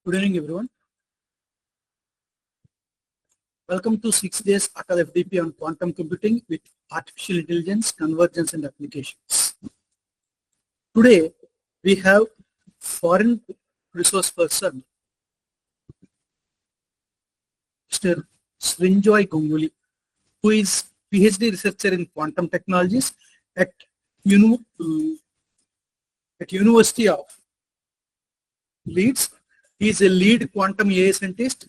Good evening, everyone. Welcome to 6 days ATAL FDP on quantum computing with artificial intelligence, convergence, and applications. Today, we have foreign resource person, Mr. Srinjoy Ganguly, who is PhD researcher in quantum technologies at University of Leeds. He is a lead quantum AI scientist.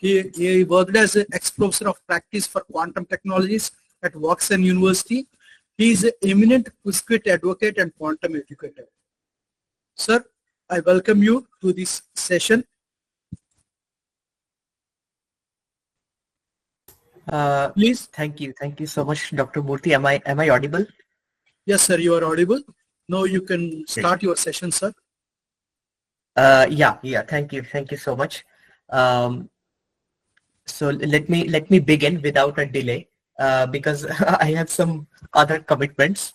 He worked as an ex-professor of practice for quantum technologies at Oxford University. He is an eminent Qiskit advocate and quantum educator. Sir, I welcome you to this session. Please. Thank you so much, Dr. Murthy. Am I audible? Yes, sir, you are audible. Now you can start your session, sir. Yeah. Thank you so much. So let me begin without a delay because I have some other commitments.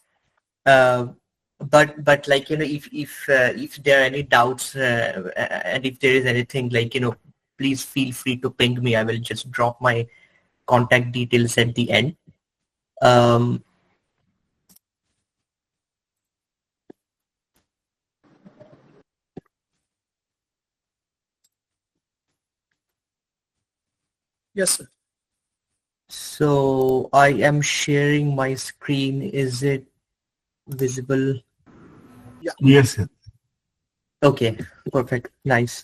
But like if there are any doubts and if there is anything please feel free to ping me. I will just drop my contact details at the end. Yes, sir. So I am sharing my screen. Is it visible? Yeah. Yes. Okay, perfect. Nice.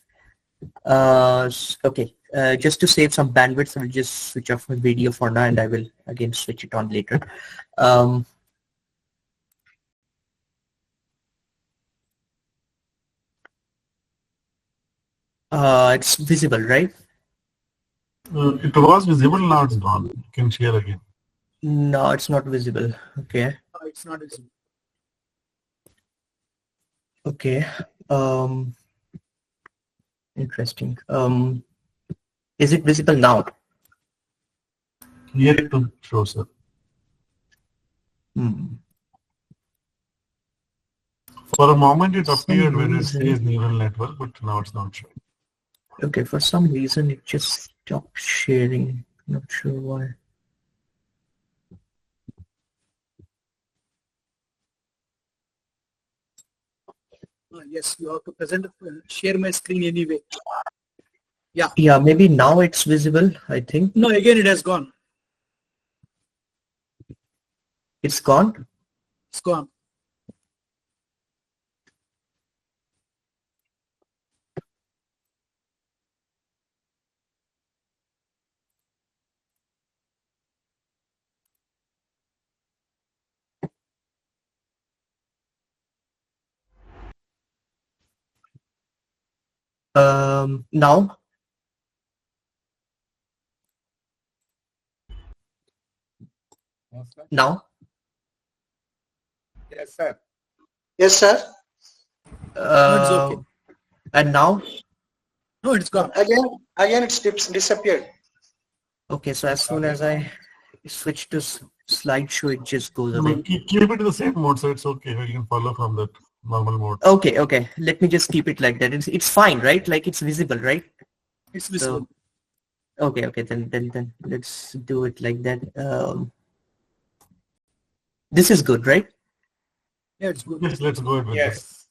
Okay. Just to save some bandwidth, I will just switch off my video for now and I will again switch it on later. It's visible, right? It was visible, now it's gone. You can share again. No, it's not visible. Okay. It's not visible. Okay. Interesting. Is it visible now? Here it will show, sir. For a moment it appeared when it says neural network, but now it's not showing. Okay, for some reason it just stopped sharing. Not sure why. Yes, you have to present, share my screen anyway. Yeah. Yeah, maybe now it's visible, I think. No, again it has gone. It's gone? It's gone. Now? Now? Yes, sir. Yes, sir. No, it's okay. And now? No, it's gone. Again it's disappeared. Okay, so as soon as I switch to slideshow, it just goes away. Keep it in the same mode, so it's okay. You can follow from that normal mode. Okay. Let me just keep it like that. It's fine, right? Like it's visible, right? It's visible. So, okay. Then let's do it like that. This is good, right? Yeah, it's good. Yes, let's go ahead with this.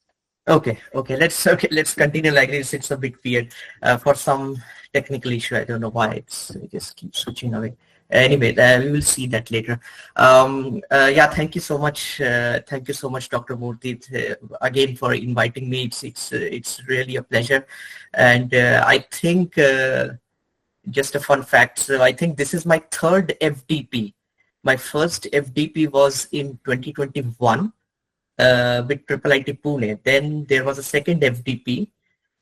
Okay. Let's continue like this. It's a bit weird for some technical issue. I don't know why it just keeps switching away. Anyway, we will see that later. Yeah, thank you so much. Thank you so much, Dr. Murthy, again for inviting me. It's really a pleasure. And I think just a fun fact. So I think this is my third FDP. My first FDP was in 2021 with IIIT Pune. Then there was a second FDP,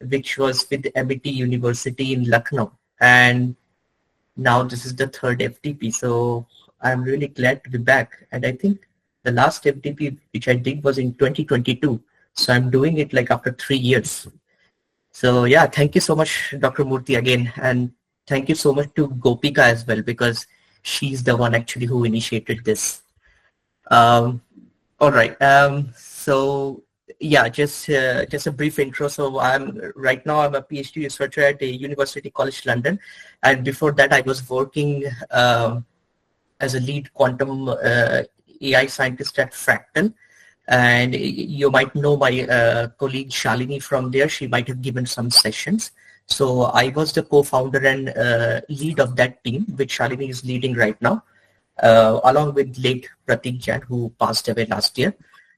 which was with MIT University in Lucknow. And now this is the third FDP. So I'm really glad to be back. And I think the last FDP which I did was in 2022. So I'm doing it like after 3 years. So yeah, thank you so much, Dr. Murthy, again. And thank you so much to Gopika as well, because she's the one actually who initiated this. All right. So yeah, just a brief intro. So right now I'm a PhD researcher at University College London, and before that I was working as a lead quantum AI scientist at Fractal. And you might know my colleague Shalini from there. She might have given some sessions. So I was the co-founder and lead of that team, which Shalini is leading right now, along with late Pratik Jain, who passed away last year.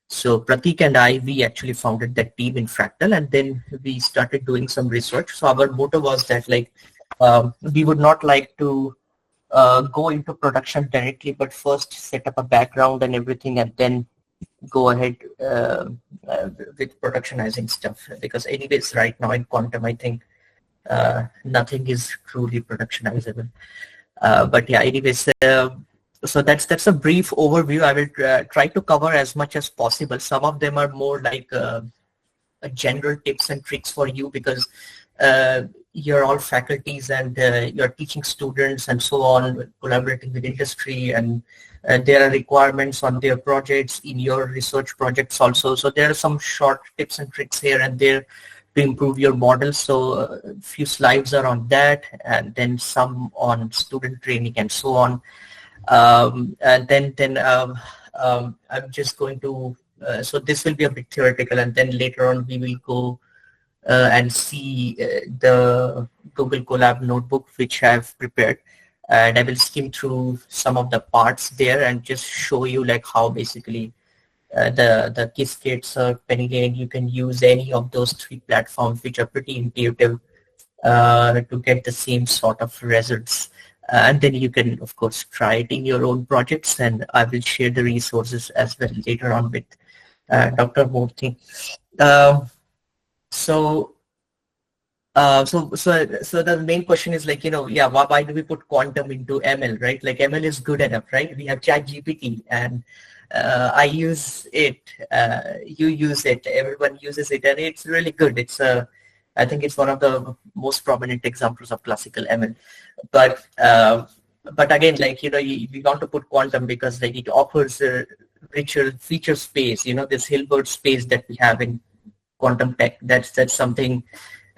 So Pratik and I, we actually founded that team in Fractal, and then we started doing some research. So our motto was that we would not like to go into production directly, but first set up a background and everything, and then go ahead with productionizing stuff. Because anyways, right now in quantum, I think nothing is truly productionizable. But yeah, anyways, so that's a brief overview. I will try to cover as much as possible. Some of them are more like a general tips and tricks for you, because you're all faculties and you're teaching students and so on, collaborating with industry, and there are requirements on their projects, in your research projects also. So there are some short tips and tricks here and there to improve your model. So a few slides are on that, and then some on student training and so on. And then I'm just going to, so this will be a bit theoretical, and then later on we will go and see the Google Colab notebook which I've prepared, and I will skim through some of the parts there and just show you like how basically the Qiskit, Cirq, PennyLane, you can use any of those three platforms which are pretty intuitive to get the same sort of results. And then you can, of course, try it in your own projects, and I will share the resources as well later on with Dr. Murthy. So the main question is like, why do we put quantum into ML, right? Like ML is good enough, right? We have ChatGPT, and I use it, you use it, everyone uses it, and it's really good. I think it's one of the most prominent examples of classical ML. But again, like, we want to put quantum because like it offers a richer feature space, this Hilbert space that we have in quantum tech. That's something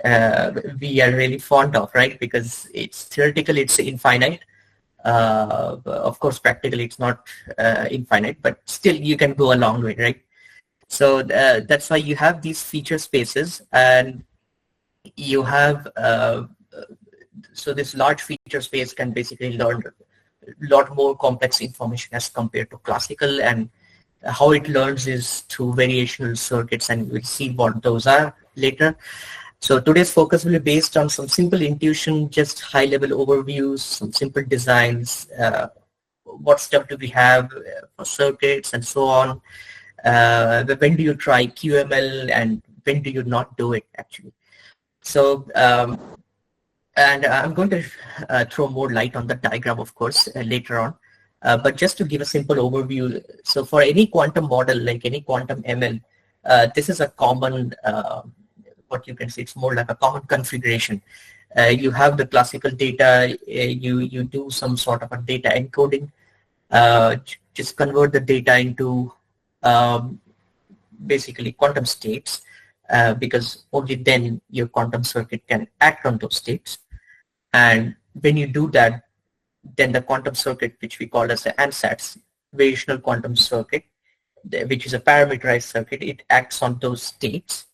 we are really fond of, right? Because it's theoretical, it's infinite. Of course, practically it's not infinite, but still you can go a long way, right? So that's why you have these feature spaces, and you have so this large feature space can basically learn a lot more complex information as compared to classical, and how it learns is through variational circuits, and we'll see what those are later. So today's focus will be based on some simple intuition, just high-level overviews, some simple designs, what stuff do we have for circuits and so on. When do you try QML and when do you not do it actually? So, and I'm going to throw more light on the diagram, of course, later on. But just to give a simple overview, so for any quantum model, like any quantum ML, this is a common, what you can see, it's more like a common configuration. You have the classical data, you do some sort of a data encoding, just convert the data into basically quantum states, because only then your quantum circuit can act on those states. And when you do that, then the quantum circuit, which we call as the ANSATs, variational quantum circuit, which is a parameterized circuit, it acts on those states.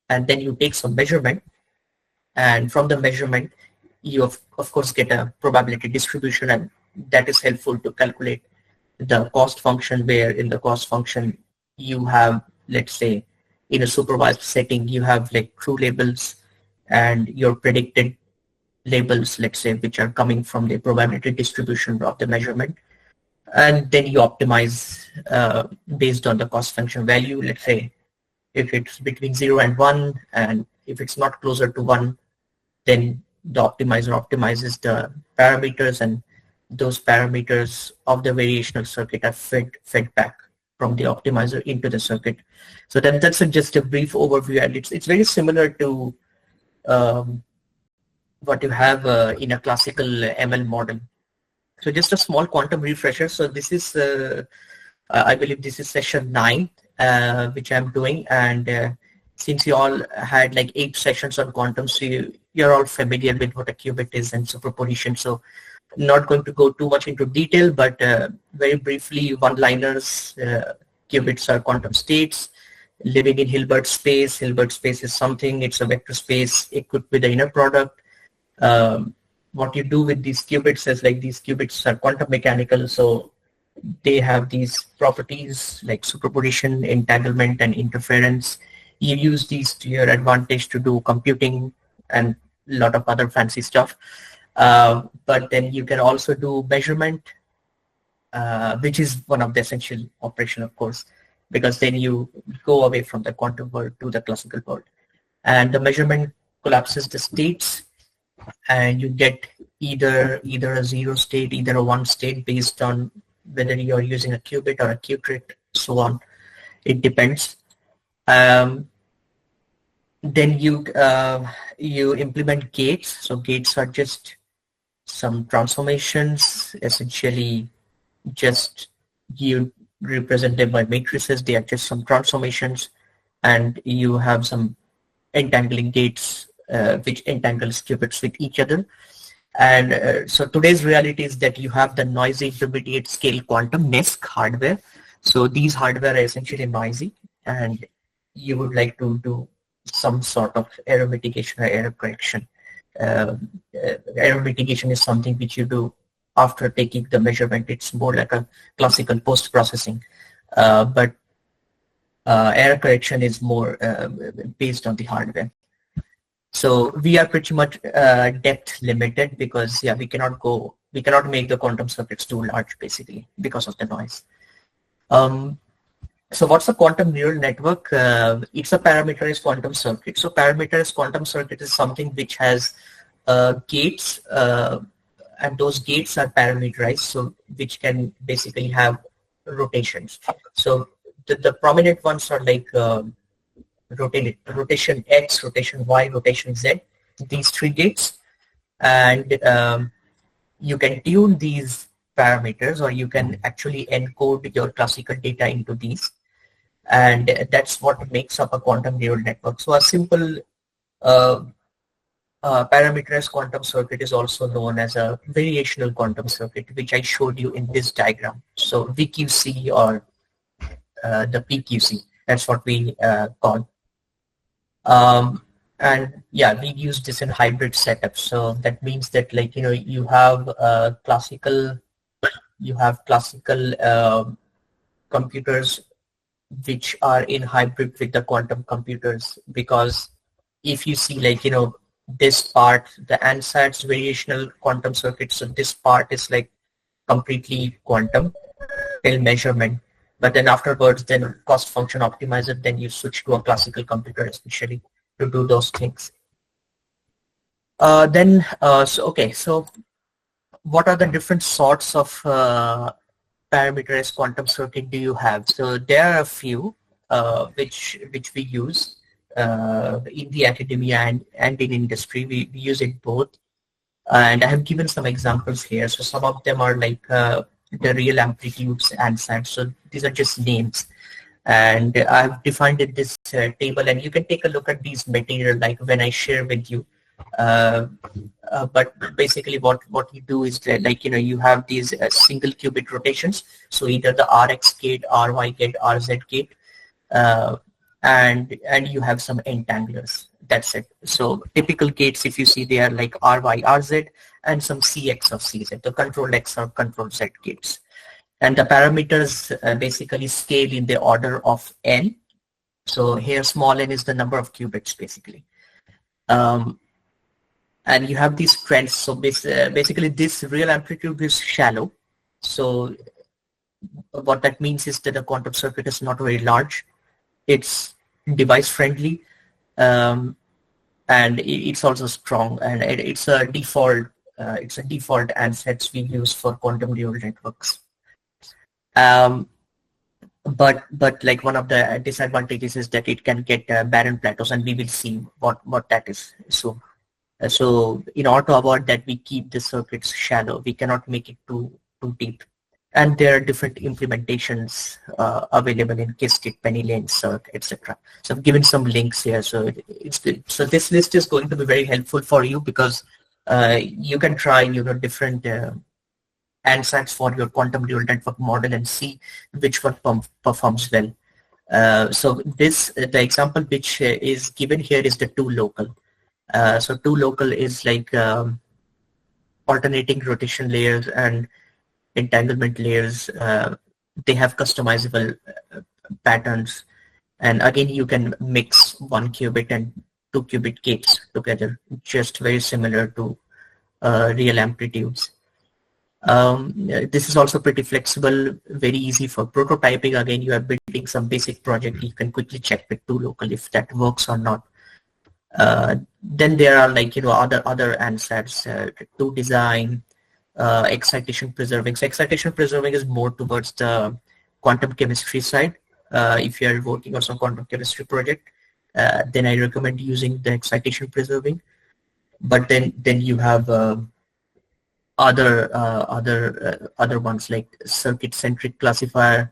And then you take some measurement, and from the measurement, you of course get a probability distribution, and that is helpful to calculate the cost function, where in the cost function you have, let's say, in a supervised setting, you have like true labels and your predicted labels, let's say, which are coming from the probability distribution of the measurement. And then you optimize based on the cost function value, let's say, if it's between 0 and 1, and if it's not closer to 1, then the optimizer optimizes the parameters, and those parameters of the variational circuit are fed back from the optimizer into the circuit. So that's just a brief overview, and it's very similar to what you have in a classical ML model. So just a small quantum refresher. So this is, I believe this is session 9, which I'm doing, and since you all had like 8 sessions on quantum, so you're all familiar with what a qubit is and superposition. So not going to go too much into detail, but very briefly, one-liners, qubits are quantum states living in Hilbert space. Hilbert space is something, it's a vector space equipped with the inner product. What you do with these qubits is like these qubits are quantum mechanical, so they have these properties like superposition, entanglement, and interference. You use these to your advantage to do computing and a lot of other fancy stuff. But then you can also do measurement, which is one of the essential operation, of course, because then you go away from the quantum world to the classical world. And the measurement collapses the states, and you get either a 0 state, either a 1 state, based on whether you're using a qubit or a qubit, so on. It depends. Then you implement gates. So gates are just some transformations, essentially just you represent them by matrices. They are just some transformations, and you have some entangling gates which entangles qubits with each other. And so today's reality is that you have the noisy intermediate scale quantum NISQ hardware. So these hardware are essentially noisy, and you would like to do some sort of error mitigation or error correction. Error mitigation is something which you do after taking the measurement. It's more like a classical post-processing, but error correction is more based on the hardware. So we are pretty much depth limited because we cannot make the quantum circuits too large, basically, because of the noise. So what's a quantum neural network? It's a parameterized quantum circuit. So parameterized quantum circuit is something which has gates, and those gates are parameterized, so which can basically have rotations. So the prominent ones are like rotation X, rotation Y, rotation Z, these 3 gates. And you can tune these parameters, or you can actually encode your classical data into these. And that's what makes up a quantum neural network. So a simple parameterized quantum circuit is also known as a variational quantum circuit, which I showed you in this diagram. So VQC or the PQC, that's what we call. And we use this in hybrid setups. So that means that, like, you have classical computers which are in hybrid with the quantum computers, because if you see, like, this part, the ANSAT's variational quantum circuit, so this part is like completely quantum till measurement, but then afterwards, then cost function optimizer, then you switch to a classical computer especially to do those things. So what are the different sorts of parameterized quantum circuit do you have? So there are a few which we use in the academia and in industry. We use it both, and I have given some examples here. So some of them are like the real amplitudes and SAT. So these are just names, and I've defined in this table, and you can take a look at these material like when I share with you. But basically what you do is that, like, you have these single qubit rotations. So either the RX gate, RY gate, RZ gate, and you have some entanglers. That's it. So typical gates, if you see, they are like RY, RZ, and some CX or CZ, the control X or control Z gates. And the parameters basically scale in the order of n. So here small n is the number of qubits, basically. And you have these trends. So basically this real amplitude is shallow. So what that means is that the quantum circuit is not very large. It's device friendly, and it's also strong, and it's a default ANSATs we use for quantum neural networks. But like one of the disadvantages is that it can get barren plateaus, and we will see what that is. So in order to avoid that, we keep the circuits shallow. We cannot make it too deep. And there are different implementations available in Qiskit, PennyLane, Cirq, etc. So I've given some links here. So it's good. So this list is going to be very helpful for you because you can try different ansatz for your quantum neural network model and see which one performs well. So the example which is given here is the 2 local. So 2 local is like alternating rotation layers and entanglement layers. They have customizable patterns, and again you can mix 1 qubit and 2 qubit gates together, just very similar to real amplitudes. This is also pretty flexible, very easy for prototyping. Again, you are building some basic project, you can quickly check with 2 local if that works or not. Then there are like other ansatz to design, excitation preserving. So excitation preserving is more towards the quantum chemistry side. If you are working on some quantum chemistry project, then I recommend using the excitation preserving. But then you have other ones like circuit-centric classifier,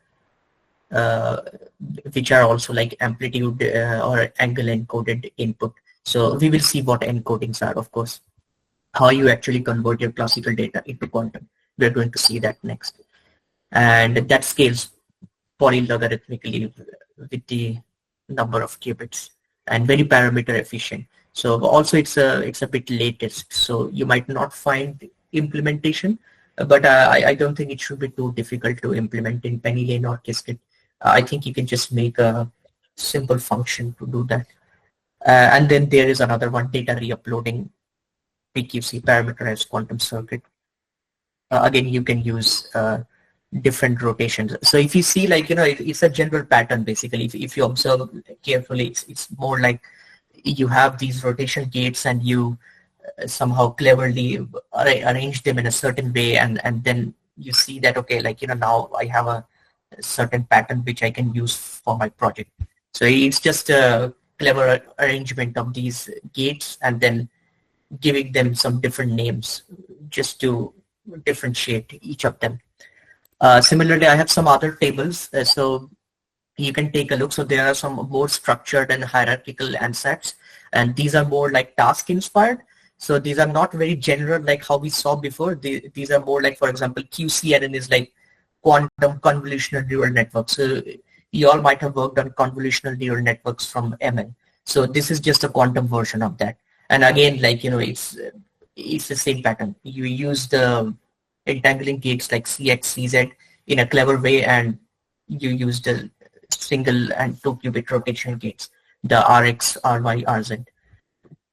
which are also like amplitude or angle encoded input. So we will see what encodings are, of course, how you actually convert your classical data into quantum. We're going to see that next. And that scales polylogarithmically with the number of qubits and very parameter efficient. So also it's a bit latest, so you might not find implementation, but I don't think it should be too difficult to implement in PennyLane or Qiskit. I think you can just make a simple function to do that. And then there is another one, data re-uploading, PQC, parameterized quantum circuit. Again, you can use different rotations. So if you see, like, it's a general pattern basically. If you observe carefully, it's more like you have these rotation gates and you somehow cleverly arrange them in a certain way, and then you see that, okay, like, now I have a certain pattern which I can use for my project. So it's just a clever arrangement of these gates and then giving them some different names just to differentiate each of them. Similarly, I have some other tables, so you can take a look. So there are some more structured and hierarchical ansatz, and these are more like task inspired. So these are not very general like how we saw before. These are more like, for example, QCNN is like quantum convolutional neural networks. So you all might have worked on convolutional neural networks from ML. So this is just a quantum version of that. And again, like, it's the same pattern. You use the entangling gates like CX, CZ in a clever way, and you use the single and 2 qubit rotation gates, the RX, RY, RZ.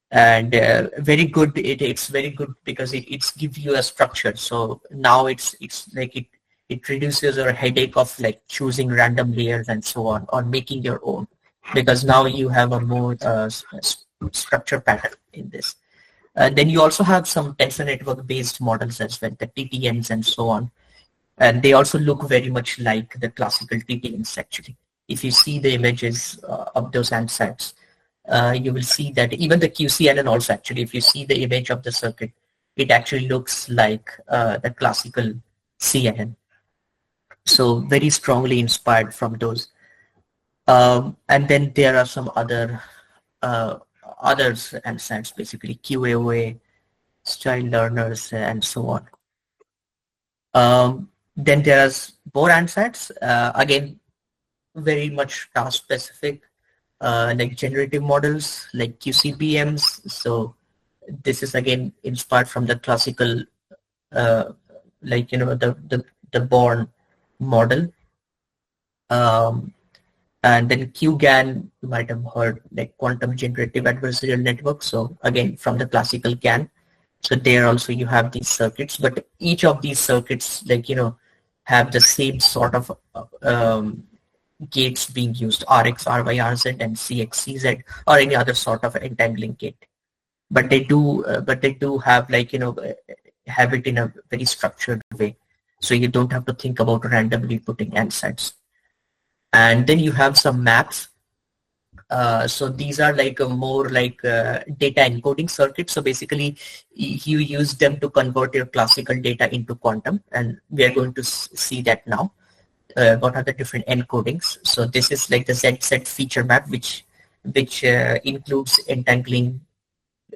And very good. It's very good because it gives you a structure. So now it's like it reduces your headache of like choosing random layers and so on, or making your own, because now you have a more structure pattern in this. Then you also have some tensor network based models as well, the TTNs and so on. And they also look very much like the classical TTNs actually. If you see the images of those ansatz, you will see that even the QCNN also actually, if you see the image of the circuit, it actually looks like the classical CNN. So very strongly inspired from those. And then there are some others ansatz, basically QAOA, style learners, and so on. Then there's more ansatz, again, very much task specific, like generative models, like QCPMs. So this is again inspired from the classical, like, the Born model. And then QGAN, you might have heard, like quantum generative adversarial network. So again, from the classical GAN. So there also you have these circuits, but each of these circuits, like, have the same sort of gates being used, RX, RY, RZ, and CX, CZ, or any other sort of entangling gate. But they do have, like, have it in a very structured way. So you don't have to think about randomly putting ansatz. And then you have some maps. So these are like a more like data encoding circuits. So basically you use them to convert your classical data into quantum, and we are going to see that now. What are the different encodings? So this is like the ZZ feature map, which includes entangling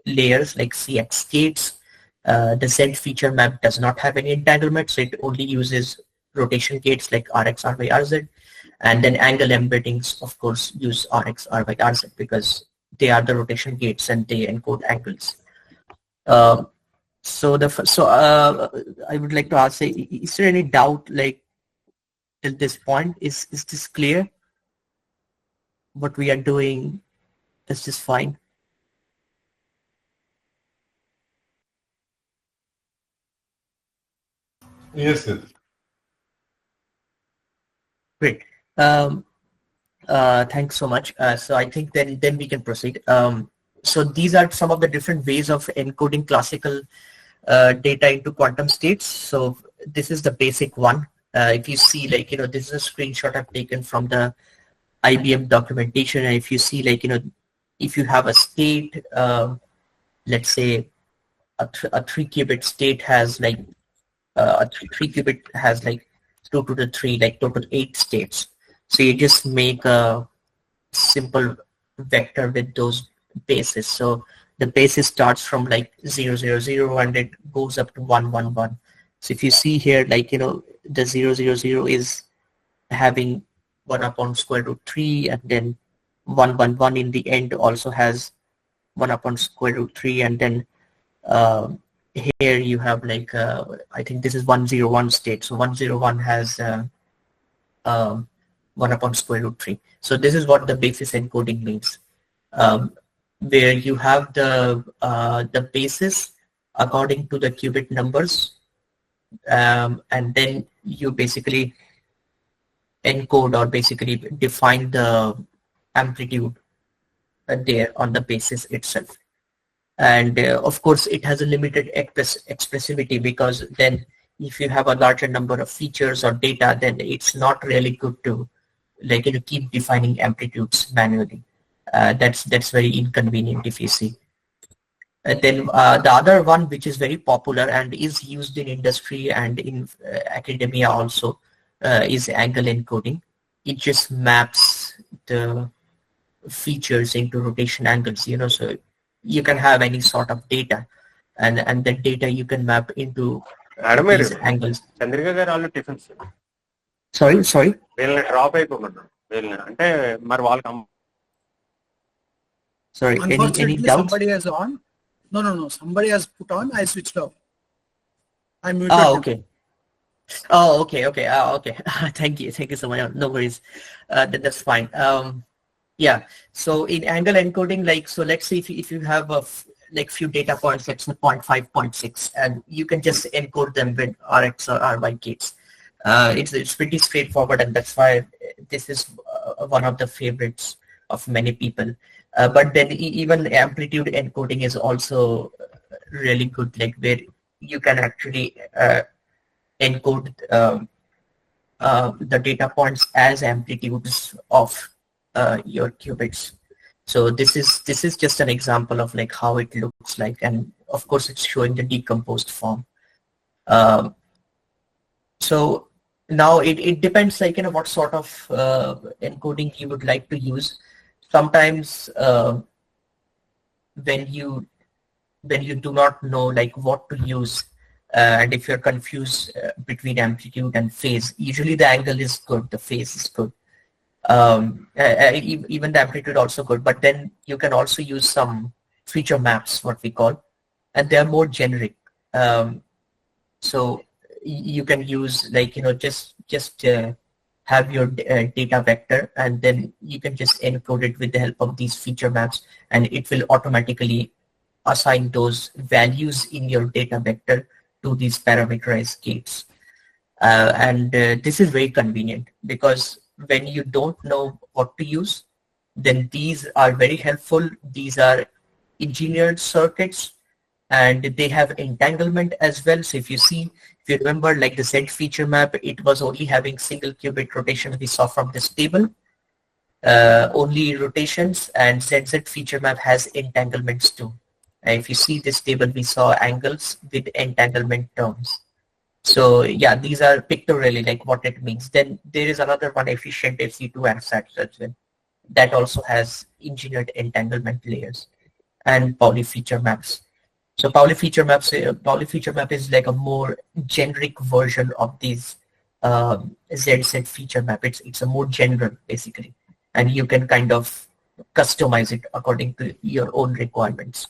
layers like CX gates. The Z feature map does not have any entanglement, so it only uses rotation gates like RX, RY, RZ. And then angle embeddings, of course, use RX, RY, RZ because they are the rotation gates and they encode angles. I would like to ask, is there any doubt like till this point? Is this clear? What we are doing, is this fine? Yes, yes. Great. Thanks so much. So I think then we can proceed. So these are some of the different ways of encoding classical data into quantum states. So this is the basic one. If you see, like, this is a screenshot I've taken from the IBM documentation. And if you see, like, if you have a state, let's say a 3-qubit state has like a 3-qubit has like 2 to the 3, like total 8 states. So you just make a simple vector with those bases. So the basis starts from like 0, 0, 0 and it goes up to 1, 1, 1. So if you see here, like, the 0, 0, 0 is having 1 upon square root 3, and then 1, 1, 1 in the end also has 1 upon square root 3, and then here you have like I think this is 101 state. So 101 has 1 upon square root 3. So this is what the basis encoding means, where you have the basis according to the qubit numbers, and then you basically encode or basically define the amplitude there on the basis itself. And of course, it has a limited expressivity, because then if you have a larger number of features or data, then it's not really good to like keep defining amplitudes manually. That's very inconvenient if you see. And then the other one, which is very popular and is used in industry and in academia also, is angle encoding. It just maps the features into rotation angles, so you can have any sort of data, and the data you can map into these angles. Chandrika గారు వాళ్ళు tiffins Sorry. వీళ్ళని drop అయిపోమన్నా వీళ్ళని అంటే మరి వాళ్ళకి Sorry, any Unfortunately, doubts? somebody has on. No. Somebody has put on. I switched off. I muted. Oh, him. okay. Okay. Thank you so much. No worries. That's fine. Yeah. So in angle encoding, like, so let's say if you have like few data points, let's say 0.5, 0.6, and you can just encode them with RX or RY gates. It's pretty straightforward, and that's why this is one of the favorites of many people. But then even amplitude encoding is also really good, like where you can actually encode the data points as amplitudes of your qubits. So this is just an example of like how it looks like, and of course it's showing the decomposed form. So now it depends, like, what sort of encoding you would like to use. Sometimes when you do not know like what to use, and if you're confused between amplitude and phase, usually the angle is good, the phase is good. Even the amplitude also good, but then you can also use some feature maps, what we call, and they are more generic. So you can use like, just have your data vector, and then you can just encode it with the help of these feature maps, and it will automatically assign those values in your data vector to these parameterized gates. And this is very convenient, because when you don't know what to use, then these are very helpful. These are engineered circuits, and they have entanglement as well. So if you remember, like the Z feature map, it was only having single qubit rotation we saw from this table. only rotations, and ZZ feature map has entanglements too. And if you see this table, we saw angles with entanglement terms. So yeah, these are pictorially like what it means. Then there is another one, efficient FC2 ansatz as well. That also has engineered entanglement layers and Pauli feature maps. So Pauli feature map is like a more generic version of these ZZ feature map. It's a more general basically, and you can kind of customize it according to your own requirements.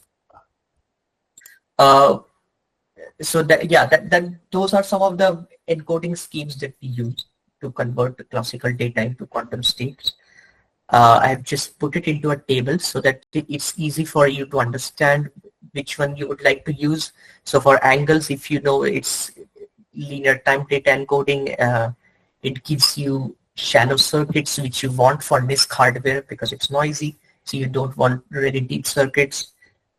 So that those are some of the encoding schemes that we use to convert the classical data into quantum states. I've just put it into a table so that it's easy for you to understand which one you would like to use. So for angles, if you know it's linear time data encoding, it gives you shallow circuits which you want for NISQ hardware because it's noisy. So you don't want really deep circuits,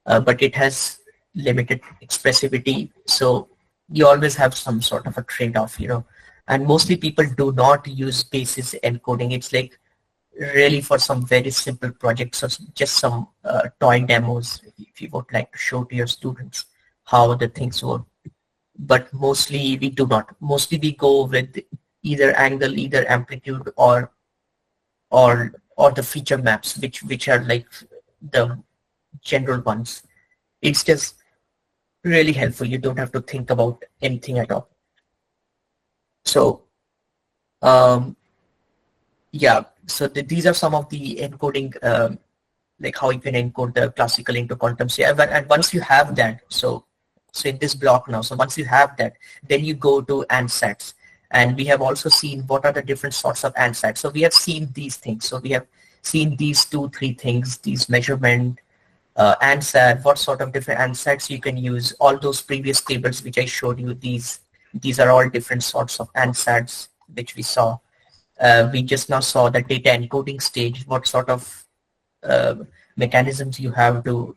but it has limited expressivity. So you always have some sort of a trade-off, you know. And mostly people do not use basis encoding. It's like really for some very simple projects or just some toy demos if you would like to show to your students how the things work. But mostly we do not. Mostly we go with either angle, either amplitude, or the feature maps, which are like the general ones. It's just really helpful. You don't have to think about anything at all. So yeah, so these are some of the encoding, like how you can encode the classical into quantum state. And once you have that, so in this block now, so once you have that, then you go to ansatz. And we have also seen what are the different sorts of ansatz. So we have seen these things. So we have seen these 2-3 things, these measurement, ansatz, what sort of different ansatz you can use. All those previous tables which I showed you, these are all different sorts of ansatz which we saw. We just now saw the data encoding stage, what sort of mechanisms you have to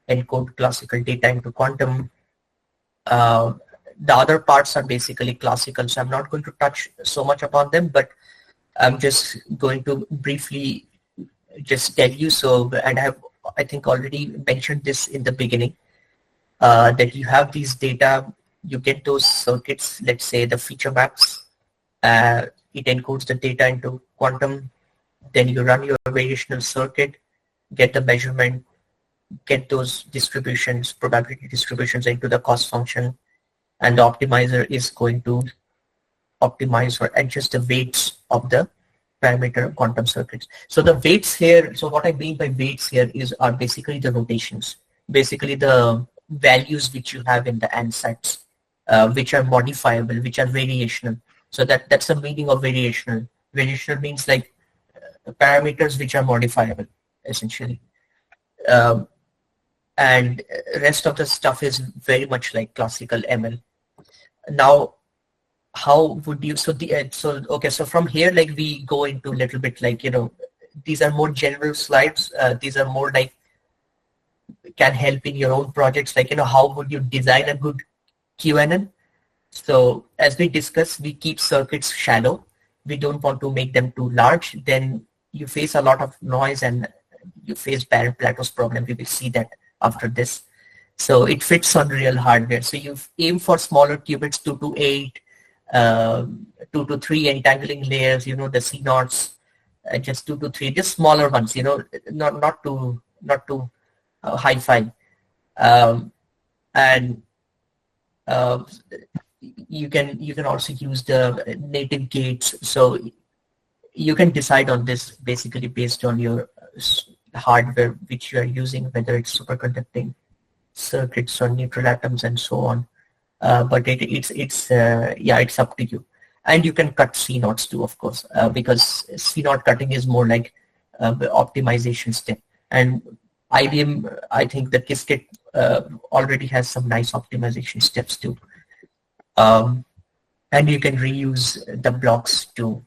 encode classical data into quantum. The other parts are basically classical, so I'm not going to touch so much upon them, but I'm just going to briefly just tell you. So, and I think already mentioned this in the beginning, that you have these data, you get those circuits, let's say the feature maps, it encodes the data into quantum, then you run your variational circuit, get the measurement, get those distributions, probability distributions into the cost function, and the optimizer is going to optimize or adjust the weights of the parameter quantum circuits. So the weights here, so what I mean by weights here are basically the rotations, basically the values which you have in the ansatz, which are modifiable, which are variational. So that's the meaning of variational. Variational means like parameters which are modifiable, essentially. And rest of the stuff is very much like classical ML. Now, how would you, so from here, like we go into a little bit like, you know, these are more general slides. These are more like, can help in your own projects. Like, you know, how would you design a good QNN? So as we discussed, we keep circuits shallow. We don't want to make them too large. Then you face a lot of noise and you face Barrett-Plato's problem. We will see that after this. So it fits on real hardware. So you aim for smaller qubits, 2 to 8, 2 to 3 entangling layers, you know, the C0s, just 2 to 3, just smaller ones, you know, not too high-fi. And you can also use the native gates. So you can decide on this basically based on your hardware which you are using, whether it's superconducting circuits or neutral atoms and so on. But it's up to you. And you can cut C0s too, of course, because C0 cutting is more like the optimization step. And IBM, I think the Qiskit already has some nice optimization steps too. And you can reuse the blocks to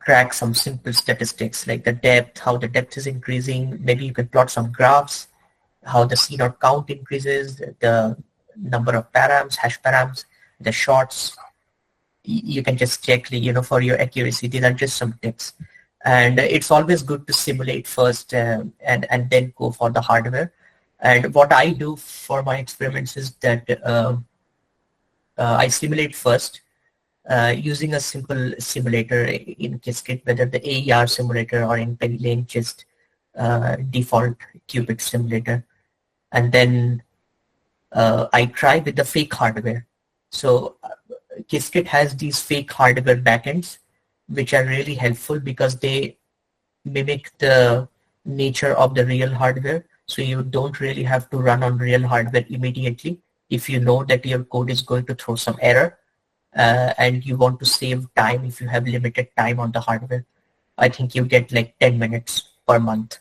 track some simple statistics like the depth, how the depth is increasing. Maybe you can plot some graphs, how the C0 count increases, the number of params, hash params, the shorts. you can just check, for your accuracy. These are just some tips. And it's always good to simulate first and then go for the hardware. And what I do for my experiments is that I simulate first using a simple simulator in Qiskit, whether the AER simulator or in PennyLane, just default qubit simulator. And then I try with the fake hardware. So Qiskit has these fake hardware backends, which are really helpful because they mimic the nature of the real hardware. So you don't really have to run on real hardware immediately if you know that your code is going to throw some error and you want to save time if you have limited time on the hardware. I think you get like 10 minutes per month.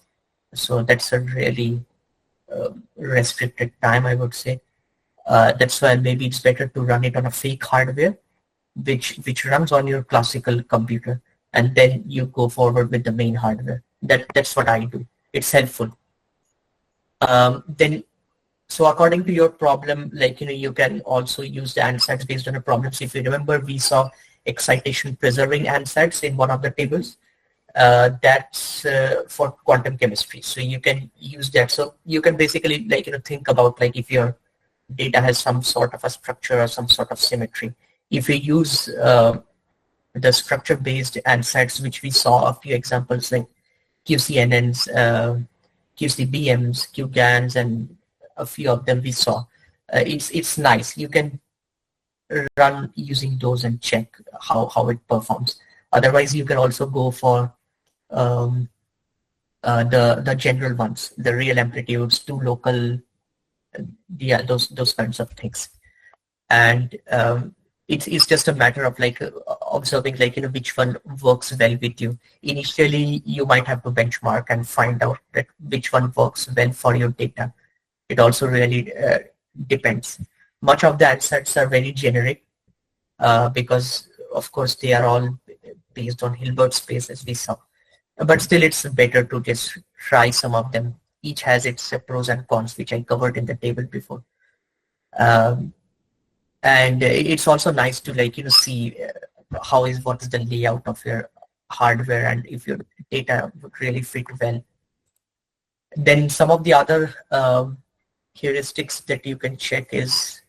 So that's a really restricted time, I would say. That's why maybe it's better to run it on a fake hardware, which runs on your classical computer, and then you go forward with the main hardware. That's what I do. It's helpful. So according to your problem, you can also use the ansatz based on the problems. If you remember, we saw excitation preserving ansatz in one of the tables. That's for quantum chemistry. So you can use that. So you can basically think about if your data has some sort of a structure or some sort of symmetry. If you use the structure-based ansatz, which we saw a few examples like QCNNs, QCBMs, QGANs, and a few of them we saw. It's nice. You can run using those and check how it performs. Otherwise, you can also go for the general ones, the real amplitudes, two local, those kinds of things. And it's just a matter of observing which one works well with you. Initially, you might have to benchmark and find out that which one works well for your data. It also really depends. Much of the ansatz are very generic because, of course, they are all based on Hilbert space, as we saw. But still, it's better to just try some of them. Each has its pros and cons, which I covered in the table before. And it's also nice to see what is the layout of your hardware and if your data would really fit well. Then some of the other heuristics that you can check is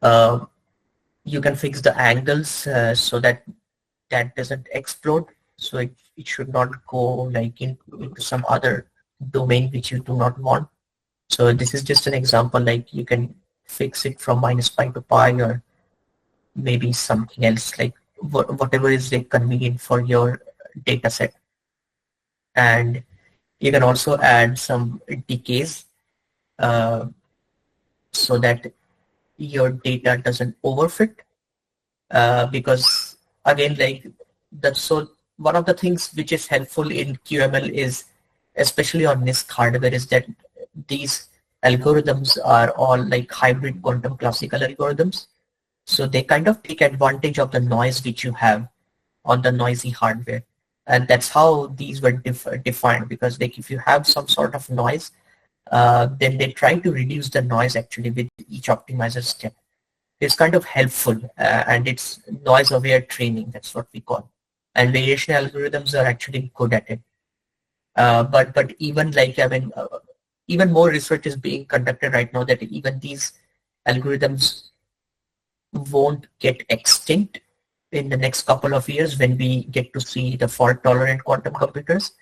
you can fix the angles so that doesn't explode. So it should not go into some other domain which you do not want. So this is just an example, you can fix it from -pi to pi or maybe something else, whatever is convenient for your data set. And you can also add some decays so that your data doesn't overfit because again so one of the things which is helpful in QML is, especially on NISQ hardware, is that these algorithms are all hybrid quantum classical algorithms. So they kind of take advantage of the noise which you have on the noisy hardware. And that's how these were defined, because if you have some sort of noise, then they try to reduce the noise actually with each optimizer step. It's kind of helpful and it's noise aware training, that's what we call. And variation algorithms are actually good at it. But even even more research is being conducted right now that even these algorithms won't get extinct in the next couple of years when we get to see the fault-tolerant quantum computers.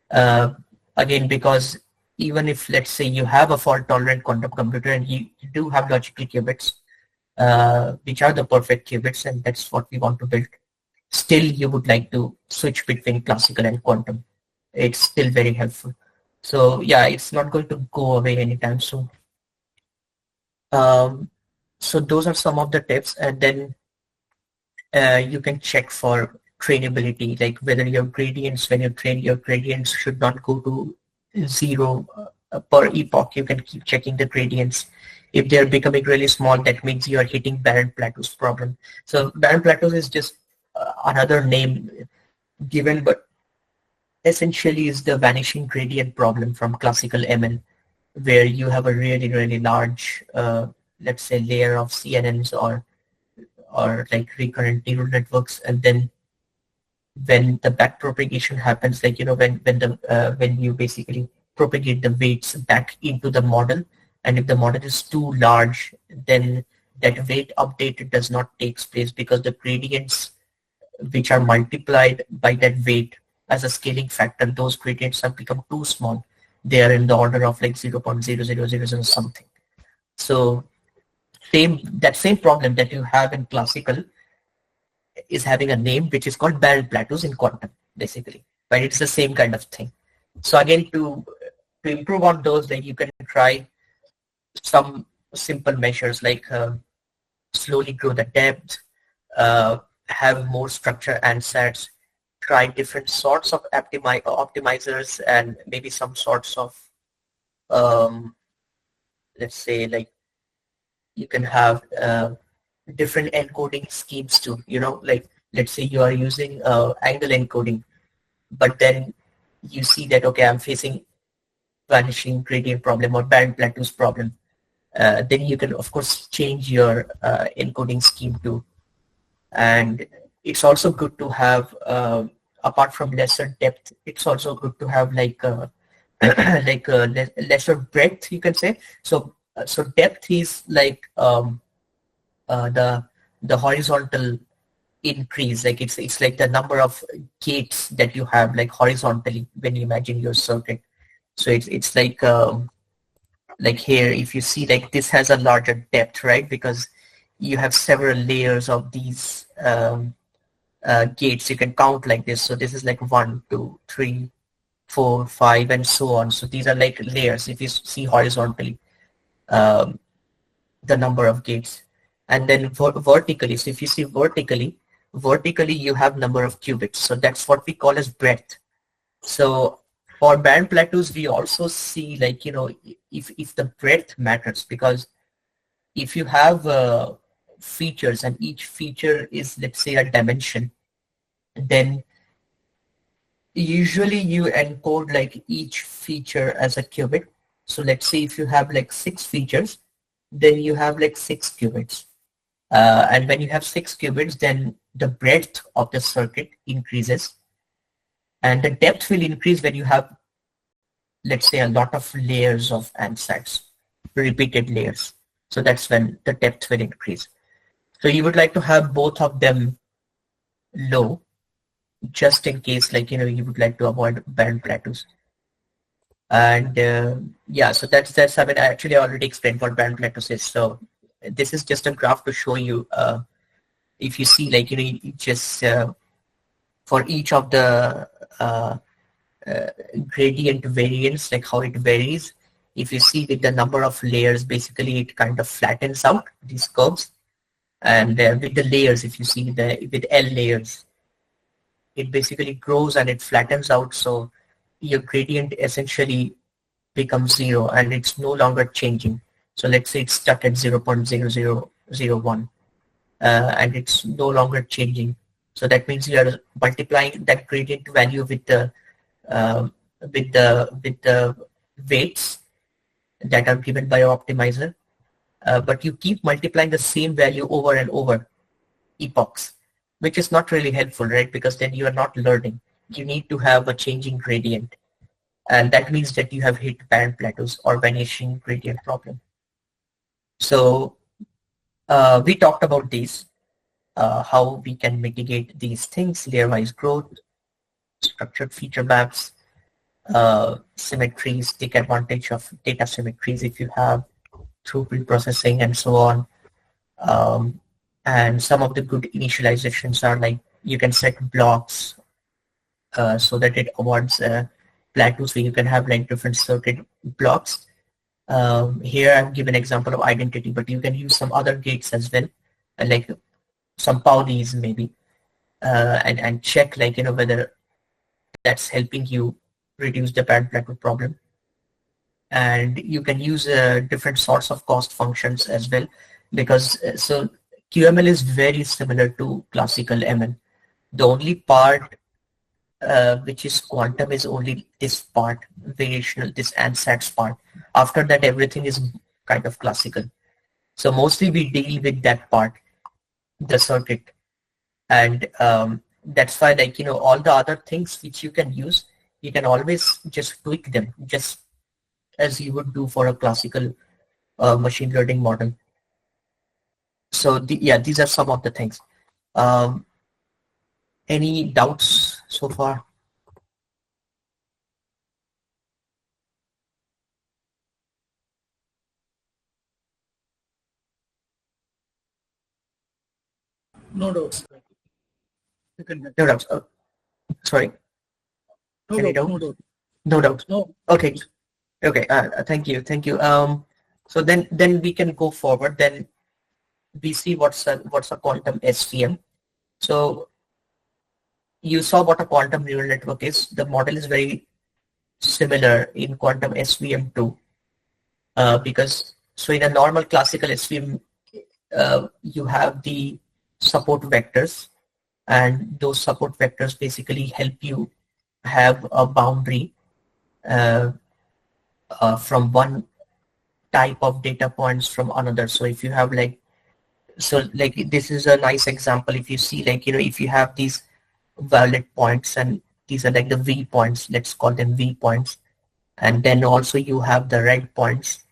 Again, because even if, let's say, you have a fault-tolerant quantum computer and you do have logical qubits, which are the perfect qubits, and that's what we want to build, still you would like to switch between classical and quantum. It's still very helpful. So yeah, it's not going to go away anytime soon. So those are some of the tips, and then you can check for trainability, whether your gradients, when you train, your gradients should not go to 0 per epoch. You can keep checking the gradients. If they're becoming really small, that means you are hitting barren plateaus problem. So barren plateaus is just another name given, but essentially is the vanishing gradient problem from classical ML, where you have a really, really large, let's say, layer of CNNs or or like recurrent neural networks, and then when the back propagation happens, like when you basically propagate the weights back into the model, and if the model is too large, then that weight update does not take place because the gradients which are multiplied by that weight as a scaling factor, those gradients have become too small. They are in the order of like 0.0000 something. So that same problem that you have in classical is having a name which is called barrel plateaus in quantum, basically. But it's the same kind of thing. So again, to improve on those, like you can try some simple measures like slowly grow the depth, have more structure and sets, try different sorts of optimizers, and maybe some sorts of let's say like you can have different encoding schemes too, like let's say you are using angle encoding, but then you see that, okay, I'm facing vanishing gradient problem or band plateaus problem. Then you can of course change your encoding scheme too. And it's also good to have, apart from lesser depth, it's also good to have like lesser breadth, you can say. So depth is like the horizontal increase, like it's like the number of gates that you have like horizontally when you imagine your circuit. So it's like here, if you see, like this has a larger depth, right? Because you have several layers of these gates. You can count like this. So this is like 1, 2, 3, 4, 5, and so on. So these are like layers if you see horizontally, the number of gates. And then vertically, so if you see vertically you have number of qubits. So that's what we call as breadth. So for band plateaus, we also see like, if the breadth matters, because if you have features and each feature is, let's say, a dimension, then usually you encode like each feature as a qubit. So let's say if you have like 6 features, then you have like 6 qubits. And when you have 6 qubits, then the breadth of the circuit increases. And the depth will increase when you have, let's say, a lot of layers of ansatz, repeated layers. So that's when the depth will increase. So you would like to have both of them low, just in case, like, you would like to avoid band plateaus. And yeah, so that's I mean, I actually already explained what band plateaus is. So this is just a graph to show you, if you see, like, just for each of the gradient variance, like how it varies. If you see with the number of layers, basically it kind of flattens out these curves. And with the layers, if you see with L layers, it basically grows and it flattens out. So your gradient essentially becomes 0 and it's no longer changing. So let's say it's stuck at 0.0001 and it's no longer changing. So that means you are multiplying that gradient value with the weights that are given by your optimizer, but you keep multiplying the same value over and over epochs, which is not really helpful, right? Because then you are not learning. You need to have a changing gradient, and that means that you have hit band plateaus or vanishing gradient problem. So we talked about these, how we can mitigate these things: layer-wise growth, structured feature maps, symmetries, take advantage of data symmetries if you have, through preprocessing and so on. And some of the good initializations are like you can set blocks so that it avoids plateaus, so you can have like different circuit blocks. Here I've given an example of identity, but you can use some other gates as well, like some Paulis maybe, and check, like, whether that's helping you reduce the band plateau problem. And you can use different sorts of cost functions as well, because so QML is very similar to classical ML. The only part which is quantum is only this part, variational, this ansatz part. After that, everything is kind of classical. So mostly we deal with that part. the circuit. And that's why, like, you know, all the other things which you can use, you can always just tweak them, just as you would do for a classical machine learning model. So these are some of the things. Any doubts so far? No doubts. You can No doubts. Sorry. no Any doubt, doubt? no doubt. No doubts. No. Okay. Okay. Thank you. Thank you. So then we can go forward. Then we see what's a quantum SVM. So you saw what a quantum neural network is. The model is very similar in quantum SVM too, because so in a normal classical SVM, you have the support vectors, and those support vectors basically help you have a boundary from one type of data points from another. So if you have like this is a nice example. If you see, like, you know, if you have these violet points, and these are like the V points, let's call them V points, and then also you have the red points.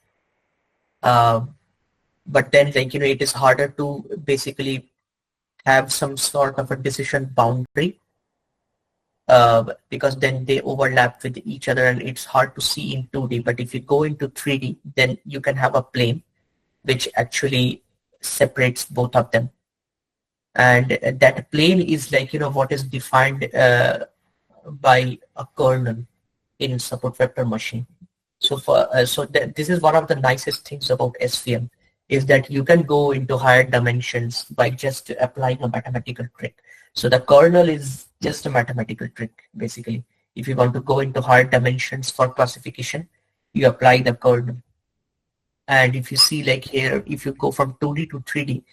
But then, like, you know, it is harder to basically have some sort of a decision boundary because then they overlap with each other and it's hard to see in 2D. But if you go into 3D, then you can have a plane which actually separates both of them. And that plane is, like, you know, what is defined by a kernel in support vector machine. So this is one of the nicest things about SVM, is that you can go into higher dimensions by just applying a mathematical trick. So the kernel is just a mathematical trick, basically. If you want to go into higher dimensions for classification, you apply the kernel. And if you see, like here, if you go from 2D to 3D,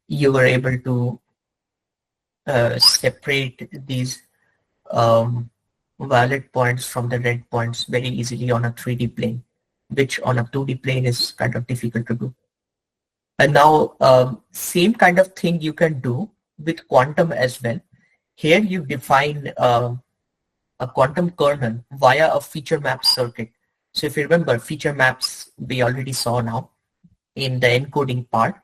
you are able to separate these violet points from the red points very easily on a 3D plane, which on a 2D plane is kind of difficult to do. And now, same kind of thing you can do with quantum as well. Here you define a quantum kernel via a feature map circuit. So if you remember, feature maps we already saw now in the encoding part,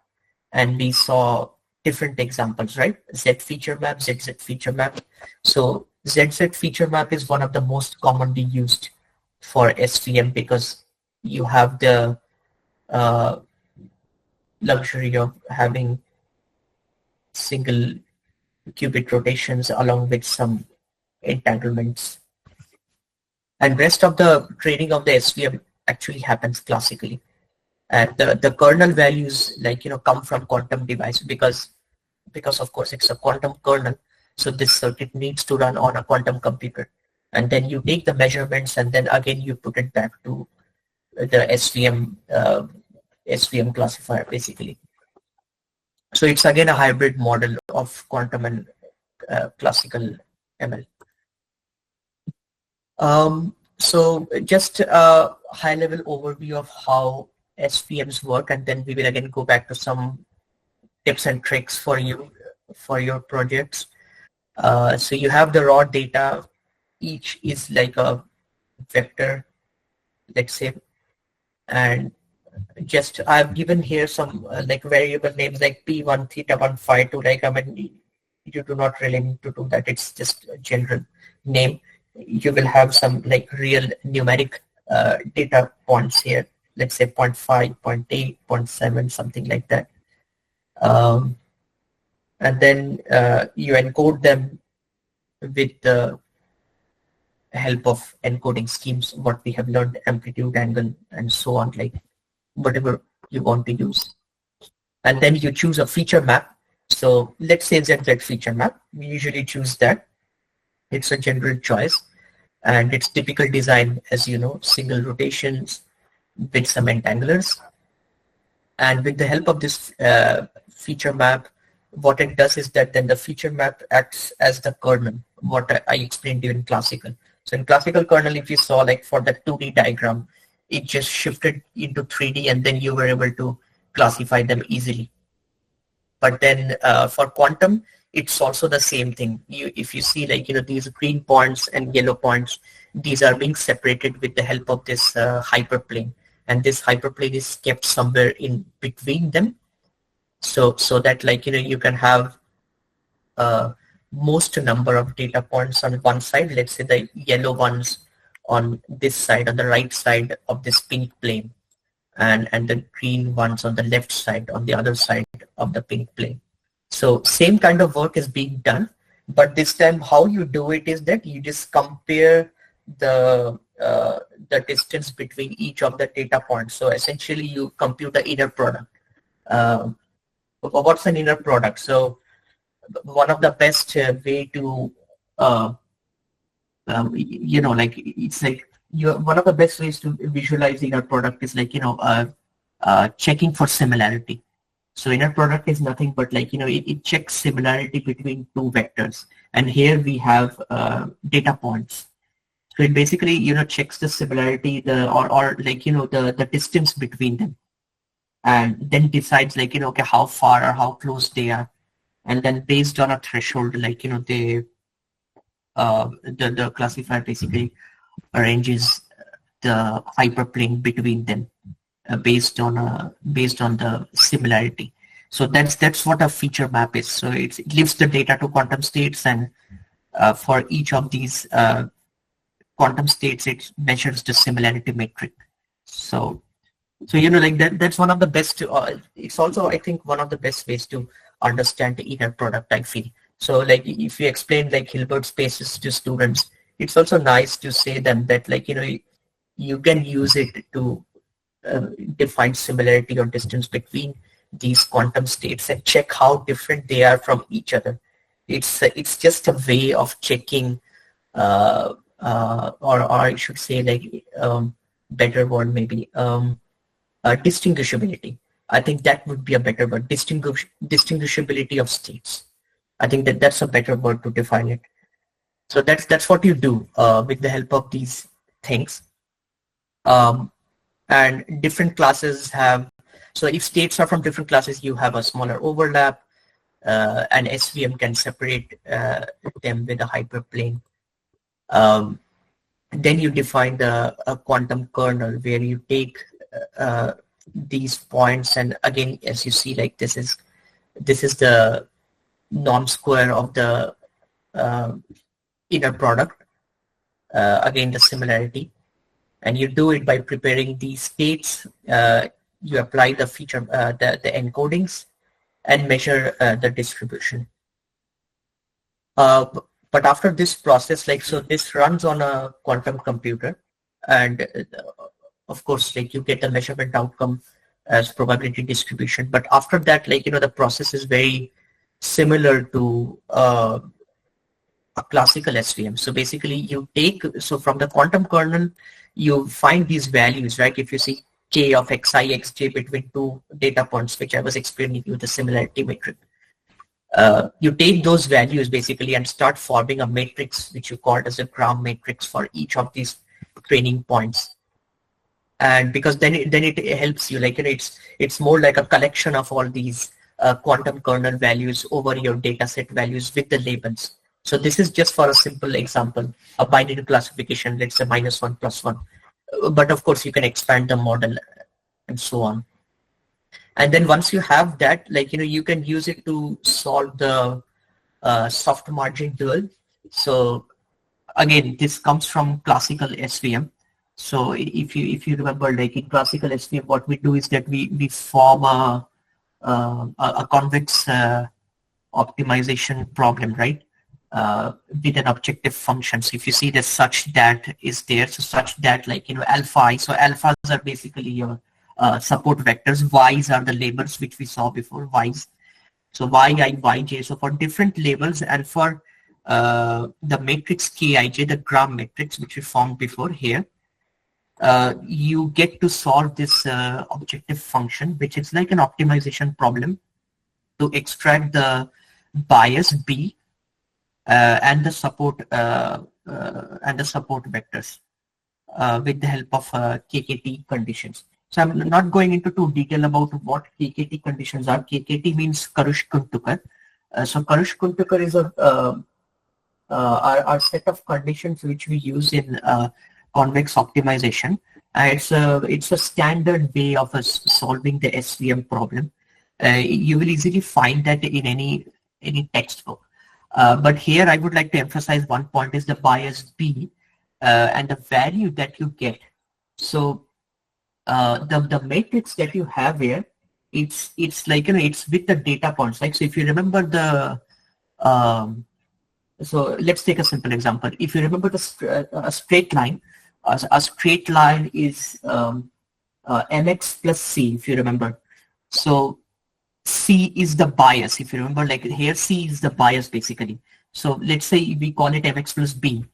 and we saw different examples, right? Z feature map, ZZ feature map. So ZZ feature map is one of the most commonly used for SVM because you have the luxury of having single qubit rotations along with some entanglements. And rest of the training of the SVM actually happens classically. And the kernel values, like, you know, come from quantum device because of course it's a quantum kernel. So this circuit needs to run on a quantum computer. And then you take the measurements and then again you put it back to the SVM classifier basically. So it's again a hybrid model of quantum and classical ML. So just a high level overview of how SVMs work, and then we will again go back to some tips and tricks for you for your projects. So you have the raw data. Each is like a vector, let's say, and just I've given here some like variable names like P1, theta1, phi2. Like, I mean, you do not really need to do that. It's just a general name. You will have some like real numeric data points here. Let's say 0.5, 0.8, 0.7, something like that. And then you encode them with the help of encoding schemes, what we have learned, amplitude, angle, and so on, like whatever you want to use. And then you choose a feature map. So let's say ZZ feature map. We usually choose that. It's a general choice. And its typical design, as you know, single rotations with some entanglers. And with the help of this feature map, what it does is that then the feature map acts as the kernel, what I explained to you in classical. So in classical kernel, if you saw like for that 2D diagram, it just shifted into 3D and then you were able to classify them easily. But then for quantum, it's also the same thing. If you see like, these green points and yellow points, these are being separated with the help of this hyperplane. And this hyperplane is kept somewhere in between them. So that like, you can have most number of data points on one side, let's say the yellow ones on this side, on the right side of this pink plane, and the green ones on the left side, on the other side of the pink plane. So same kind of work is being done, but this time how you do it is that you just compare the distance between each of the data points. So essentially you compute the inner product. What's an inner product? So one of the best way to like it's like one of the best ways to visualize inner product is like checking for similarity. So inner product is nothing but like it checks similarity between two vectors, and here we have data points. So it basically checks the similarity, or like the distance between them, and then decides like okay, how far or how close they are, and then based on a threshold, like they the classifier basically arranges the hyperplane between them based on the similarity. So that's what a feature map is. So it gives the data to quantum states, and for each of these quantum states, it measures the similarity metric. So like that's one of the best. It's also, I think, one of the best ways to understand the inner product, I feel. So like if you explain like Hilbert spaces to students, it's also nice to say them that like you can use it to define similarity or distance between these quantum states and check how different they are from each other. It's just a way of checking, or I should say like better word maybe, distinguishability. I think that would be a better word. Distinguishability of states. I think that's a better word to define it. So that's what you do with the help of these things. And different classes have, so if states are from different classes, you have a smaller overlap, and SVM can separate them with a hyperplane. Then you define a quantum kernel where you take these points, and again, as you see, like this is the norm square of the inner product, again the similarity, and you do it by preparing these states. You apply the feature, the encodings, and measure the distribution. But after this process, like, so this runs on a quantum computer, and of course, like, you get the measurement outcome as probability distribution. But after that, like, the process is very similar to a classical SVM. So basically you take, so from the quantum kernel, you find these values, right? If you see K of xi, xj between two data points, which I was explaining you, the similarity metric. You take those values basically and start forming a matrix, which you called as a gram matrix for each of these training points. And because then it helps you, like, it's more like a collection of all these quantum kernel values over your data set values with the labels. So this is just for a simple example, a binary classification, let's say -1 +1. But of course you can expand the model and so on. And then once you have that, like, you can use it to solve the soft margin dual. So again, this comes from classical SVM. So if you remember, like in classical SVM, what we do is that we form a convex optimization problem, right? With an objective function. So if you see that such that is there, so such that, like, alpha I, so alphas are basically your support vectors, y's are the labels which we saw before, y's. So yi, yj, so for different labels, and for the matrix kij, the gram matrix which we formed before here, you get to solve this objective function, which is like an optimization problem to extract the bias b and the support vectors with the help of KKT conditions. So I'm not going into too detail about what KKT conditions are. KKT means Karush-Kuntukar. So Karush-Kuntukar is our set of conditions which we use in convex optimization. It's a standard way of us solving the SVM problem. You will easily find that in any textbook. But here I would like to emphasize one point is the bias B and the value that you get. So the matrix that you have here, it's like, it's with the data points. Like, so if you remember so let's take a simple example. If you remember a straight line, a straight line is mx plus c, if you remember. So c is the bias. If you remember, like here c is the bias basically. So let's say we call it mx plus b,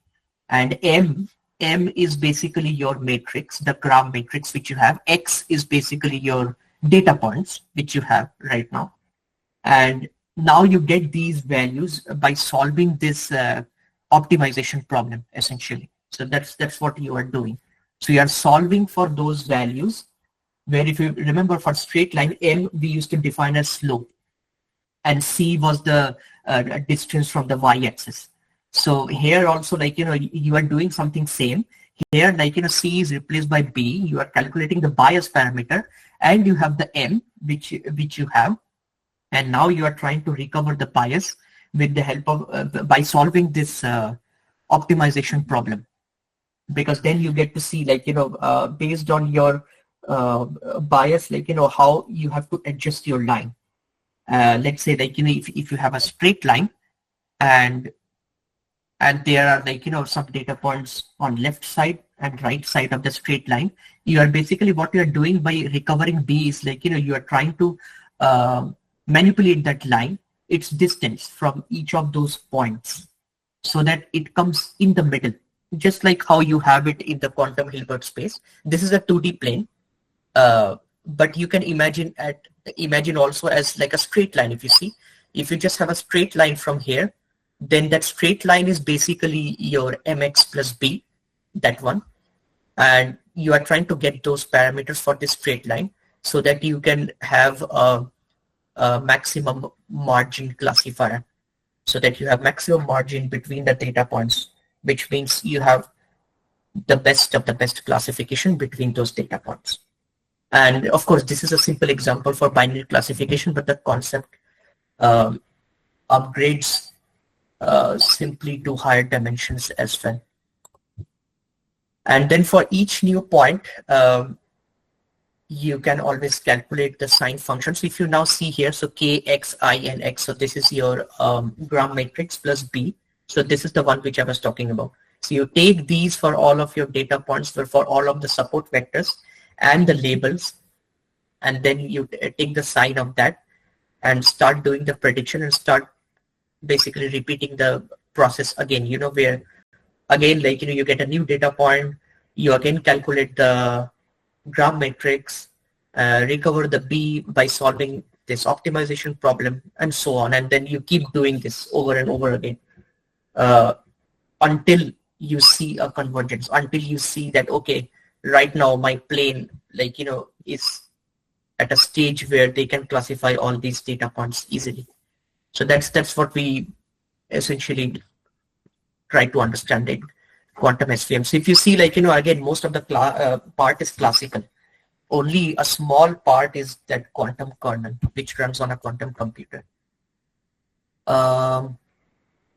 and m is basically your matrix, the gram matrix which you have. X is basically your data points which you have right now. And now you get these values by solving this optimization problem essentially. So that's what you are doing. So you are solving for those values where, if you remember, for straight line, M we used to define as slope and C was the distance from the y-axis. So here also, like, you are doing something same. Here, like, C is replaced by B. You are calculating the bias parameter and you have the M which you have. And now you are trying to recover the bias with the help of, by solving this optimization problem. Because then you get to see, like, based on your bias, like, how you have to adjust your line. Let's say, like, if you have a straight line and there are, like, some data points on left side and right side of the straight line, you are basically, what you are doing by recovering B is, like, you are trying to manipulate that line, its distance from each of those points, so that it comes in the middle, just like how you have it in the quantum Hilbert space. This is a 2D plane, but you can imagine also as like a straight line. If you see, if you just have a straight line from here, then that straight line is basically your mx plus b, that one, and you are trying to get those parameters for this straight line so that you can have a maximum margin classifier, so that you have maximum margin between the data points, which means you have the best of the best classification between those data points. And of course, this is a simple example for binary classification, but the concept upgrades simply to higher dimensions as well. And then for each new point, you can always calculate the sign function. So if you now see here, so k, x, I, and x, so this is your gram matrix plus b. So this is the one which I was talking about. So you take these for all of your data points, for all of the support vectors and the labels, and then you take the sign of that and start doing the prediction and start basically repeating the process again, where again, like, you get a new data point, you again calculate the gram matrix, recover the B by solving this optimization problem, and so on. And then you keep doing this over and over again until you see a convergence, until you see that, okay, right now my plane, like, is at a stage where they can classify all these data points easily. So that's what we essentially try to understand in quantum SVM. So if you see, like, again, most of the part is classical. Only a small part is that quantum kernel, which runs on a quantum computer.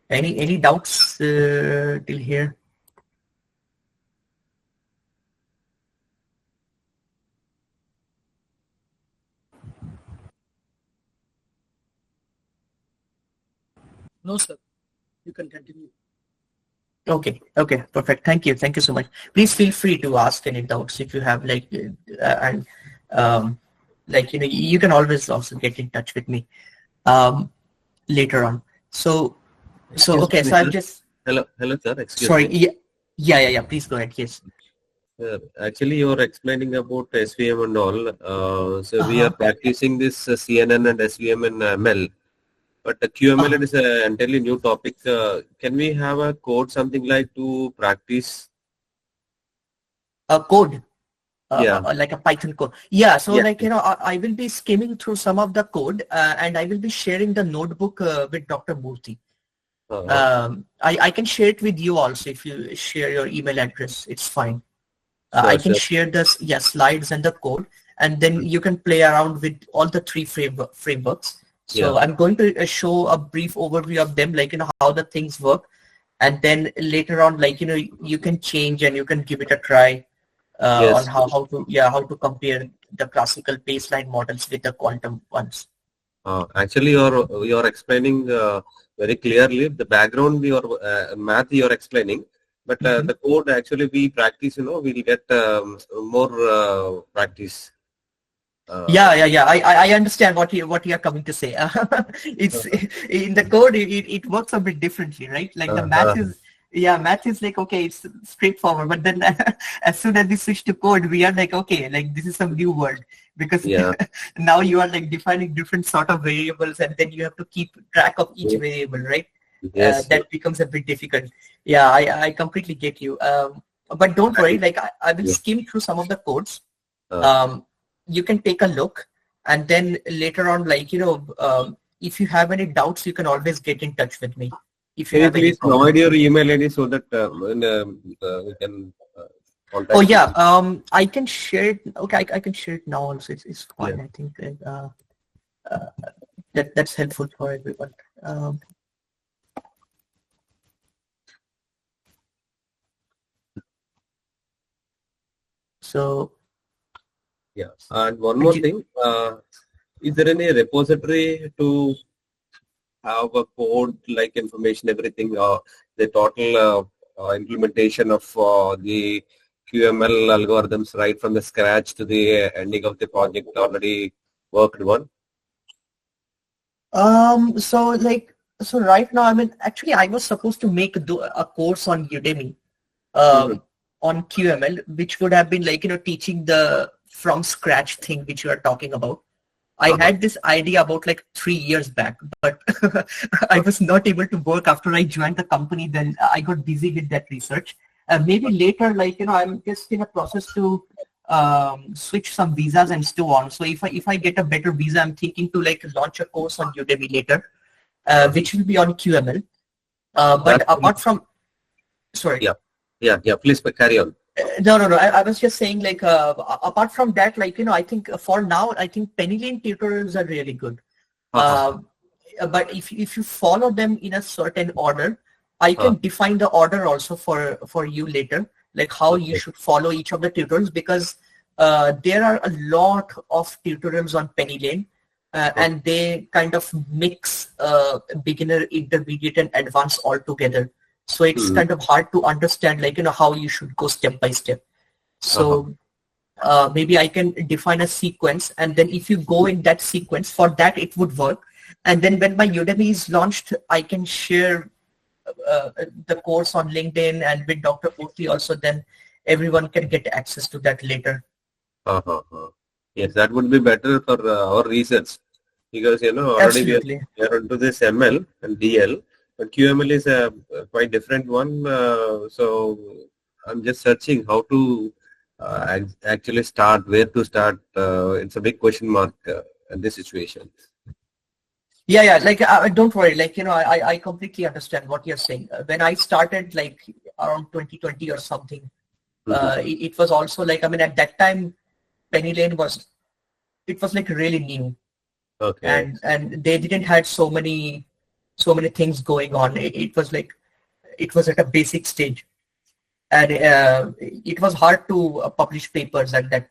Any doubts till here? No, sir. You can continue. Okay, perfect. Thank you so much. Please feel free to ask any doubts if you have, like, and like, you can always also get in touch with me later on. So okay, so I'm just hello sir, excuse sorry me. Yeah, please go ahead. Yes, actually you're explaining about SVM and all, so we are practicing this CNN and SVM and ML, but the QML is an entirely new topic. Can we have a code, something like, to practice? A code? like a Python code. Yeah, so Yeah. like, I will be skimming through some of the code and I will be sharing the notebook with Dr. Murthy. I can share it with you also if you share your email address. It's fine. I can share the slides and the code, and then you can play around with all the three frameworks. So I'm going to show a brief overview of them, like, how the things work. And then later on, like, you can change and you can give it a try on how to compare the classical baseline models with the quantum ones. Actually, you're explaining very clearly the background, your math you're explaining, but the code actually we practice, we'll get more practice. I understand what you are coming to say. It's in the code, it works a bit differently, right? Like the math is like, okay, it's straightforward, but then as soon as we switch to code, we are like, okay, like this is some new world, because now you are like defining different sort of variables, and then you have to keep track of each variable, right? That becomes a bit difficult. Yeah, I completely get you. But don't worry, like I will skim through some of the codes. You can take a look, and then later on, like, if you have any doubts, you can always get in touch with me. If you have please provide your email ID so that we can contact. Oh yeah, I can share it. Okay, I can share it now also. It's fine. I think that's helpful for everyone. So. Yeah, and one more thing, is there any repository to have a code like information, everything, the total implementation of the QML algorithms right from the scratch to the ending of the project already worked on? So right now, I mean, actually I was supposed to make a course on Udemy on QML, which would have been like, teaching the from scratch thing which you are talking about. I had this idea about like 3 years back, but I was not able to work after I joined the company. Then I got busy with that research. Maybe later, like, I'm just in a process to switch some visas and so on. So if I get a better visa, I'm thinking to like launch a course on Udemy later, which will be on QML. But apart from, sorry. Yeah, please carry on. No. I was just saying, like, apart from that, like, I think for now, I think PennyLane tutorials are really good. But if you follow them in a certain order, I can define the order also for you later, like how you should follow each of the tutorials, because there are a lot of tutorials on PennyLane, and they kind of mix beginner, intermediate, and advanced all together. So it's kind of hard to understand, like, how you should go step by step. So maybe I can define a sequence, and then if you go in that sequence, for that it would work. And then when my Udemy is launched, I can share the course on LinkedIn and with Dr. Murthy also, then everyone can get access to that later. Yes, that would be better for our research, because, already we are into this ML and DL. But QML is a quite different one, so I'm just searching how to actually start, where to start. It's a big question mark in this situation. Yeah, like, don't worry, like, I completely understand what you're saying. When I started, like, around 2020 or something, it was also like, I mean, at that time, PennyLane was like really new. Okay. And they didn't have so many things going on. It was like, it was at a basic stage, and it was hard to publish papers at that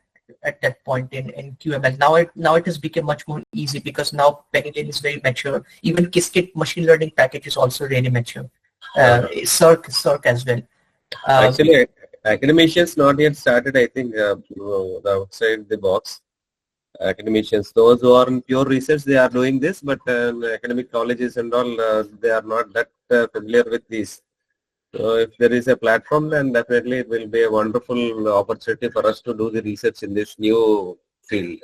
point in QML. Now it has become much more easy, because now PennyLane is very mature. Even Qiskit machine learning package is also really mature. Cirq as well. Actually, academicians not yet started, I think, outside the box. Academicians, those who are in pure research, they are doing this, but academic colleges and all, they are not that familiar with this. So if there is a platform, then definitely it will be a wonderful opportunity for us to do the research in this new field.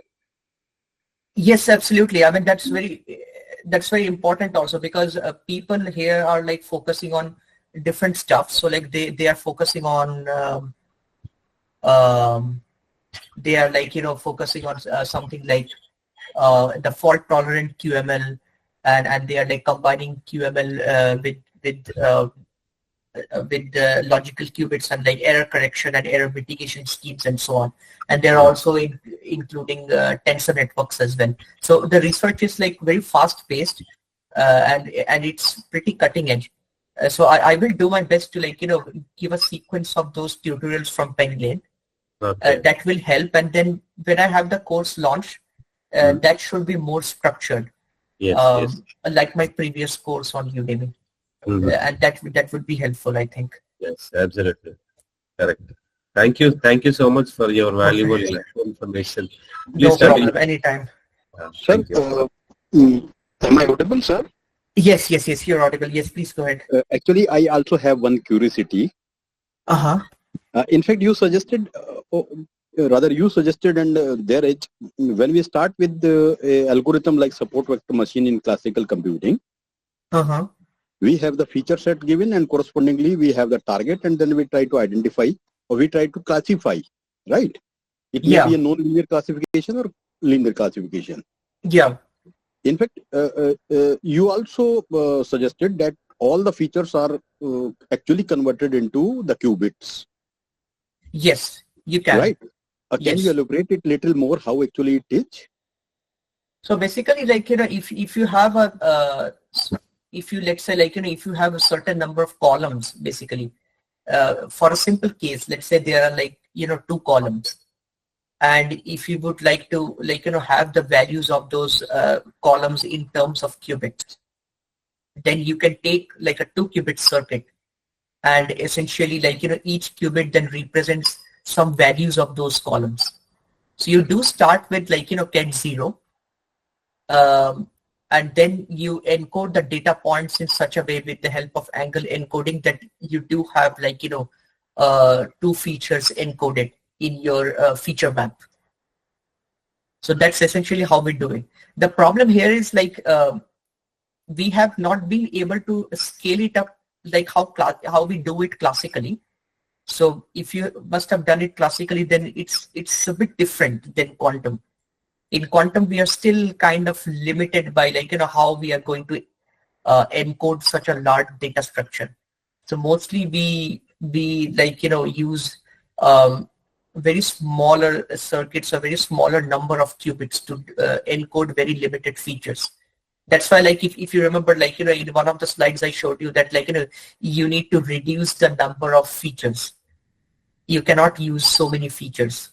Yes, absolutely. I mean, that's very important also, because people here are like focusing on different stuff. So like they are focusing on they are like, focusing on something like the fault tolerant QML, and they are like combining QML with logical qubits and like error correction and error mitigation schemes and so on. And they're also including tensor networks as well. So the research is like very fast paced, and it's pretty cutting edge. So I will do my best to like, give a sequence of those tutorials from PennyLane. Okay. That will help. And then when I have the course launch, that should be more structured. Yes. Like my previous course on Udemy. And that would be helpful, I think. Yes, absolutely. Correct. Thank you so much for your valuable information. Please No problem, anytime. Sir, am I audible, sir? Yes, you're audible. Yes, please go ahead. Actually, I also have one curiosity. In fact, you suggested, and there is, when we start with the algorithm like support vector machine in classical computing, we have the feature set given, and correspondingly we have the target, and then we try to identify, or we try to classify, right? It may be a non-linear classification or linear classification. Yeah. In fact, you also suggested that all the features are actually converted into the qubits. Yes, you can. Right. Can you elaborate it little more how actually it is? So basically, like, if you have let's say, like, if you have a certain number of columns, basically, for a simple case, let's say there are like, 2 columns. And if you would like to, like, have the values of those columns in terms of qubits, then you can take like a 2-qubit circuit, and essentially, like, each qubit then represents some values of those columns. So you do start with like, ket 0, and then you encode the data points in such a way with the help of angle encoding that you do have like, 2 features encoded in your feature map. So that's essentially how we do it. The problem here is like, we have not been able to scale it up like how we do it classically. So if you must have done it classically, then it's a bit different than quantum. In quantum, we are still kind of limited by like, how we are going to encode such a large data structure. So mostly we like, use very smaller circuits, a very smaller number of qubits to encode very limited features. That's why, like, if you remember, like, in one of the slides I showed you that, like, you need to reduce the number of features. You cannot use so many features.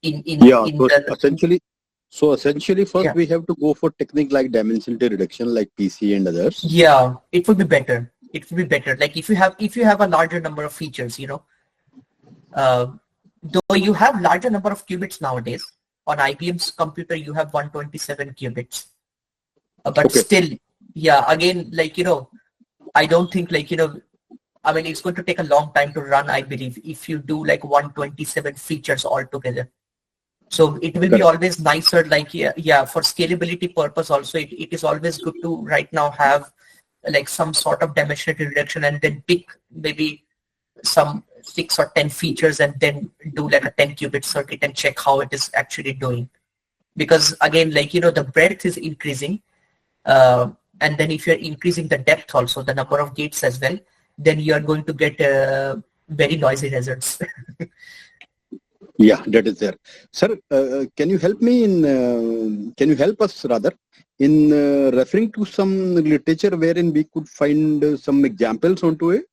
Essentially first we have to go for technique like dimensionality reduction, like PC and others. Yeah, it would be better. It would be better. Like if you have a larger number of features, though you have larger number of qubits nowadays. On IBM's computer, you have 127 qubits. But still, again, like, I don't think, like, I mean, it's going to take a long time to run, I believe, if you do like 127 features altogether. So it will be always nicer, like, for scalability purpose also, it is always good to right now have like some sort of dimensionality reduction and then pick maybe some 6 or 10 features and then do like a 10-qubit circuit and check how it is actually doing. Because again, like, the breadth is increasing. And then if you're increasing the depth also, the number of gates as well, then you're going to get very noisy results. Yeah, that is there. Sir, can you help me in, can you help us rather in referring to some literature wherein we could find some examples onto it?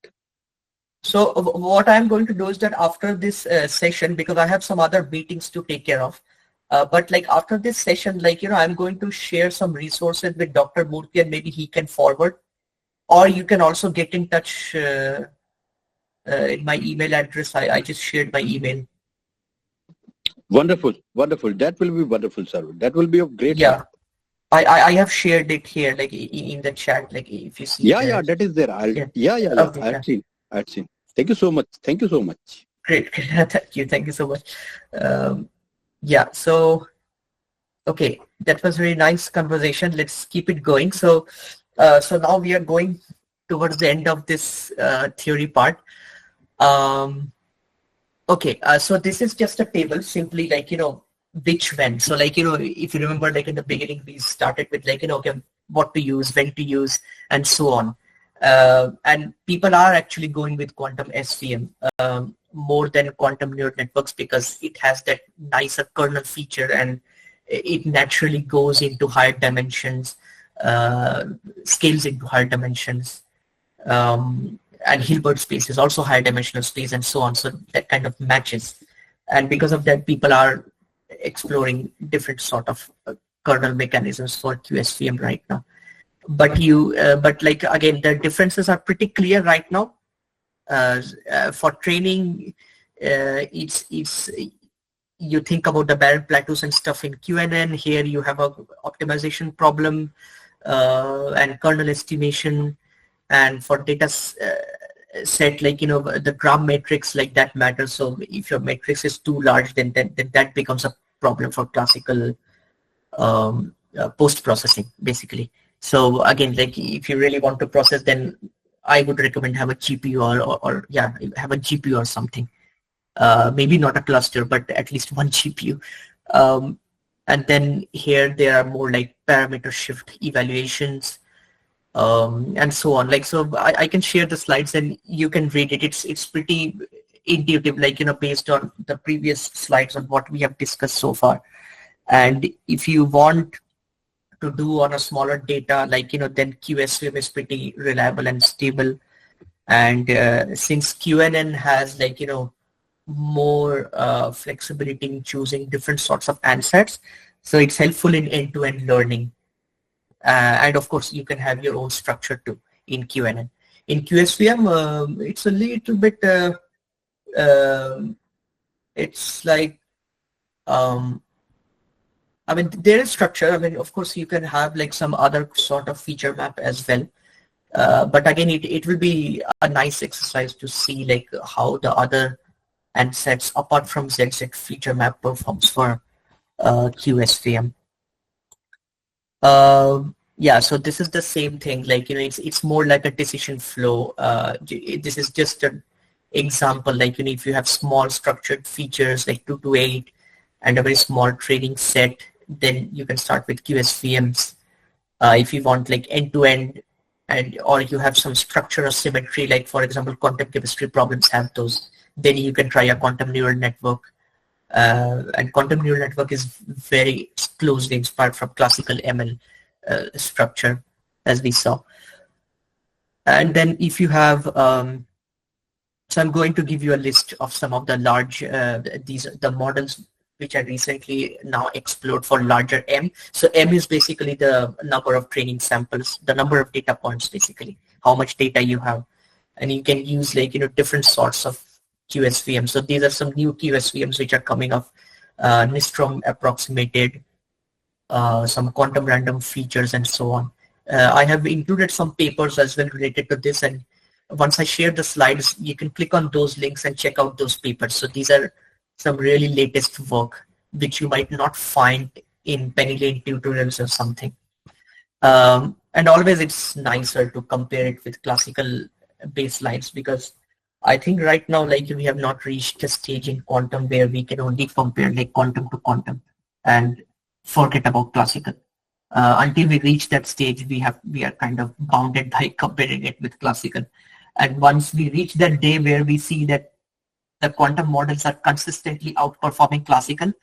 So what I'm going to do is that after this session, because I have some other meetings to take care of, but like after this session, like, I'm going to share some resources with Dr. Murthy and maybe he can forward, or you can also get in touch in my email address. I just shared my email. Wonderful, wonderful. That will be wonderful, sir. That will be of great help. help. I have shared it here, like in the chat, like if you see. Yeah, that is there. Okay, I've seen. Thank you so much. Thank you so much. Great. Thank you so much. So, okay, that was a very nice conversation. Let's keep it going. So now we are going towards the end of this theory part. Okay, so this is just a table, simply like, which when. So like, if you remember, like in the beginning, we started with like, okay, what to use, when to use, and so on. And people are actually going with quantum SVM more than quantum neural networks because it has that nicer kernel feature and it naturally goes into higher dimensions, scales into higher dimensions. And Hilbert space is also higher dimensional space and so on. So that kind of matches. And because of that, people are exploring different sort of kernel mechanisms for QSVM right now. But but like, again, the differences are pretty clear right now. For training, it's you think about the barren plateaus and stuff in QNN. Here you have a optimization problem and kernel estimation. And for data set, like, the gram matrix, like that matters. So if your matrix is too large, then that becomes a problem for classical post-processing, basically. So again, like if you really want to process, then I would recommend have a GPU or have a GPU or something. Maybe not a cluster, but at least one GPU. And then here there are more like parameter shift evaluations. And so on. Like, so I can share the slides and you can read it. It's pretty intuitive, like, based on the previous slides on what we have discussed so far. And if you want to do on a smaller data, like, then QSVM is pretty reliable and stable. And since QNN has like, more flexibility in choosing different sorts of answers, so it's helpful in end-to-end learning. And of course, you can have your own structure too in QNN. In QSVM, it's a little bit, it's like, I mean, there is structure. I mean, of course, you can have like some other sort of feature map as well. But again, it will be a nice exercise to see like how the other ansets apart from ZZ feature map performs for QSVM. Yeah, so this is the same thing, like, it's more like a decision flow. This is just an example, like, if you have small structured features like 2 to 8 and a very small training set, then you can start with QSVMs. If you want like end-to-end, and or you have some structure or symmetry, like for example, quantum chemistry problems have those, then you can try a quantum neural network. And quantum neural network is very closely inspired from classical ML structure, as we saw. And then if you have, so I'm going to give you a list of some of the large, the models which I recently now explored for larger M. So M is basically the number of training samples, the number of data points, basically, how much data you have. And you can use like, different sorts of QSVM. So these are some new QSVMs which are coming up, Nystrom approximated, some quantum random features and so on. I have included some papers as well related to this, and once I share the slides, you can click on those links and check out those papers. So these are some really latest work which you might not find in PennyLane tutorials or something. And always it's nicer to compare it with classical baselines, because I think right now, like, we have not reached a stage in quantum where we can only compare like quantum to quantum and forget about classical. Until we reach that stage, we are kind of bounded by comparing it with classical. And once we reach that day where we see that the quantum models are consistently outperforming classical,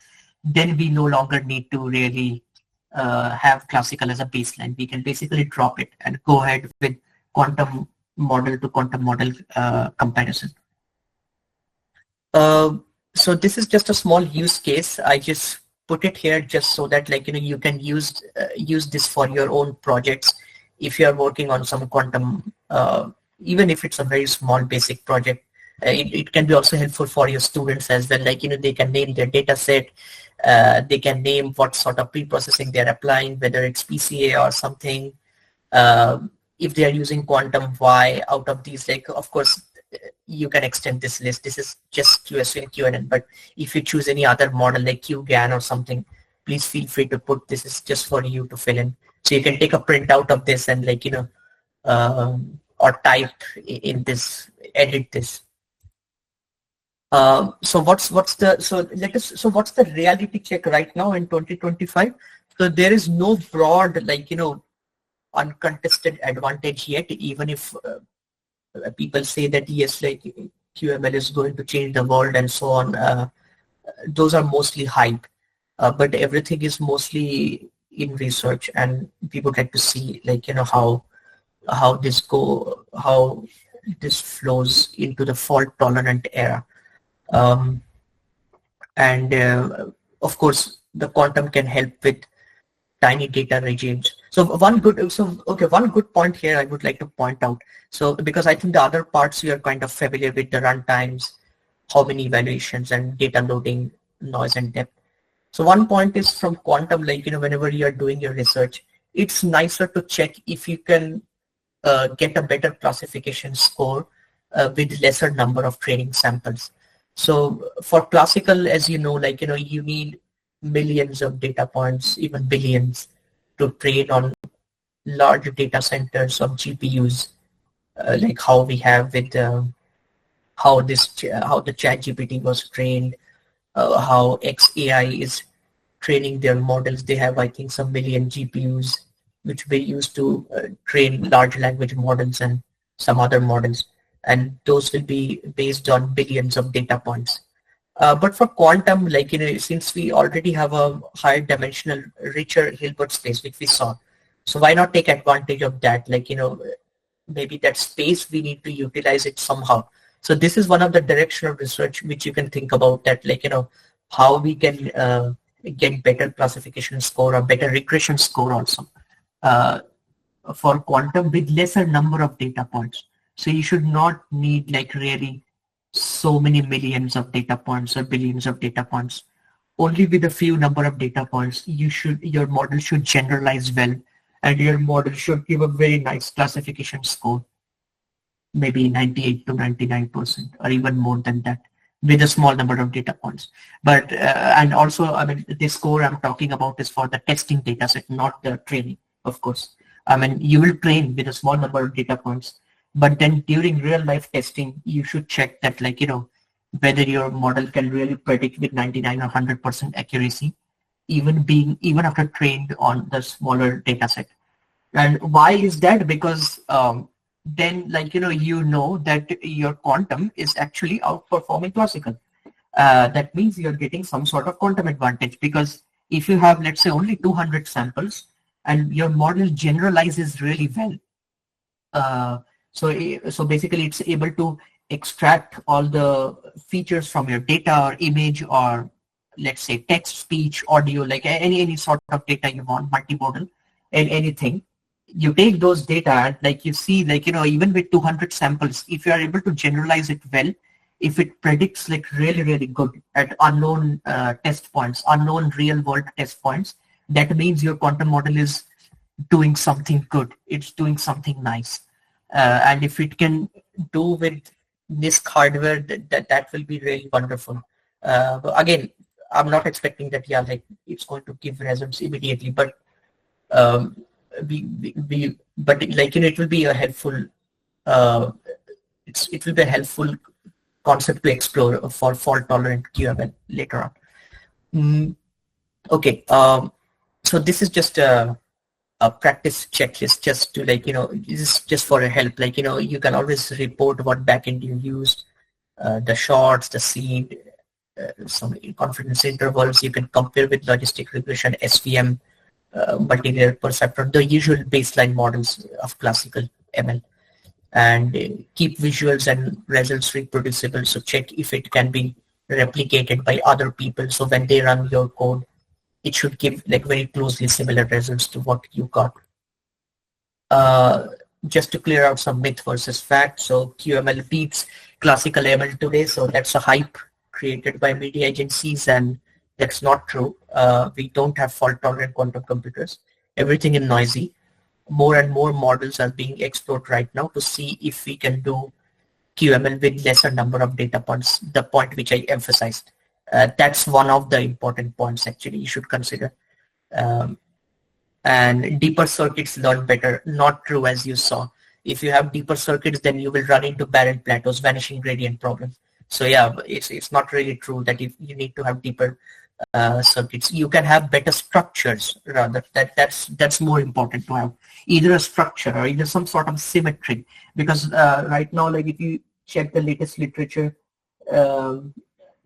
then we no longer need to really have classical as a baseline. We can basically drop it and go ahead with quantum model to quantum model comparison. So this is just a small use case. I just put it here just so that, like, you can use this for your own projects if you are working on some quantum, even if it's a very small basic project. It can be also helpful for your students as well. Like, they can name their data set, they can name what sort of pre-processing they're applying, whether it's PCA or something. If they are using quantum, why out of these, like, of course, you can extend this list. This is just QSV and QNN, but if you choose any other model like QGAN or something, please feel free to put this is just for you to fill in. So you can take a print out of this and, like, or type in this, edit this. So what's the reality check right now in 2025? So there is no broad, like, uncontested advantage yet, even if people say that yes, like QML is going to change the world and so on. Those are mostly hype, but everything is mostly in research, and people get to see, like, how this flows into the fault tolerant era. And of course, the quantum can help with tiny data regimes. So one good point here I would like to point out. So because I think the other parts you are kind of familiar with, the runtimes, how many evaluations and data loading, noise and depth. So one point is from quantum, like, whenever you are doing your research, it's nicer to check if you can get a better classification score with lesser number of training samples. So for classical, as you know, like, you need millions of data points, even billions, to train on large data centers of GPUs, like how we have with how the ChatGPT was trained, how XAI is training their models. They have, I think, some million GPUs which they use to train large language models and some other models, and those will be based on billions of data points. But for quantum, like, since we already have a higher dimensional, richer Hilbert space, which we saw, so why not take advantage of that? Like, maybe that space, we need to utilize it somehow. So this is one of the direction of research which you can think about, that, like, how we can get better classification score or better regression score also for quantum with lesser number of data points. So you should not need, like, really so many millions of data points or billions of data points. Only with a few number of data points, your model should generalize well, and your model should give a very nice classification score, maybe 98 to 99% or even more than that, with a small number of data points. But and also, I mean, this score I'm talking about is for the testing data set, not the training, of course. I mean, you will train with a small number of data points, but then during real life testing, you should check that, like, whether your model can really predict with 99 or 100% accuracy, even after trained on the smaller data set. And why is that? Because then, like, that your quantum is actually outperforming classical. That means you're getting some sort of quantum advantage, because if you have, let's say, only 200 samples and your model generalizes really well, so basically it's able to extract all the features from your data or image, or let's say text, speech, audio, like any sort of data you want, multimodal, and anything. You take those data and, like, you see, like, even with 200 samples, if you are able to generalize it well, if it predicts, like, really, really good at unknown test points, unknown real world test points, that means your quantum model is doing something good. It's doing something nice. And if it can do with NISQ hardware, that will be really wonderful. But again, I'm not expecting that, yeah, like, it's going to give results immediately, but but like, it will be a helpful it will be a helpful concept to explore for fault tolerant QML later on. Okay, so this is just a practice checklist, just to, like, this is just for a help. Like, you can always report what backend you used, the shorts, the seed, some confidence intervals. You can compare with logistic regression, SVM, multi-layer perceptron, the usual baseline models of classical ML, and keep visuals and results reproducible. So check if it can be replicated by other people. So when they run your code, it should give, like, very closely similar results to what you got. Just to clear out some myth versus fact. So QML beats classical ML today. So that's a hype created by media agencies, and that's not true. We don't have fault-tolerant quantum computers. Everything is noisy. More and more models are being explored right now to see if we can do QML with lesser number of data points, the point which I emphasized. That's one of the important points, actually, you should consider. And deeper circuits learn better. Not true, as you saw. If you have deeper circuits, then you will run into barren plateaus, vanishing gradient problems. So yeah, it's not really true that you need to have deeper circuits. You can have better structures rather. That's more important to have either a structure or either some sort of symmetry, because right now, like if you check the latest literature,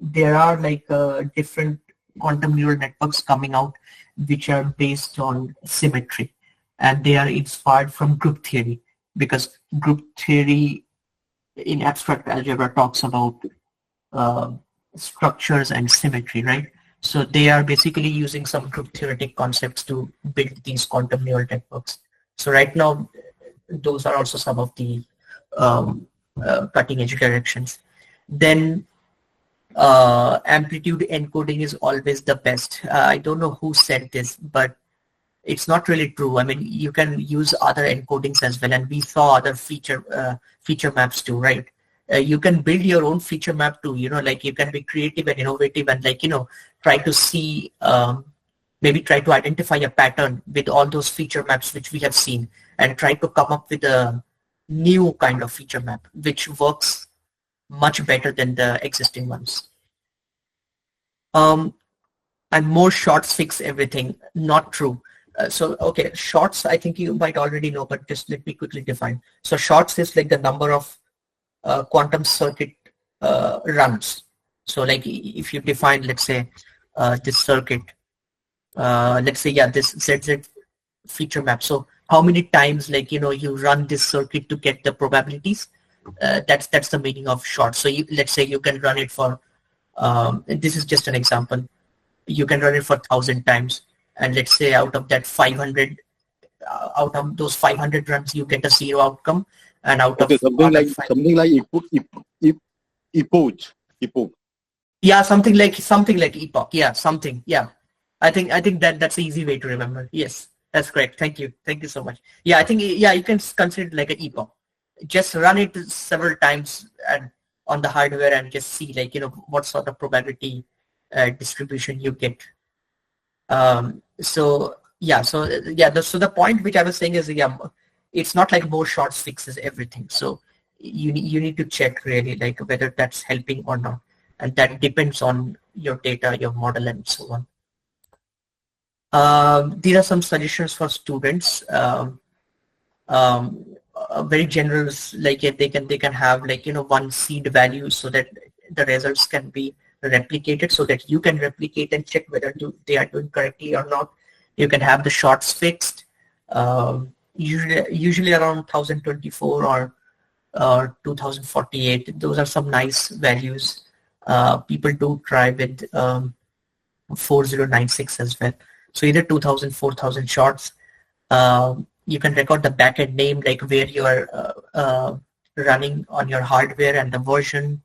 there are like different quantum neural networks coming out which are based on symmetry, and they are inspired from group theory, because group theory in abstract algebra talks about structures and symmetry, right? So they are basically using some group theoretic concepts to build these quantum neural networks. So right now, those are also some of the cutting edge directions. Then amplitude encoding is always the best. I don't know who said this, but it's not really true. I mean, you can use other encodings as well, and we saw other feature maps too, right? You can build your own feature map too, like you can be creative and innovative and like, try to see, maybe try to identify a pattern with all those feature maps which we have seen and try to come up with a new kind of feature map which works much better than the existing ones. And more shorts fix everything. Not true. So, okay, shorts, I think you might already know, but just let me quickly define. So shorts is like the number of quantum circuit runs. So like if you define, let's say, this circuit, let's say, this ZZ feature map. So how many times, like, you run this circuit to get the probabilities? That's the meaning of short. So let's say you can run it for, this is just an example. You can run it for 1,000 times. And let's say out of that 500, out of those 500 runs, you get a 0 outcome. And out of something like epoch. Yeah, something like epoch. Yeah, something. Yeah, I think that's the easy way to remember. Yes, that's correct. Thank you so much. Yeah, I think you can consider it like an epoch. Just run it several times and on the hardware and just see like what sort of probability distribution you get. So the point which I was saying is it's not like more shorts fixes everything. So you need to check really like whether that's helping or not, and that depends on your data, your model, and so on. These are some suggestions for students. Very general, like they can have like one seed value so that the results can be replicated, so that you can replicate and check whether they are doing correctly or not. You can have the shorts fixed, usually around 1024 or 2048. Those are some nice values. People do try with 4096 as well. So either 2000, 4000 shorts. You can record the backend name, like where you are running on your hardware and the version,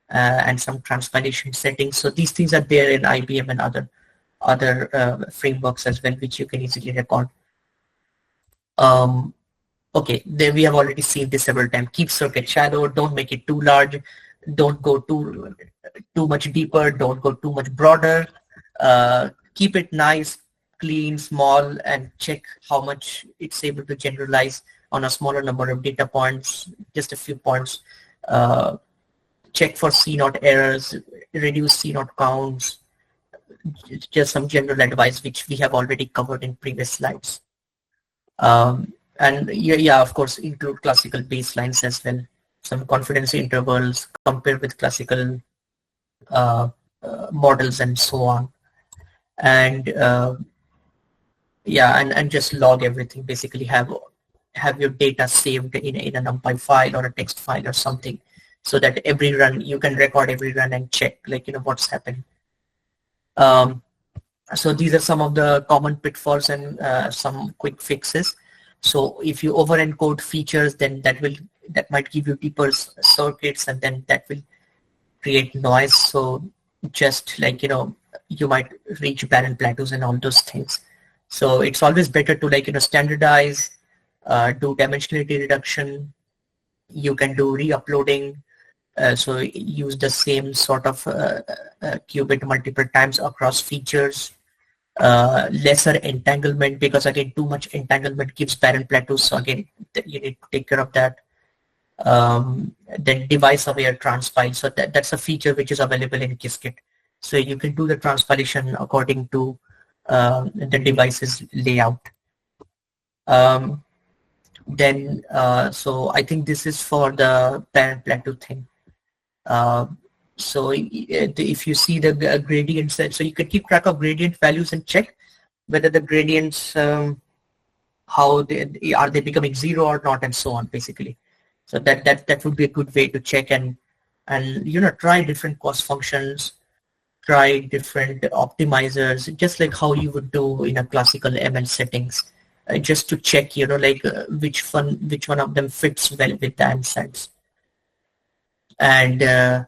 and some transpilation settings. So these things are there in IBM and other frameworks as well, which you can easily record. Okay, there we have already seen this several times. Keep circuit shallow. Don't make it too large. Don't go too much deeper. Don't go too much broader. Keep it nice, clean, small, and check how much it's able to generalize on a smaller number of data points, just a few points. Check for C0 errors, reduce C0 counts, just some general advice which we have already covered in previous slides. And of course, include classical baselines as well, some confidence intervals, compare with classical models and so on. And and just log everything. Basically have your data saved in a NumPy file or a text file or something, so that every run you can record every run and check like what's happening. So these are some of the common pitfalls and some quick fixes. So if you over encode features, then that might give you deeper circuits, and then that will create noise. So just like you might reach barren plateaus and all those things. So it's always better to standardize, do dimensionality reduction. You can do re-uploading, so use the same sort of qubit multiple times across features. Lesser entanglement, because again too much entanglement gives barren plateaus. So again you need to take care of that. then device-aware transpile. So that's a feature which is available in Qiskit. So you can do the transpilation according to the device's layout. So I think this is for the parent plateau thing. So if you see the gradients, so you can keep track of gradient values and check whether the gradients, how are they becoming 0 or not, and so on, basically. So that would be a good way to check and try different cost functions, try different optimizers, just like how you would do in a classical ML settings, just to check, which one of them fits well with the answers. And yeah,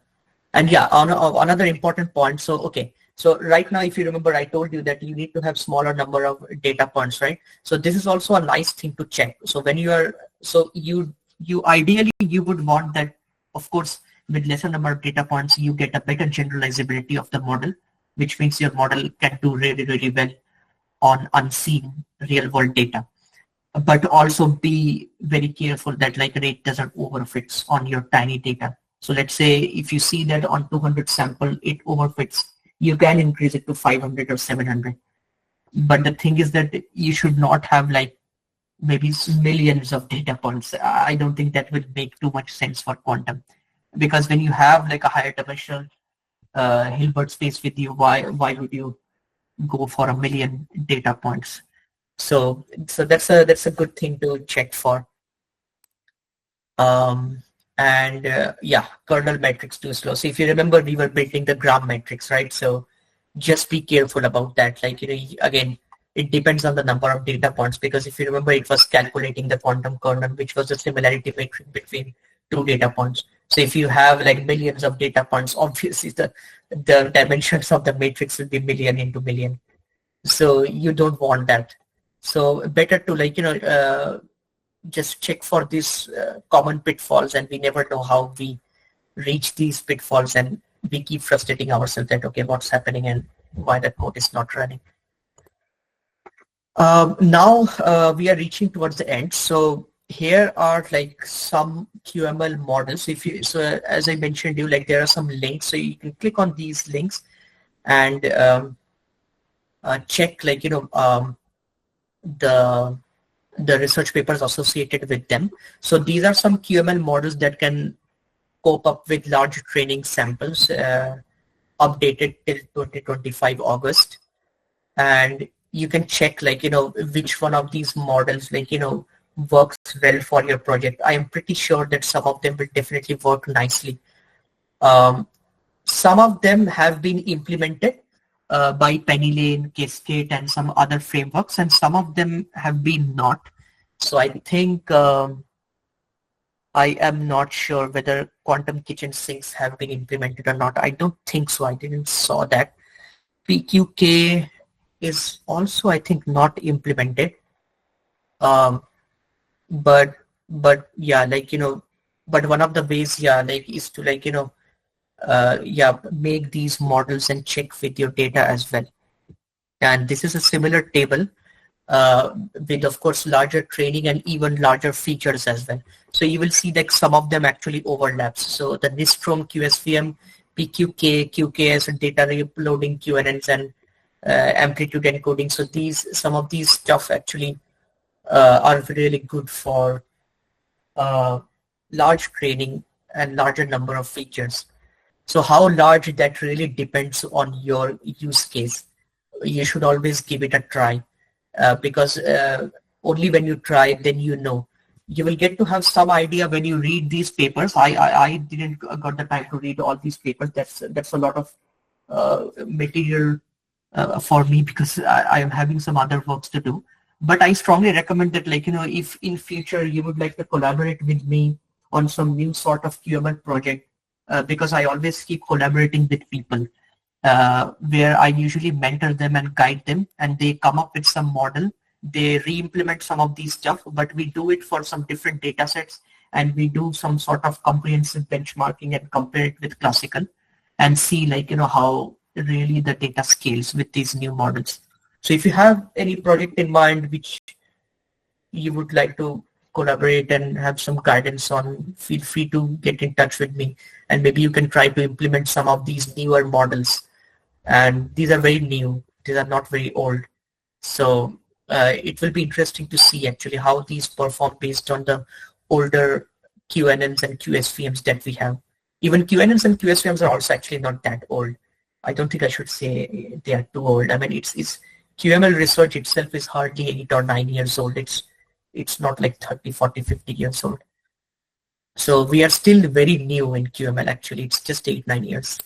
another important point. So right now, if you remember, I told you that you need to have smaller number of data points, right? So this is also a nice thing to check. So when you ideally you would want that, of course, with lesser number of data points, you get a better generalizability of the model, which means your model can do really, really well on unseen real world data. But also be very careful that it doesn't overfits on your tiny data. So let's say if you see that on 200 sample, it overfits, you can increase it to 500 or 700. But the thing is that you should not have maybe millions of data points. I don't think that will make too much sense for quantum, because when you have a higher dimensional Hilbert space with you, why would you go for 1 million data points? So that's a good thing to check for. Yeah, kernel metrics too slow. So if you remember, we were building the gram metrics, right? So just be careful about that. Again, it depends on the number of data points, because if you remember, it was calculating the quantum kernel, which was the similarity metric between 2 data points. So if you have millions of data points, obviously the dimensions of the matrix will be million into million. So you don't want that. So better to just check for these common pitfalls, and we never know how we reach these pitfalls, and we keep frustrating ourselves that, okay, what's happening and why that code is not running. Now we are reaching towards the end. So here are some QML models. So as I mentioned you, there are some links, so you can click on these links and check the research papers associated with them. So these are some QML models that can cope up with large training samples updated till 2025 August. And you can check which one of these models works well for your project. I am pretty sure that some of them will definitely work nicely. Some of them have been implemented by PennyLane, Qiskit, and some other frameworks, and some of them have been not. So I think I am not sure whether quantum kitchen sinks have been implemented or not. I don't think so. I didn't saw that. PQK is also, I think, not implemented. But yeah, but one of the ways, is to make these models and check with your data as well. And this is a similar table with, of course, larger training and even larger features as well. So you will see that some of them actually overlaps. So the Nistrom, QSVM, PQK, QKS, data reloading, QNNs, and amplitude encoding. So some of these stuff actually are really good for large training and larger number of features. So how large, that really depends on your use case. You should always give it a try because only when you try, then you know. You will get to have some idea when you read these papers. I didn't got the time to read all these papers. That's a lot of material for me because I am having some other works to do. But I strongly recommend that, if in future you would like to collaborate with me on some new sort of QML project, because I always keep collaborating with people where I usually mentor them and guide them, and they come up with some model. They re-implement some of these stuff, but we do it for some different data sets, and we do some sort of comprehensive benchmarking and compare it with classical and see how really the data scales with these new models. So if you have any project in mind which you would like to collaborate and have some guidance on, feel free to get in touch with me, and maybe you can try to implement some of these newer models. And these are very new. These are not very old. So it will be interesting to see actually how these perform based on the older QNNs and QSVMs that we have. Even QNNs and QSVMs are also actually not that old. I don't think I should say they are too old. I mean, it's QML research itself is hardly 8 or 9 years old. It's not like 30, 40, 50 years old. So we are still very new in QML actually. It's just 8, 9 years.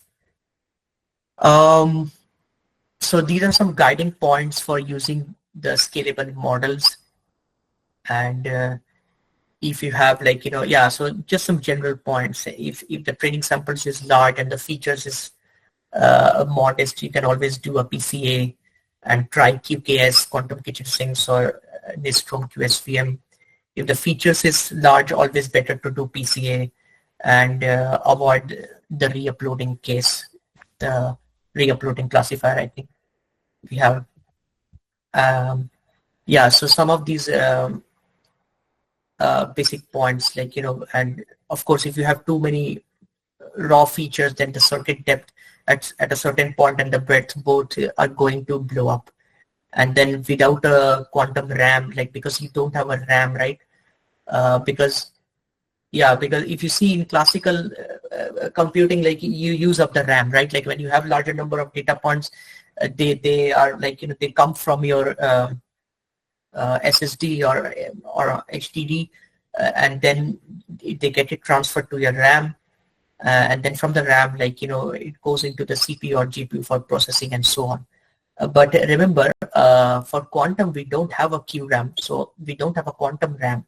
So these are some guiding points for using the scalable models. And if you have like, so just some general points. If the training samples is large and the features is modest, you can always do a PCA and try QKS, quantum kitchen sinks, or Nistrom QSVM. If the features is large, always better to do PCA and avoid the re-uploading case, the re-uploading classifier, I think we have. So some of these basic points, like, and of course, if you have too many raw features, then the circuit depth at a certain point and the breadth both are going to blow up. And then without a quantum RAM, like, because you don't have a RAM, right? Because if you see in classical computing, like, you use up the RAM, right? Like when you have larger number of data points, they are like, they come from your SSD or HDD, and then they get it transferred to your RAM. And then from the RAM, like, it goes into the CPU or GPU for processing and so on. But remember, for quantum, we don't have a QRAM, so we don't have a quantum RAM.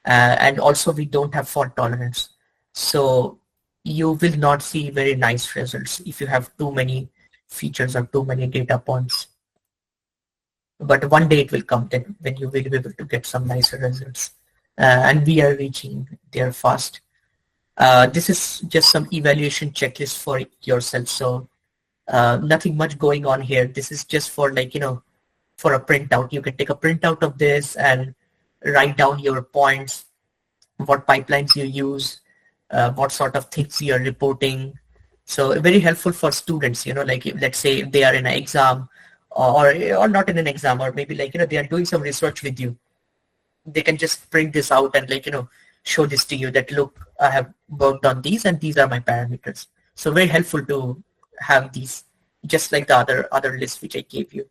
And also we don't have fault tolerance. So you will not see very nice results if you have too many features or too many data points. But one day it will come then when you will be able to get some nicer results. And we are reaching there fast. This is just some evaluation checklist for yourself. So nothing much going on here. This is just for, like, for a printout. You can take a printout of this and write down your points, what pipelines you use, what sort of things you're reporting. So very helpful for students, like, let's say if they are in an exam or not in an exam, or maybe, like, they are doing some research with you. They can just print this out and, like, show this to you that, look, I have worked on these and these are my parameters. So very helpful to have these, just like the other list which I gave you.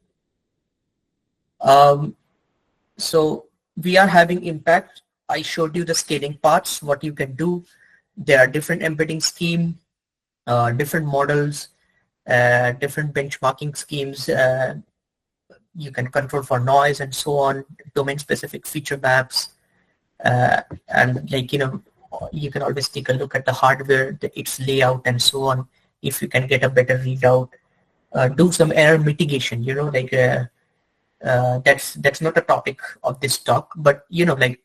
So we are having impact. I showed you the scaling parts, what you can do. There are different embedding scheme, different models, different benchmarking schemes. You can control for noise and so on, domain-specific feature maps. And, like, you can always take a look at the hardware, its layout and so on, if you can get a better readout. Do some error mitigation, like, that's not a topic of this talk, but, like,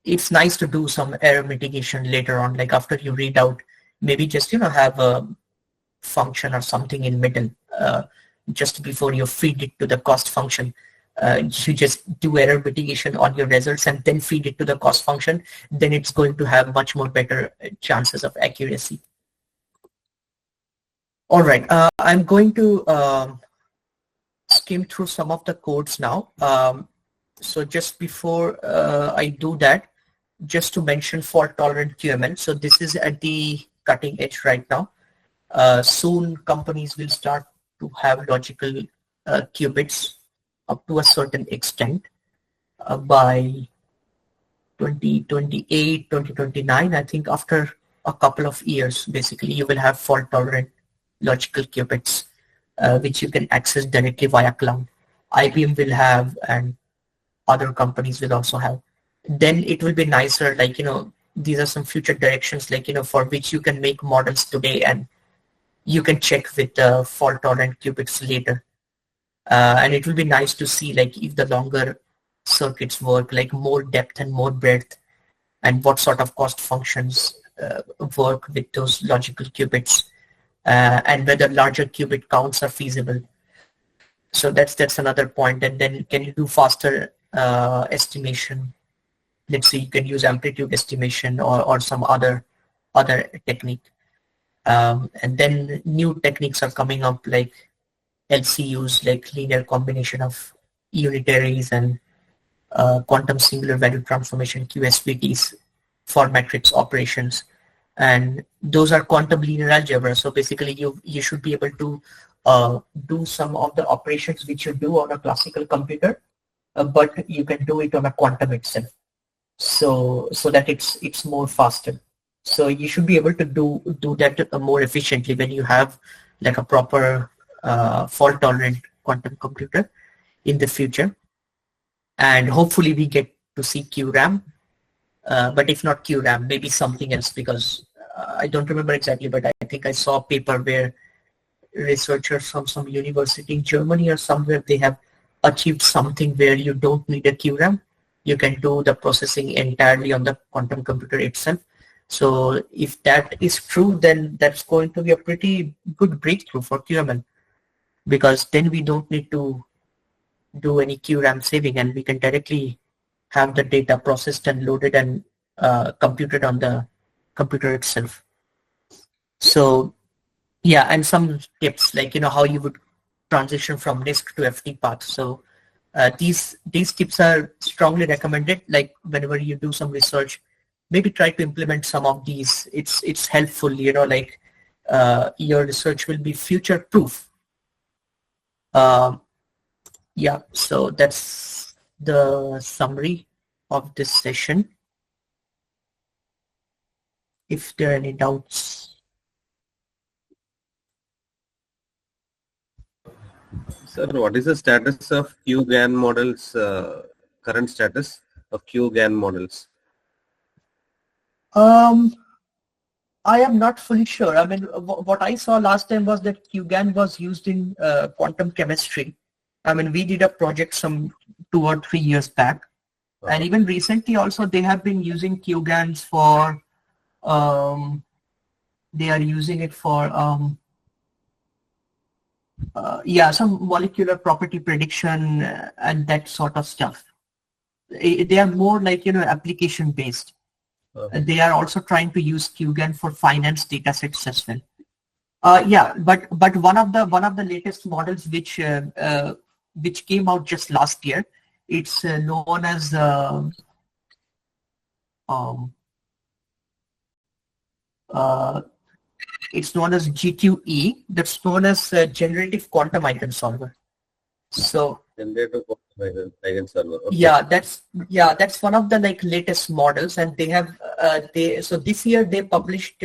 it's nice to do some error mitigation later on, like after you read out, maybe just, have a function or something in middle, just before you feed it to the cost function. You just do error mitigation on your results and then feed it to the cost function. Then it's going to have much more better chances of accuracy. All right, I'm going to skim through some of the codes now. So just before I do that, just to mention fault-tolerant QML. So this is at the cutting edge right now. Soon companies will start to have logical qubits up to a certain extent. By 2028, 2029, I think after a couple of years, basically, you will have fault-tolerant logical qubits, which you can access directly via cloud. IBM will have, and other companies will also have. Then it will be nicer, like, these are some future directions, like, for which you can make models today and you can check with the fault-tolerant qubits later. And it will be nice to see, like, if the longer circuits work, like more depth and more breadth, and what sort of cost functions work with those logical qubits, and whether larger qubit counts are feasible. So that's another point. And then can you do faster estimation let's say you can use amplitude estimation or some other technique. And then new techniques are coming up like LCUs, like linear combination of unitaries, and quantum singular value transformation, QSVTs, for matrix operations. And those are quantum linear algebra. So basically you should be able to do some of the operations which you do on a classical computer, but you can do it on a quantum itself. So that it's more faster. So you should be able to do that more efficiently when you have like a proper fault tolerant quantum computer in the future. And hopefully we get to see QRAM, but if not QRAM, maybe something else, because I don't remember exactly, but I think I saw a paper where researchers from some university in Germany or somewhere, they have achieved something where you don't need a QRAM. You can do the processing entirely on the quantum computer itself. So if that is true, then that's going to be a pretty good breakthrough for QML, because then we don't need to do any QRAM saving, and we can directly have the data processed and loaded and computed on the computer itself. So yeah, and some tips like, how you would transition from NISC to FT path. So these tips are strongly recommended. Like whenever you do some research, maybe try to implement some of these. It's helpful, like your research will be future proof. Yeah, so that's the summary of this session. If there are any doubts. Sir, what is the status of QGAN models, current status of QGAN models? I am not fully sure. I mean, what I saw last time was that QGAN was used in quantum chemistry. I mean, we did a project some 2 or 3 years back. And even recently also they have been using QGANs for, they are using it for, some molecular property prediction and that sort of stuff. They are more like, application based. They are also trying to use QGAN for finance data sets as well. But one of the latest models which came out just last year, it's known as GQE. That's known as generative quantum eigensolver. So Generative quantum eigensolver. Okay. That's one of the latest models, and they have so this year they published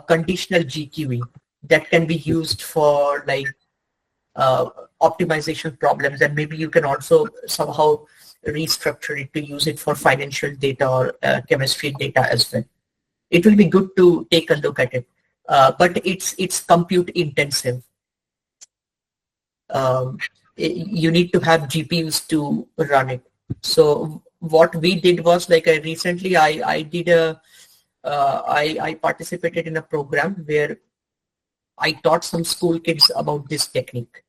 conditional GQE that can be used for optimization problems, and maybe you can also somehow restructure it to use it for financial data or chemistry data as well. It will be good to take a look at it, but it's compute intensive. You need to have GPUs to run it. So what we did was I participated in a program where I taught some school kids about this technique.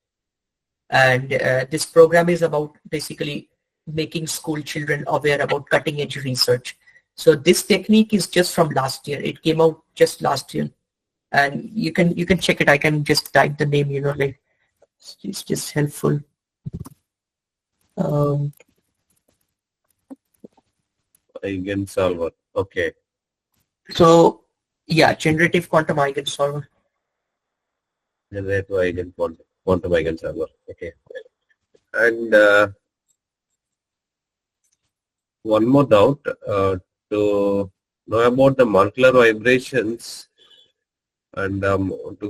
And this program is about basically making school children aware about cutting edge research. So this technique is just from last year. It came out just last year. And you can check it. I can just type the name, it's just helpful. Eigensolver. Okay. So yeah, generative quantum eigensolver. Generative quantum eigensolver. Okay. And one more doubt, to know about the molecular vibrations and to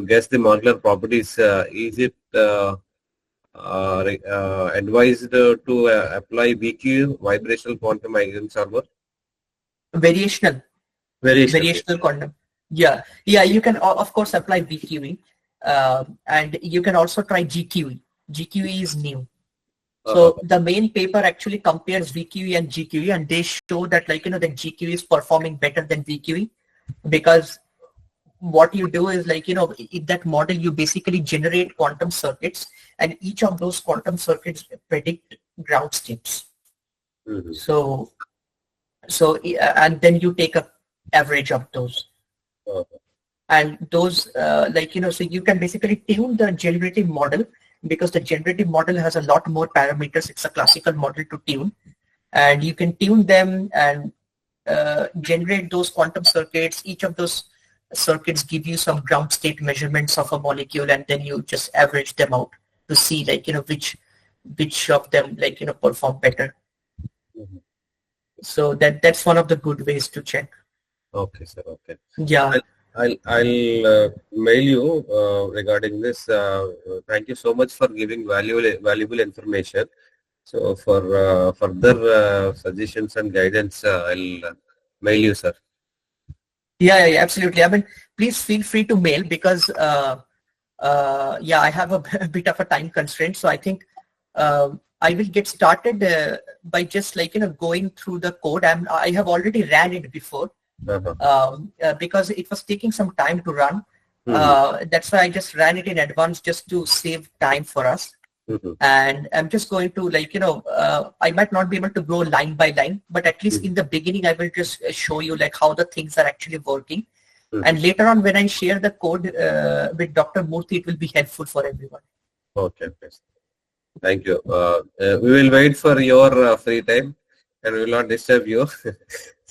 guess the molecular properties, is it advised to apply VQ, vibrational quantum eigensolver? Variational quantum. Yeah, you can of course apply VQE, and you can also try GQE. GQE is new. So the main paper actually compares VQE and GQE, and they show that that GQE is performing better than VQE, because what you do is in that model you basically generate quantum circuits, and each of those quantum circuits predict ground states. Mhm. And then you take a average of those. Okay. And those, so you can basically tune the generative model, because the generative model has a lot more parameters. It's a classical model to tune, and you can tune them and generate those quantum circuits. Each of those circuits give you some ground state measurements of a molecule, and then you just average them out to see which of them perform better. Mhm. So that's one of the good ways to check. Okay, sir. Okay. Yeah. I'll mail you regarding this. Thank you so much for giving valuable information. So for further suggestions and guidance, I'll mail you, sir. Yeah, absolutely. I mean, please feel free to mail, because I have a bit of a time constraint. So I think I will get started by just going through the code. I have already ran it before. Because it was taking some time to run. That's why I just ran it in advance, just to save time for us. And I'm just going to I might not be able to go line by line, but at least in the beginning I will just show you how the things are actually working. And later on, when I share the code with Dr. Murthy, it will be helpful for everyone. Okay. Thank you. We will wait for your free time, and we will not disturb you.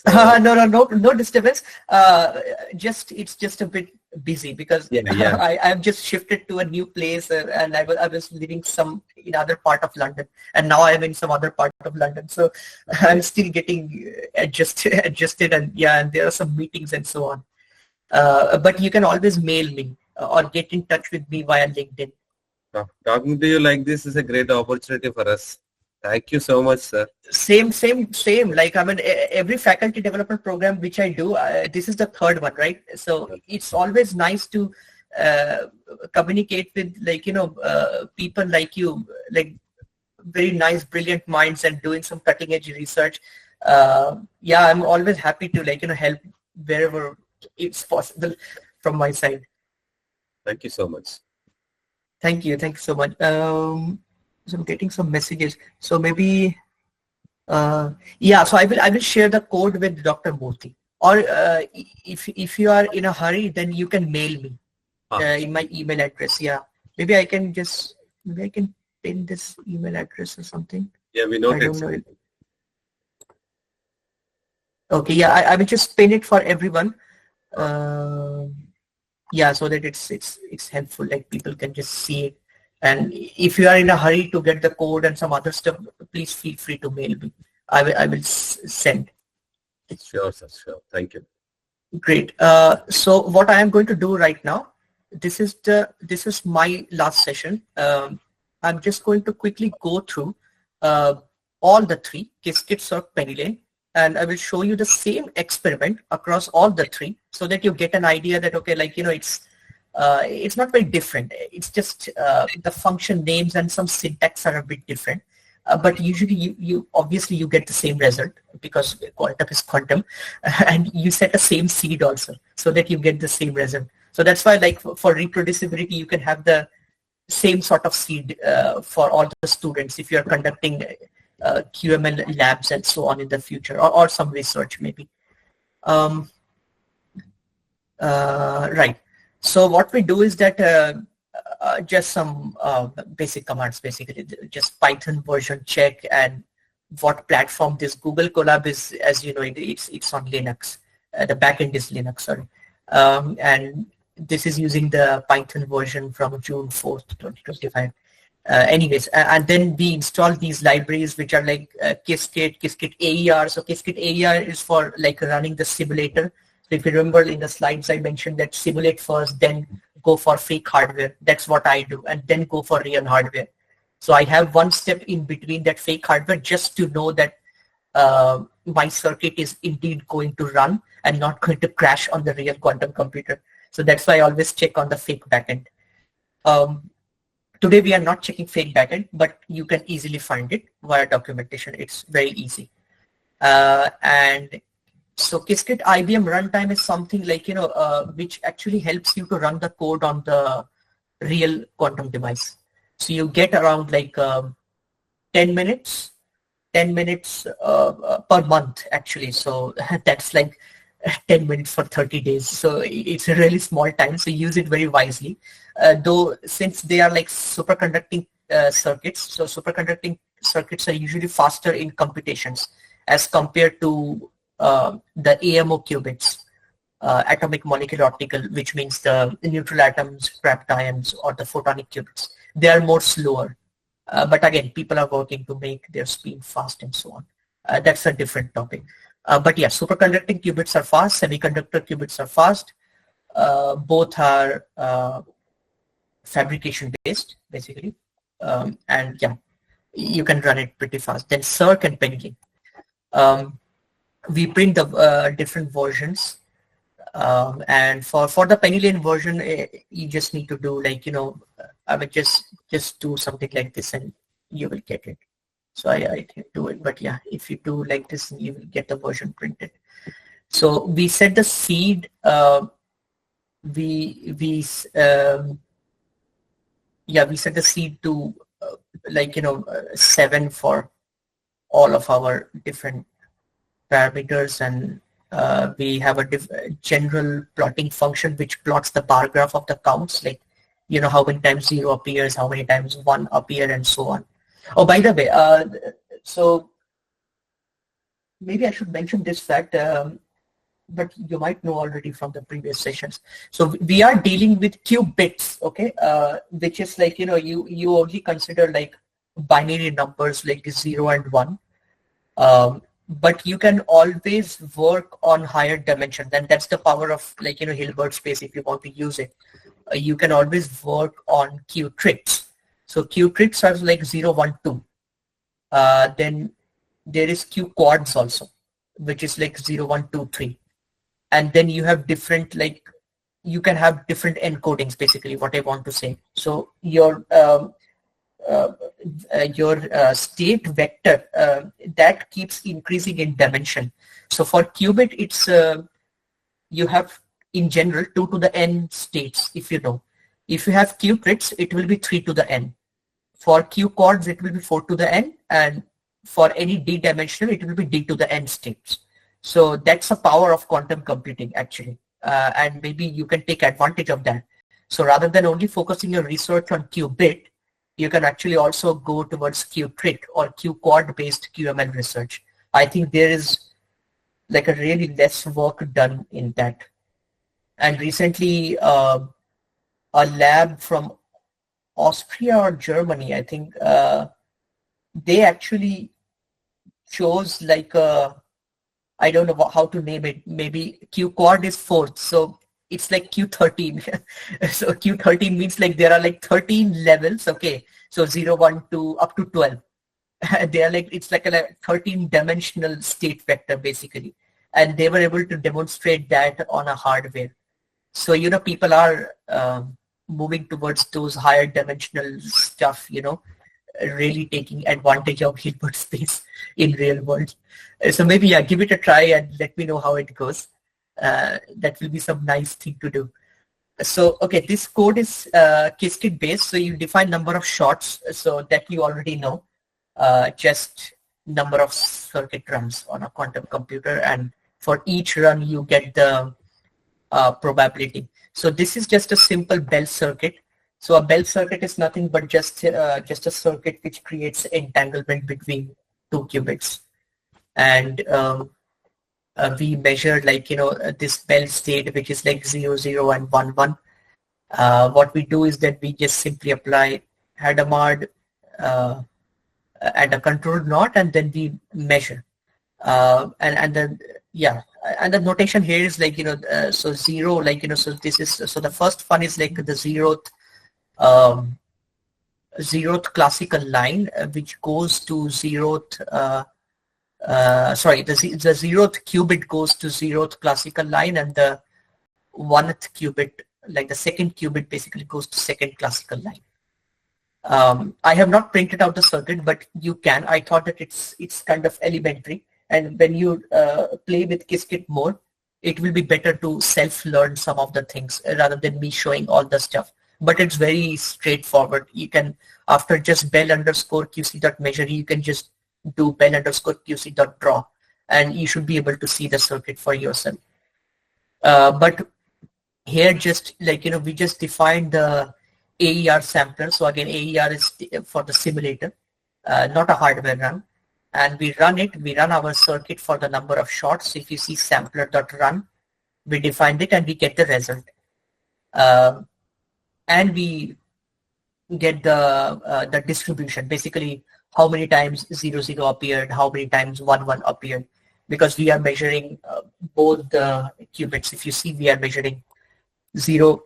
No disturbance. It's just a bit busy, because I've just shifted to a new place, and I was living in other part of London, and now I'm in some other part of London. So I'm still getting adjusted, and there are some meetings and so on. But you can always mail me or get in touch with me via LinkedIn. Talking to you like this is a great opportunity for us. Thank you so much, sir. Same. Every faculty development program which I do, this is the third one, right? So it's always nice to communicate with people like you, very nice, brilliant minds, and doing some cutting edge research. I'm always happy to help wherever it's possible from my side. Thank you so much. Thank you so much. So I'm getting some messages. So maybe, so I will share the code with Dr. Murthy. Or if you are in a hurry, then you can mail me in my email address. Yeah, maybe I can pin this email address or something. Yeah, we know. I don't know. Okay, I will just pin it for everyone. So that it's helpful. People can just see it. And if you are in a hurry to get the code and some other stuff, please feel free to mail me. I will send. Sure, sir. Sure. Thank you. Great. So what I am going to do right now, this is my last session. I'm just going to quickly go through all the three, Qiskit, Cirq, PennyLane, and I will show you the same experiment across all the three, so that you get an idea that it's not very different. It's just the function names and some syntax are a bit different. But usually you obviously get the same result, because quantum is quantum, and you set a same seed also, so that you get the same result. So that's why for reproducibility, you can have the same sort of seed for all the students if you're conducting QML labs and so on in the future, or some research maybe. Right. So what we do is that just some basic commands, basically just Python version check, and what platform this Google Colab is, as you know, it's on Linux. The backend is Linux, sorry. And this is using the Python version from June 4th, 2025. Anyways, and then we install these libraries which are like Qiskit AER. So Qiskit AER is for running the simulator. So if you remember in the slides, I mentioned that simulate first, then go for fake hardware. That's what I do, and then go for real hardware. So I have one step in between that fake hardware, just to know that my circuit is indeed going to run and not going to crash on the real quantum computer. So that's why I always check on the fake backend. Today we are not checking fake backend, but you can easily find it via documentation. It's very easy. And so Qiskit IBM runtime is something which actually helps you to run the code on the real quantum device. So you get around 10 minutes 10 minutes per month actually. So that's like 10 minutes for 30 days. So it's a really small time. So use it very wisely. Though since they are like superconducting circuits, so superconducting circuits are usually faster in computations as compared to the AMO qubits, atomic molecular optical, which means the neutral atoms, trapped ions, or the photonic qubits. They are more slower. But again, people are working to make their speed fast and so on. That's a different topic. But yeah, superconducting qubits are fast, semiconductor qubits are fast. Both are fabrication based, basically. And yeah, you can run it pretty fast. Then Cirq and PennyLane. We print the different versions. And for the PennyLane version, you just need to do like, I mean, just do something like this and you will get it. So I can do it, but yeah, if you do like this, you will get the version printed. So we set the seed. We set the seed to 7 for all of our different parameters, and we have a general plotting function which plots the bar graph of the counts, like how many times 0 appears, how many times 1 appear, and so on. Oh, by the way, so maybe I should mention this fact, but you might know already from the previous sessions. So we are dealing with qubits, okay, which is like, you only consider like binary numbers like 0 and 1. But you can always work on higher dimensions, and that's the power of like, Hilbert space. If you want to use it, you can always work on Q tricks. So Q tricks are like 0, 1, 2. Then there is Q quads also, which is like 0, 1, 2, 3. And then you have different, like, you can have different encodings, basically what I want to say. So your state vector, that keeps increasing in dimension. So for qubit, it's you have in general 2 to the n states, if you know. If you have q tricks, it will be 3 to the n. For q quads, it will be 4 to the n, and for any d-dimensional, it will be d to the n states. So that's the power of quantum computing, actually, and maybe you can take advantage of that. So rather than only focusing your research on qubit, you can actually also go towards q trick or q quad based QML research. I think there is like a really less work done in that. And recently, a lab from Austria or Germany, I think, they actually chose like I don't know how to name it. Maybe Q quad is 4th, so it's like Q13. So Q13 means like there are like 13 levels. Okay, so 0, 1, 2 up to 12. They are like, it's like a 13-dimensional state vector basically, and they were able to demonstrate that on a hardware. So people are moving towards those higher dimensional stuff, really taking advantage of Hilbert space in real world. So maybe, yeah, give it a try and let me know how it goes. That will be some nice thing to do. So, okay, this code is Qiskit based. So you define number of shots, so that you already know, just number of circuit runs on a quantum computer. And for each run, you get the probability. So this is just a simple Bell circuit. So a Bell circuit is nothing but just a circuit which creates entanglement between 2 qubits. And we measure like, this Bell state, which is like 0, 0 and 1, 1. What we do is that we just simply apply Hadamard and a control knot, and then we measure. And then, yeah, and the notation here is like, so 0, like, so this is, so the first one is like the 0th classical line, which goes to 0th, sorry, the 0th qubit goes to 0th classical line, and the 1th qubit, like the 2nd qubit, basically goes to 2nd classical line. I have not printed out the circuit, but you can. I thought that it's kind of elementary, and when you play with Qiskit more, it will be better to self-learn some of the things rather than me showing all the stuff. But it's very straightforward. You can, after just Bell_QC.measure, you can just do bell_qc.draw, and you should be able to see the circuit for yourself. But here, just like, we just defined the AER sampler. So again, AER is for the simulator, not a hardware run. And we run our circuit for the number of shots. So if you see sampler.run, we defined it and we get the result. And we get the distribution, basically how many times 0, 0 appeared, how many times 1, 1 appeared, because we are measuring both the qubits. If you see, we are measuring 0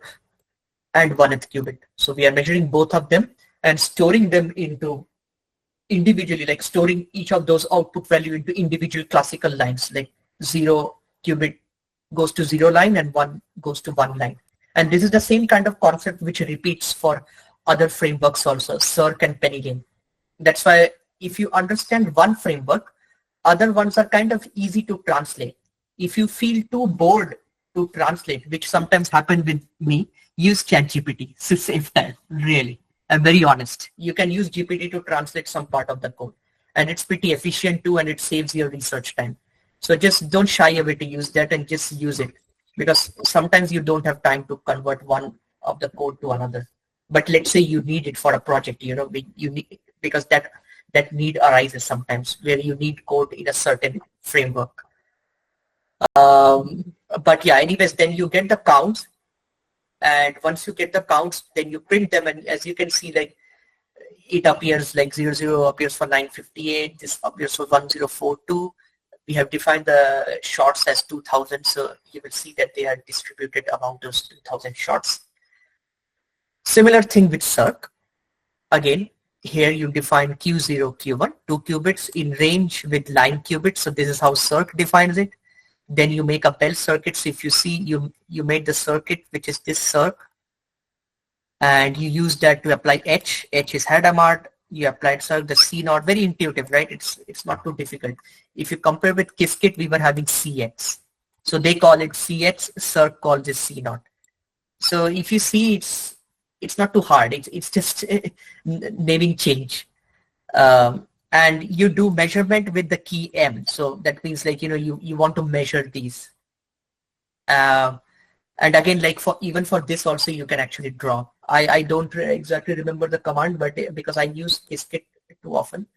and 1th qubit. So we are measuring both of them and storing them into individually, like storing each of those output value into individual classical lines, like 0 qubit goes to 0 line and 1 goes to 1 line. And this is the same kind of concept which repeats for other frameworks also, Cirq and PennyLane. That's why if you understand one framework, other ones are kind of easy to translate. If you feel too bored to translate, which sometimes happen with me, use ChatGPT to save time, really. I'm very honest. You can use GPT to translate some part of the code, and it's pretty efficient too, and it saves your research time. So just don't shy away to use that and just use it, because sometimes you don't have time to convert one of the code to another. But let's say you need it for a project, you need, because that need arises sometimes where you need code in a certain framework. But yeah, anyways, then you get the counts. And once you get the counts, then you print them, and as you can see, like it appears like 00 appears for 958, this appears for 1042. We have defined the shots as 2000, so you will see that they are distributed among those 2000 shots. Similar thing with Cirq. Again, here you define Q0, Q1, 2 qubits in range with line qubits. So this is how Cirq defines it. Then you make a bell circuit. So if you see, you made the circuit, which is this Cirq, and you use that to apply H. H is Hadamard. You applied Cirq, the C0, very intuitive, right? It's not too difficult. If you compare with Qiskit, we were having CX. So they call it CX, Cirq calls it C0. So if you see, it's not too hard. It's just naming change. And you do measurement with the key M. So that means, like, you want to measure these. And again, like even for this also, you can actually draw. I don't exactly remember the command, but because I use Qiskit too often.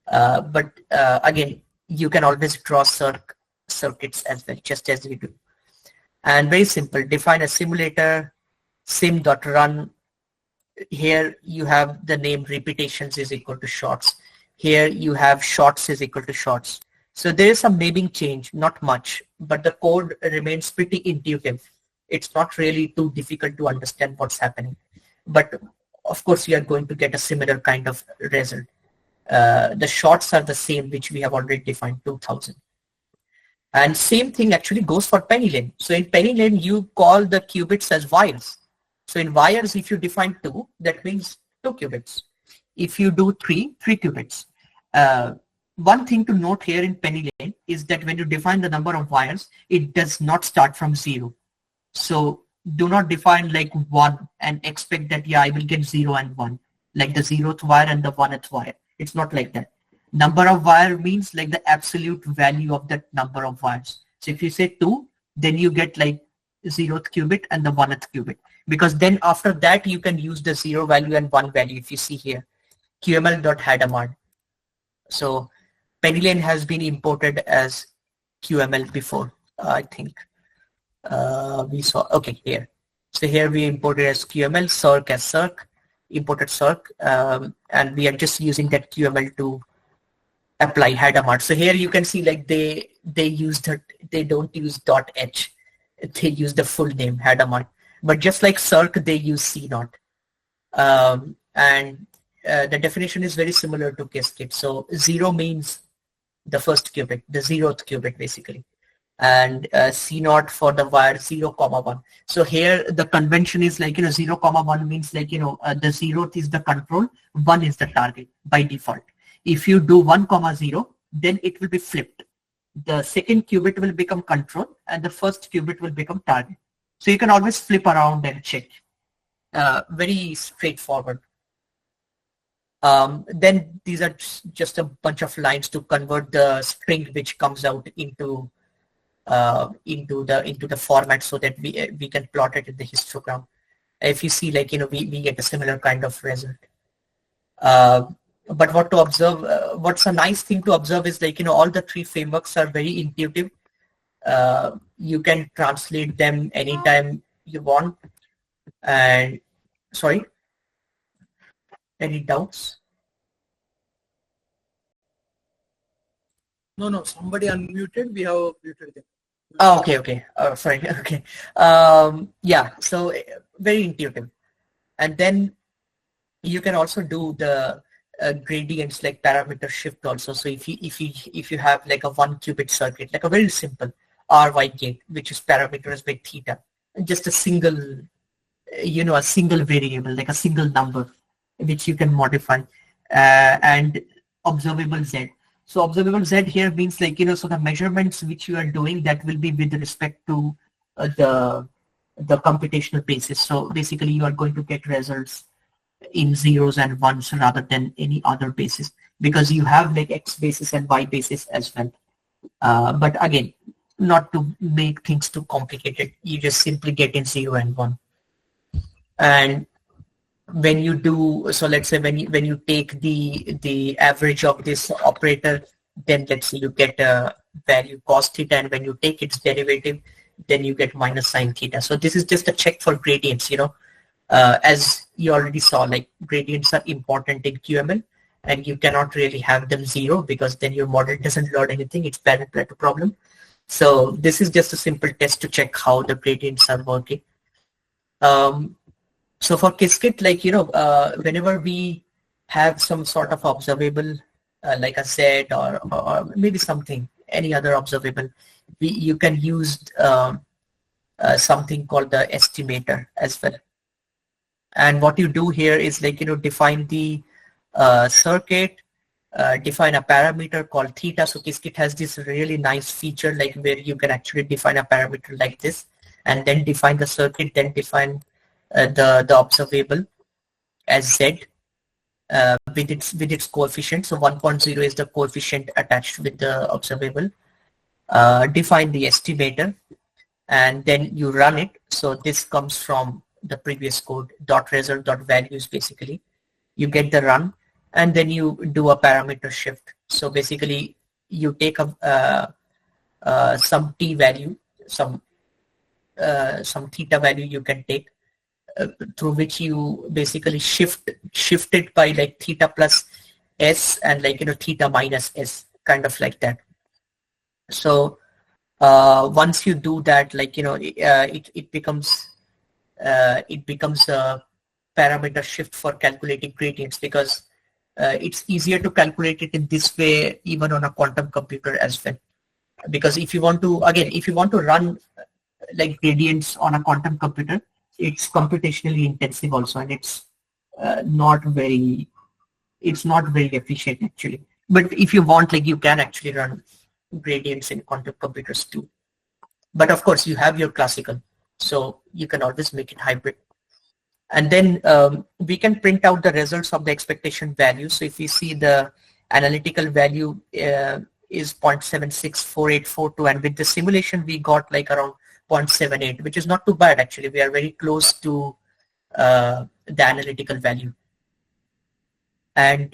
But again, you can always draw circuits as well, just as we do. And very simple, define a simulator, sim.run. Here you have the name repetitions is equal to shots. Here you have shots is equal to shots. So there is some naming change, not much, but the code remains pretty intuitive. It's not really too difficult to understand what's happening. But of course, you are going to get a similar kind of result. The shots are the same, which we have already defined, 2000. And same thing actually goes for PennyLane. So in PennyLane, you call the qubits as wires. So in wires, if you define 2, that means 2 qubits. If you do 3 qubits. One thing to note here in PennyLane is that when you define the number of wires, it does not start from 0. So do not define like 1 and expect that, yeah, I will get 0 and 1, like the 0th wire and the 1th wire. It's not like that. Number of wire means like the absolute value of that number of wires. So if you say 2, then you get like 0th qubit and the 1th qubit. Because then after that, you can use the 0 value and 1 value. If you see here, QML.Hadamard. So PennyLane has been imported as QML before, I think. We saw, okay, here. So here we imported as QML, Cirq as Cirq, imported Cirq, and we are just using that QML to apply Hadamard. So here you can see like they use that, they don't use .h, they use the full name Hadamard. But just like Cirq, they use C0. And the definition is very similar to Qiskit. So 0 means the first qubit, the 0th qubit basically. And C0 for the wire 0, 1. So here the convention is like, 0, 1 means like, the 0th is the control, 1 is the target by default. If you do 1, 0, then it will be flipped. The second qubit will become control and the first qubit will become target. So you can always flip around and check. Very straightforward. Then these are just a bunch of lines to convert the string which comes out into the format so that we can plot it in the histogram. If you see, like, we get a similar kind of result. But what to observe, what's a nice thing to observe is, like, all the three frameworks are very intuitive. You can translate them anytime you want. And sorry, any doubts? No, somebody unmuted. We have muted them. Oh, okay. Sorry. Okay. Yeah. So very intuitive, and then you can also do the gradients like parameter shift also. So if you have like a 1 qubit circuit, like a very simple RY gate, which is parameters by theta, just a single, a single variable, like a single number, which you can modify, and observable Z. So observable Z here means, like, so the measurements which you are doing, that will be with respect to the computational basis. So basically you are going to get results in zeros and ones rather than any other basis, because you have like X basis and Y basis as well. But again, not to make things too complicated, you just simply get in 0 and 1. And when you do, so let's say when you take the average of this operator, then let's say you get a value cos theta, and when you take its derivative, then you get minus sine theta. So this is just a check for gradients. As you already saw, like, gradients are important in QML, and you cannot really have them 0, because then your model doesn't learn anything. It's bad problem. So this is just a simple test to check how the gradients are working. So for Qiskit, like, whenever we have some sort of observable, like a Z or maybe something, any other observable, you can use something called the estimator as well. And what you do here is, like, define the circuit, define a parameter called theta. So Qiskit has this really nice feature, like, where you can actually define a parameter like this, and then define the circuit, then define the observable as Z with its coefficient. So 1.0 is the coefficient attached with the observable. Define the estimator, and then you run it. So this comes from the previous code, dot result dot values. Basically, you get the run, and then you do a parameter shift. So basically, you take some t value, some theta value you can take, through which you basically shift it by like theta plus s and, like, theta minus s, kind of like that. So once you do that, like, it becomes a parameter shift for calculating gradients, because it's easier to calculate it in this way even on a quantum computer as well. Because if you want to run like gradients on a quantum computer, it's computationally intensive also, and it's not very efficient actually. But if you want, like, you can actually run gradients in quantum computers too. But of course you have your classical, so you can always make it hybrid. And then we can print out the results of the expectation value. So if you see, the analytical value is 0.764842, and with the simulation we got like around 0.78, which is not too bad actually. We are very close to the analytical value. And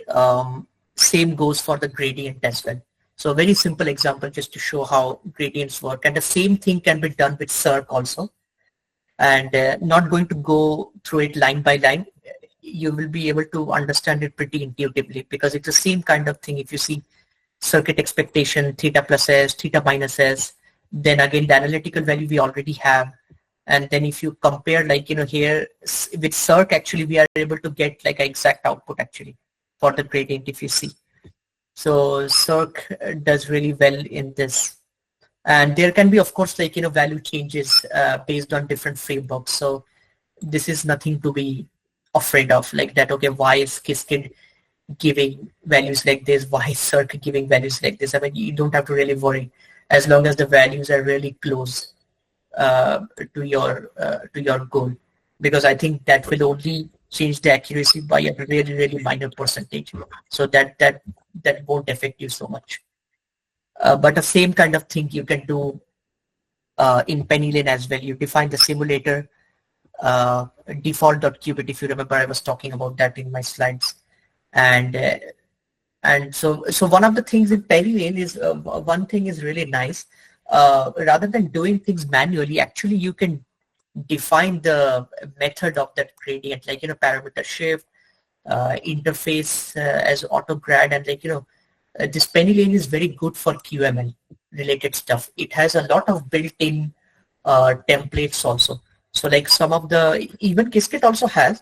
same goes for the gradient as well. So a very simple example just to show how gradients work. And the same thing can be done with Cirq also. And not going to go through it line by line. You will be able to understand it pretty intuitively, because it's the same kind of thing. If you see circuit expectation, theta plus s, theta minus s, then again the analytical value we already have. And then if you compare, like, here with Cirq, actually we are able to get like an exact output actually for the gradient, if you see. So Cirq does really well in this. And there can be, of course, like, value changes based on different frameworks. So this is nothing to be afraid of, like that, okay, why is Qiskit giving values like this? Why is Cirq giving values like this? I mean, you don't have to really worry, as long as the values are really close to your goal, because I think that will only change the accuracy by a really, really minor percentage. So that won't affect you so much. But the same kind of thing you can do in PennyLane as well. You define the simulator default.qubit. If you remember, I was talking about that in my slides. And so one of the things in PennyLane is one thing is really nice. Rather than doing things manually, actually you can define the method of that gradient, like parameter shift, interface as autograd, and this PennyLane is very good for QML related stuff. It has a lot of built-in templates also. So like some of the, even Qiskit also has,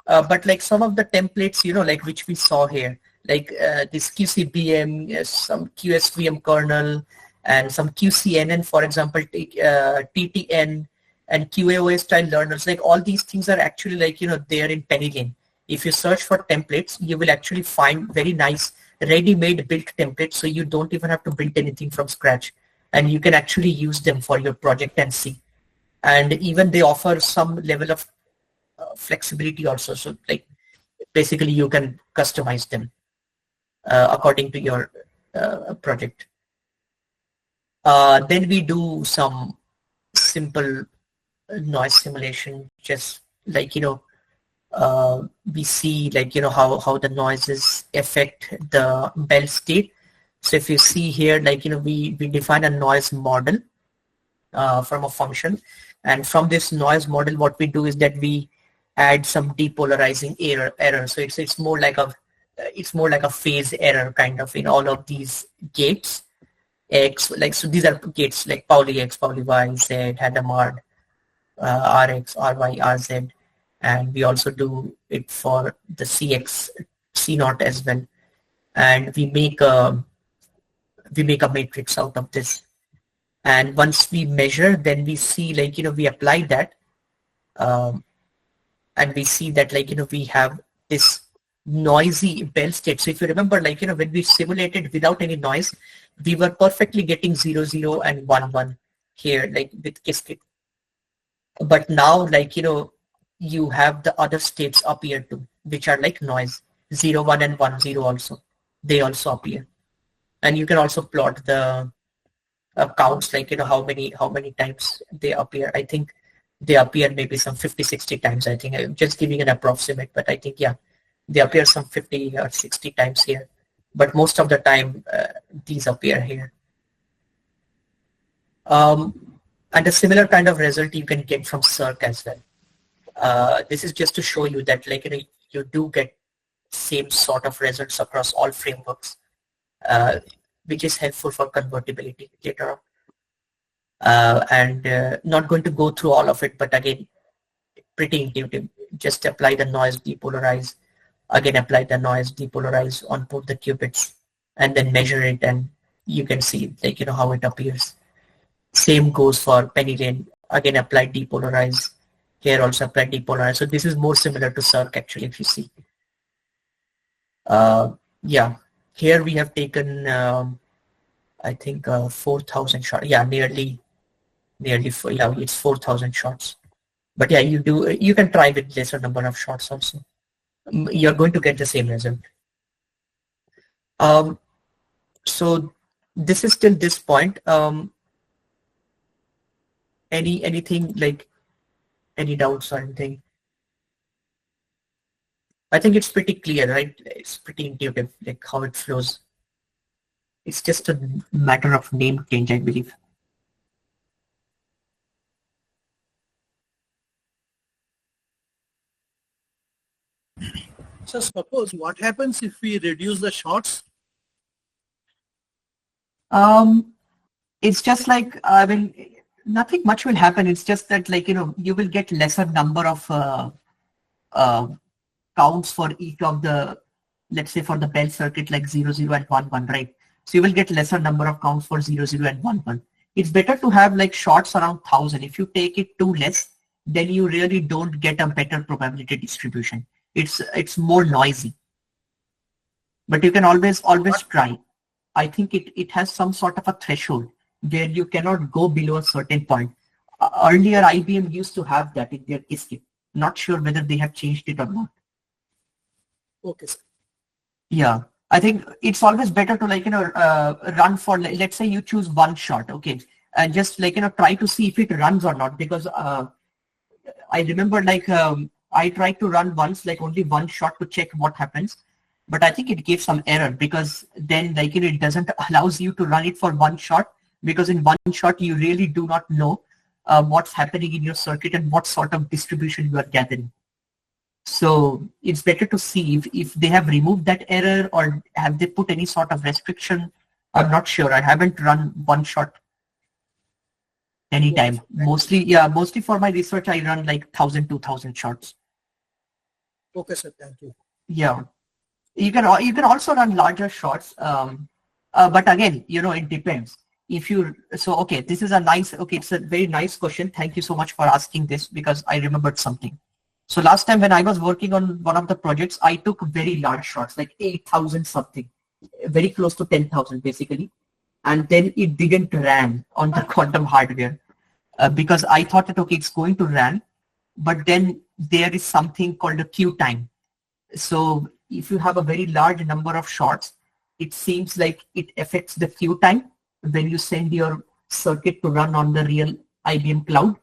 but like some of the templates, like which we saw here, like this QCBM, some QSVM kernel, and some QCNN, for example, TTN, and QAOS style learners, like all these things are actually like, there in PennyLane. If you search for templates, you will actually find very nice ready-made built templates, so you don't even have to build anything from scratch, and you can actually use them for your project and see. And even they offer some level of flexibility also, so like basically you can customize them according to your project. Then we do some simple noise simulation, just like we see like how the noises affect the bell state. So if you see here, like we define a noise model from a function, and from this noise model what we do is that we add some depolarizing error. So it's more like a phase error kind of in all of these gates X, like, so these are gates like Pauli X, Pauli Y, Z, Hadamard, Rx, Ry, Rz, and we also do it for the Cx, C0 as well. And we make a matrix out of this. And once we measure, then we see like, we apply that, and we see that like, we have this noisy bell state. So if you remember, like, when we simulated without any noise, we were perfectly getting 0, 0 and 1, 1 here, like with Qiskit. But now, like, you have the other states appear too, which are like noise, 0, 1 and 1, 0 also. They also appear. And you can also plot the counts, like, how many times they appear. I think they appear maybe some 50, 60 times. I think I'm just giving an approximate, but I think, yeah, they appear some 50 or 60 times here. But most of the time, these appear here. And a similar kind of result you can get from Cirq as well. This is just to show you that, like, you do get same sort of results across all frameworks, which is helpful for convertibility later on. And not going to go through all of it, but again, pretty intuitive. Just apply the noise, depolarize. Again, apply the noise, depolarize on both the qubits, and then measure it, and you can see, like, how it appears. Same goes for PennyLane. Again, apply depolarize. Here also apply depolarize. So this is more similar to Cirq actually, if you see. Yeah, here we have taken, I think 4,000 shots. Yeah, nearly, yeah, it's 4,000 shots. But yeah, you can try with lesser number of shots also. You're going to get the same result. So this is till this point. Anything, like, any doubts or anything? I think it's pretty clear, right? It's pretty intuitive, like how it flows. It's just a matter of name change, I believe. So suppose what happens if we reduce the shots? It's just like, I mean, nothing much will happen. It's just that, like, you will get lesser number of counts for each of the, let's say for the bell circuit, like 0, 0 and 1, 1, right? So you will get lesser number of counts for 0, 0 and 1, 1. It's better to have like shots around 1,000. If you take it too less, then you really don't get a better probability distribution. It's more noisy. But you can always try. I think it has some sort of a threshold where you cannot go below a certain point. Earlier, IBM used to have that in their Qiskit. Not sure whether they have changed it or not. Okay, sir. Yeah, I think it's always better to run for, let's say you choose one shot, okay, and just try to see if it runs or not, because I remember I tried to run once, only one shot to check what happens, but I think it gave some error, because then it doesn't allows you to run it for one shot, because in one shot you really do not know what's happening in your circuit and what sort of distribution you are gathering. So it's better to see if they have removed that error, or have they put any sort of restriction. I'm not sure. I haven't run one shot anytime. Mostly for my research, I run 1,000, 2,000 shots. Okay, sir. Thank you. Yeah. You can also run larger shots. But again, it depends. This is it's a very nice question. Thank you so much for asking this, because I remembered something. So last time when I was working on one of the projects, I took very large shots, 8,000 something, very close to 10,000 basically. And then it didn't run on the quantum hardware because I thought that, okay, it's going to run, but then there is something called a queue time. So if you have a very large number of shots, it seems like it affects the queue time when you send your circuit to run on the real IBM cloud.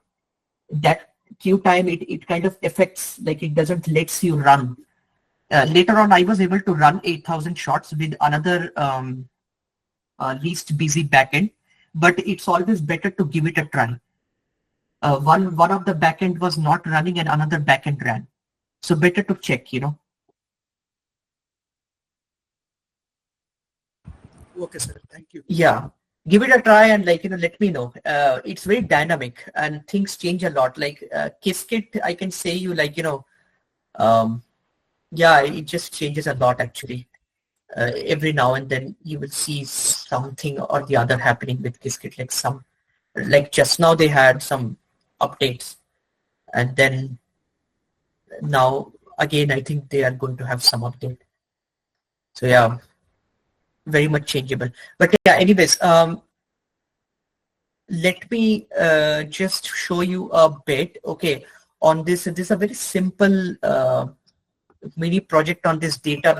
That queue time, it kind of affects, it doesn't lets you run. Later on, I was able to run 8,000 shots with another least busy backend, but it's always better to give it a try. One of the backend was not running and another backend ran. So better to check, Okay, sir. Thank you. Yeah. Give it a try and let me know. It's very dynamic and things change a lot. Qiskit, I can say you it just changes a lot actually. Every now and then you will see something or the other happening with Qiskit. Just now they had some updates, and then now again I think they are going to have some update. So yeah. Very much changeable. But yeah, anyways, let me just show you a bit, okay, on this. This is a very simple mini project on this data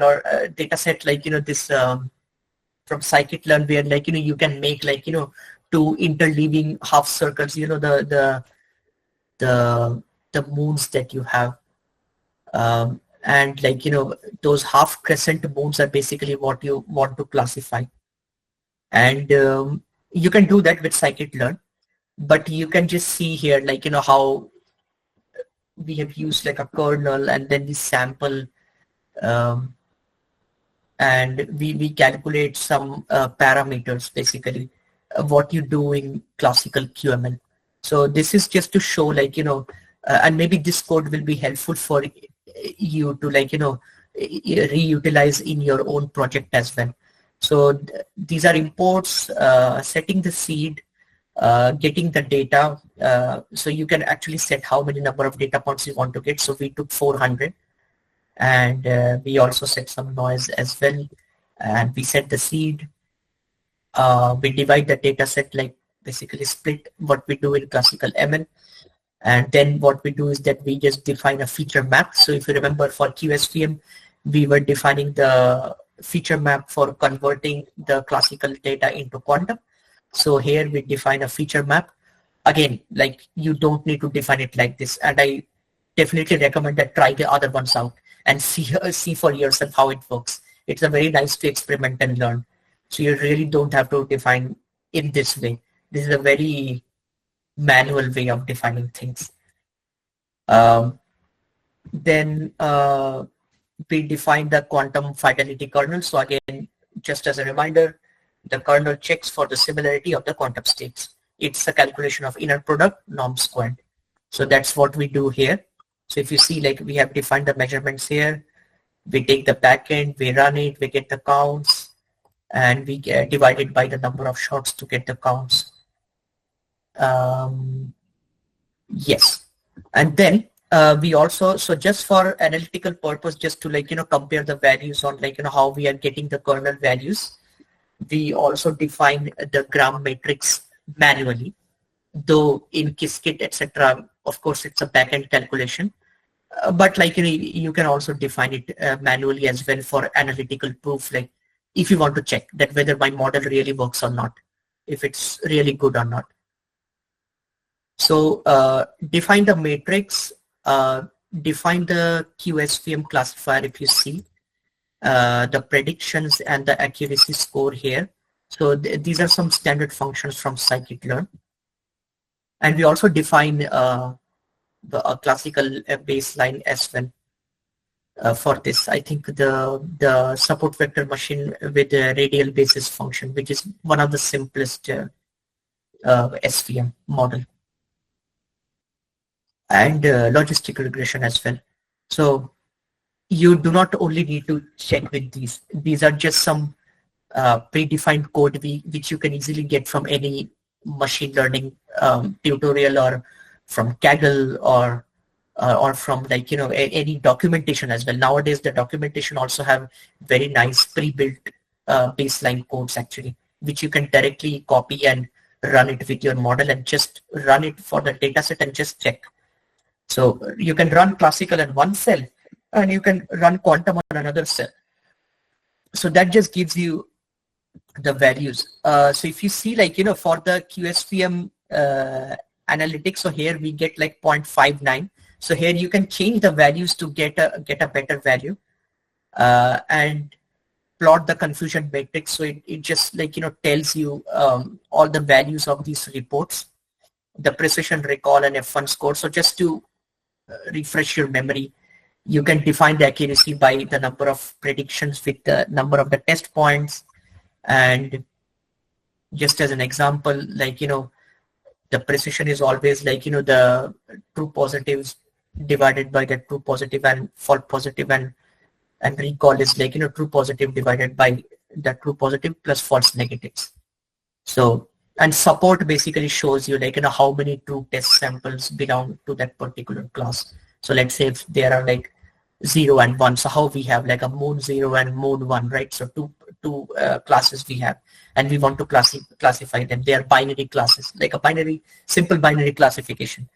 set, this from scikit-learn, where you can make two interleaving half circles, the moons that you have. And those half crescent moons are basically what you want to classify, and you can do that with scikit-learn, but you can just see here how we have used a kernel and then the sample, and we calculate some parameters, basically what you do in classical QML. So this is just to show and maybe this code will be helpful for you to reutilize in your own project as well. So these are imports, setting the seed, getting the data. So you can actually set how many number of data points you want to get. So we took 400, and we also set some noise as well, and we set the seed. We divide the data set, basically split what we do in classical ML. And then what we do is that we just define a feature map. So if you remember, for QSVM, we were defining the feature map for converting the classical data into quantum. So here we define a feature map. Again, you don't need to define it like this. And I definitely recommend that try the other ones out and see for yourself how it works. It's a very nice to experiment and learn. So you really don't have to define in this way. This is a very manual way of defining things. Then we define the quantum fidelity kernel. So again, just as a reminder, the kernel checks for the similarity of the quantum states. It's a calculation of inner product norm squared. So that's what we do here. So if you see, we have defined the measurements here. We take the backend, we run it, we get the counts, and we divide it by the number of shots to get the counts. Yes, and then we also, so just for analytical purpose, just to compare the values on how we are getting the kernel values, we also define the gram matrix manually, though in Qiskit, etc. Of course, it's a backend calculation. But like, you can also define it manually as well for analytical proof, like if you want to check that whether my model really works or not, if it's really good or not. So define the matrix, define the QSVM classifier. If you see the predictions and the accuracy score here. So these are some standard functions from scikit-learn. And we also define the classical baseline as well. For this, I think the support vector machine with the radial basis function, which is one of the simplest SVM model, and logistical regression as well. So you do not only need to check with these. These are just some predefined code which you can easily get from any machine learning tutorial, or from Kaggle, or from like any documentation as well. Nowadays the documentation also have very nice pre-built baseline codes actually, which you can directly copy and run it with your model and just run it for the dataset and just check. So you can run classical in one cell and you can run quantum on another cell. So that just gives you the values. So if you see like for the QSVM analytics, so here we get like 0.59. So here you can change the values to get a better value, and plot the confusion matrix. So it just like tells you all the values of these reports, the precision recall and F1 score. So just to refresh your memory, you can define the accuracy by the number of predictions with the number of the test points. And just as an example, like the precision is always like the true positives divided by the true positive, and false positive, and recall is like true positive divided by the true positive plus false negatives. So, and support basically shows you like how many true test samples belong to that particular class. So let's say if there are like 0 and 1, so how we have like a mode 0 and mode 1, right? So two classes we have, and we want to classify them. They are binary classes, like a simple binary classification.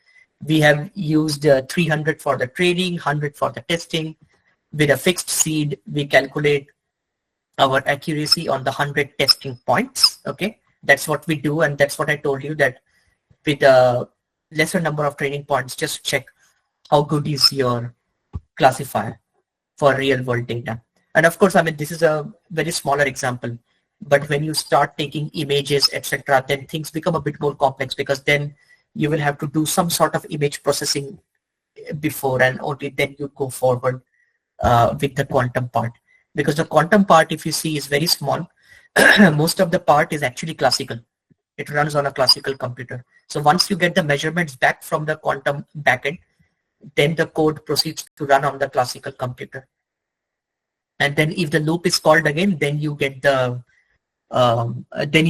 We have used 300 for the training, 100 for the testing. With a fixed seed, we calculate our accuracy on the 100 testing points. Okay, that's what we do, and that's what I told you, that with a lesser number of training points, just check how good is your classifier for real world data. And of course, I mean, this is a very smaller example, but when you start taking images, etc., then things become a bit more complex, because then you will have to do some sort of image processing before, and only then you go forward with the quantum part. Because the quantum part, if you see, is very small. Most of the part is actually classical. It runs on a classical computer. So once you get the measurements back from the quantum backend, then the code proceeds to run on the classical computer. And then if the loop is called again, then you get the then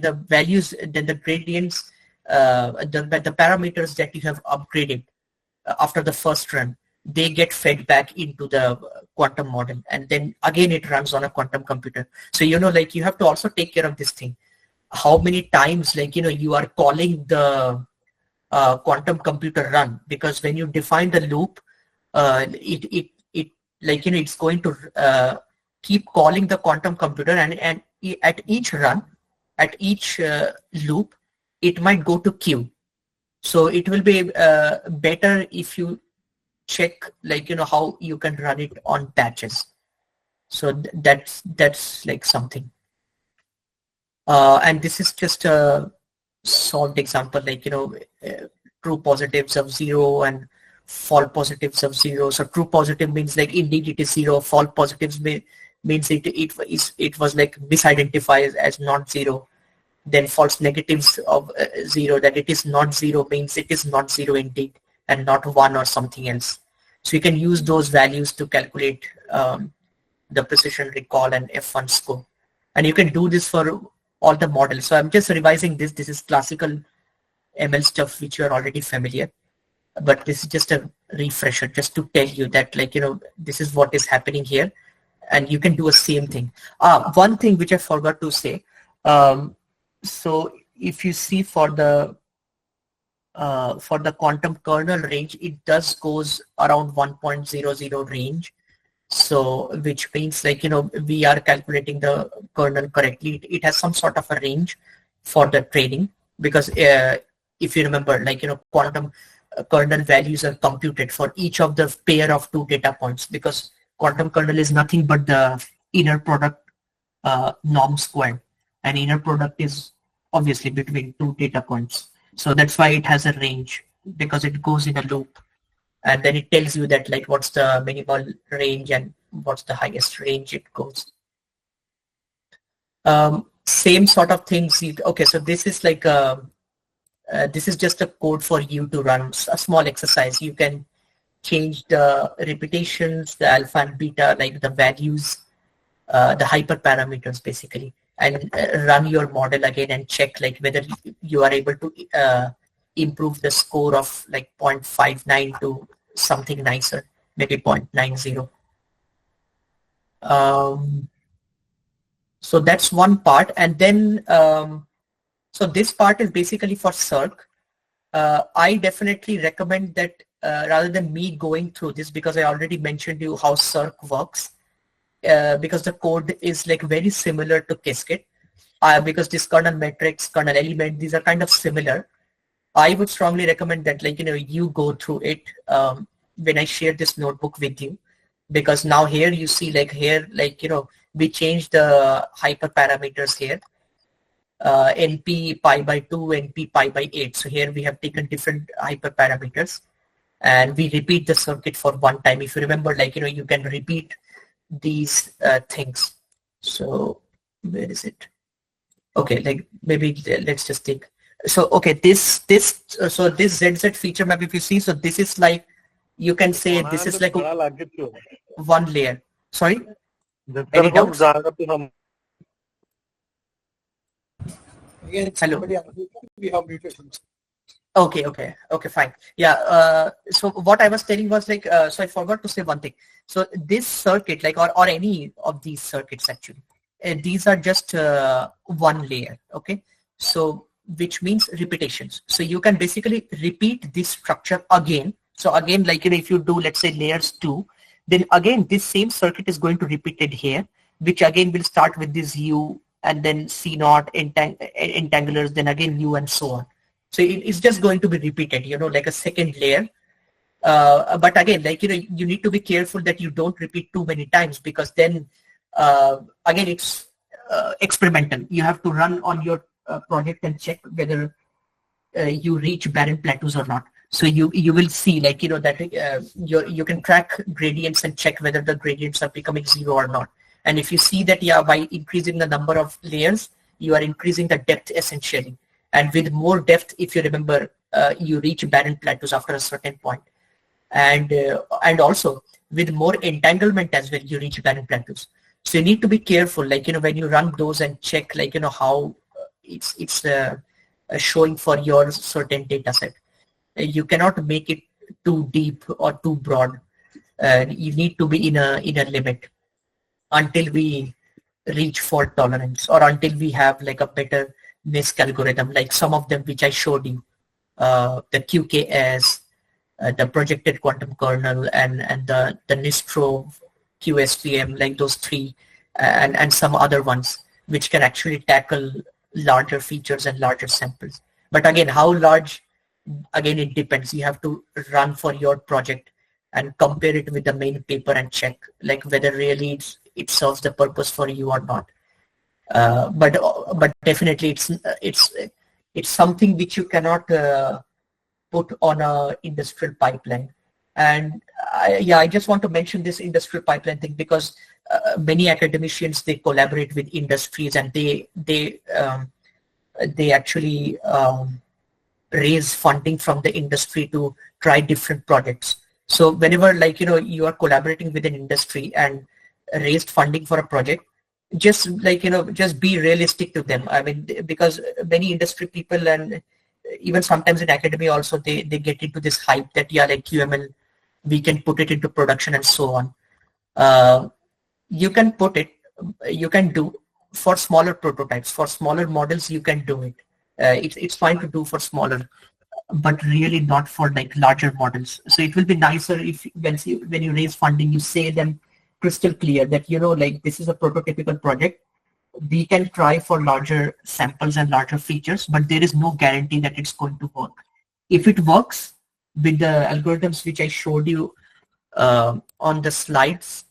the values, then the gradients, the parameters that you have upgraded after the first run, they get fed back into the quantum model, and then again it runs on a quantum computer. So like you have to also take care of this thing, how many times like you are calling the quantum computer run, because when you define the loop, it like it's going to keep calling the quantum computer, and at each run, at each loop, it might go to queue. So it will be better if you check like how you can run it on batches. So that's like something. And this is just a solved example, like true positives of 0 and false positives of 0. So true positive means like indeed it is 0. False positives means it was like misidentified as not 0. Then false negatives of 0, that it is not 0 means it is not 0 indeed, and not 1 or something else. So you can use those values to calculate the precision recall and F1 score. And you can do this for all the models. So I'm just revising this. This is classical ML stuff which you are already familiar. But this is just a refresher, just to tell you that like, this is what is happening here. And you can do a same thing. One thing which I forgot to say. So if you see for the for the quantum kernel range, it does goes around 1.00 range. So which means like, we are calculating the kernel correctly. It has some sort of a range for the training because if you remember, like, quantum kernel values are computed for each of the pair of two data points because quantum kernel is nothing but the inner product norm squared, and inner product is obviously between two data points. So that's why it has a range because it goes in a loop, and then it tells you that like what's the minimal range and what's the highest range it goes. Same sort of things. Okay, so this is like this is just a code for you to run a small exercise. You can change the repetitions, the alpha and beta, like the values, the hyperparameters basically, and run your model again and check like whether you are able to improve the score of like 0.59 to something nicer, maybe 0.90. So that's one part, and then so this part is basically for Cirq. I definitely recommend that rather than me going through this, because I already mentioned you how Cirq works, because the code is like very similar to Qiskit, because this kernel matrix, kernel element, these are kind of similar. I would strongly recommend that like, you go through it when I share this notebook with you, because now here you see like here, like, we changed the hyperparameters here. NP pi by 2, NP pi by 8. So here we have taken different hyperparameters and we repeat the circuit for one time. If you remember, like, you can repeat these things. So where is it? Okay, like maybe let's just take. So okay, so this ZZ feature map, if you see, so this is like, you can say this is like one layer. Sorry? Any doubts? Again, Hello. We have mutations. Okay, fine. Yeah, so what I was telling was like, so I forgot to say one thing. So this circuit, like, or any of these circuits actually, these are just one layer, okay? So which means repetitions. So you can basically repeat this structure again. So again, like, if you do, let's say layers 2, then again, this same circuit is going to repeat it here, which again will start with this U and then C naught, entanglers, then again U and so on. So it's just going to be repeated, like a second layer. But again, like, you need to be careful that you don't repeat too many times, because then again, it's experimental. You have to run on your project and check whether you reach barren plateaus or not. So you will see, like, that you can track gradients and check whether the gradients are becoming 0 or not. And if you see that, yeah, by increasing the number of layers, you are increasing the depth essentially. And with more depth, if you remember, you reach barren plateaus after a certain point. And also with more entanglement as well, you reach barren plateaus. So you need to be careful, like, when you run those and check, like, how it's showing for your certain data set. You cannot make it too deep or too broad. You need to be in a limit until we reach fault tolerance, or until we have like a better NISQ algorithm, like some of them which I showed you, the QKS, the projected quantum kernel, and the NISTRO QSPM, like those three, and some other ones which can actually tackle larger features and larger samples. But again, how large? Again, it depends. You have to run for your project and compare it with the main paper and check like whether really it serves the purpose for you or not. But definitely it's something which you cannot put on a industrial pipeline. And I just want to mention this industrial pipeline thing, because many academicians, they collaborate with industries, and they actually raise funding from the industry to try different projects. So whenever, like, you are collaborating with an industry and raised funding for a project, just like, just be realistic to them. I mean, because many industry people, and even sometimes in academia also, they get into this hype that, yeah, like QML, we can put it into production and so on. You can do for smaller prototypes, for smaller models, you can do it. It's fine to do for smaller. but really not for like larger models. So it will be nicer if when you raise funding, you say them crystal clear that, like this is a prototypical project. We can try for larger samples and larger features, but there is no guarantee that it's going to work. If it works with the algorithms which I showed you on the slides,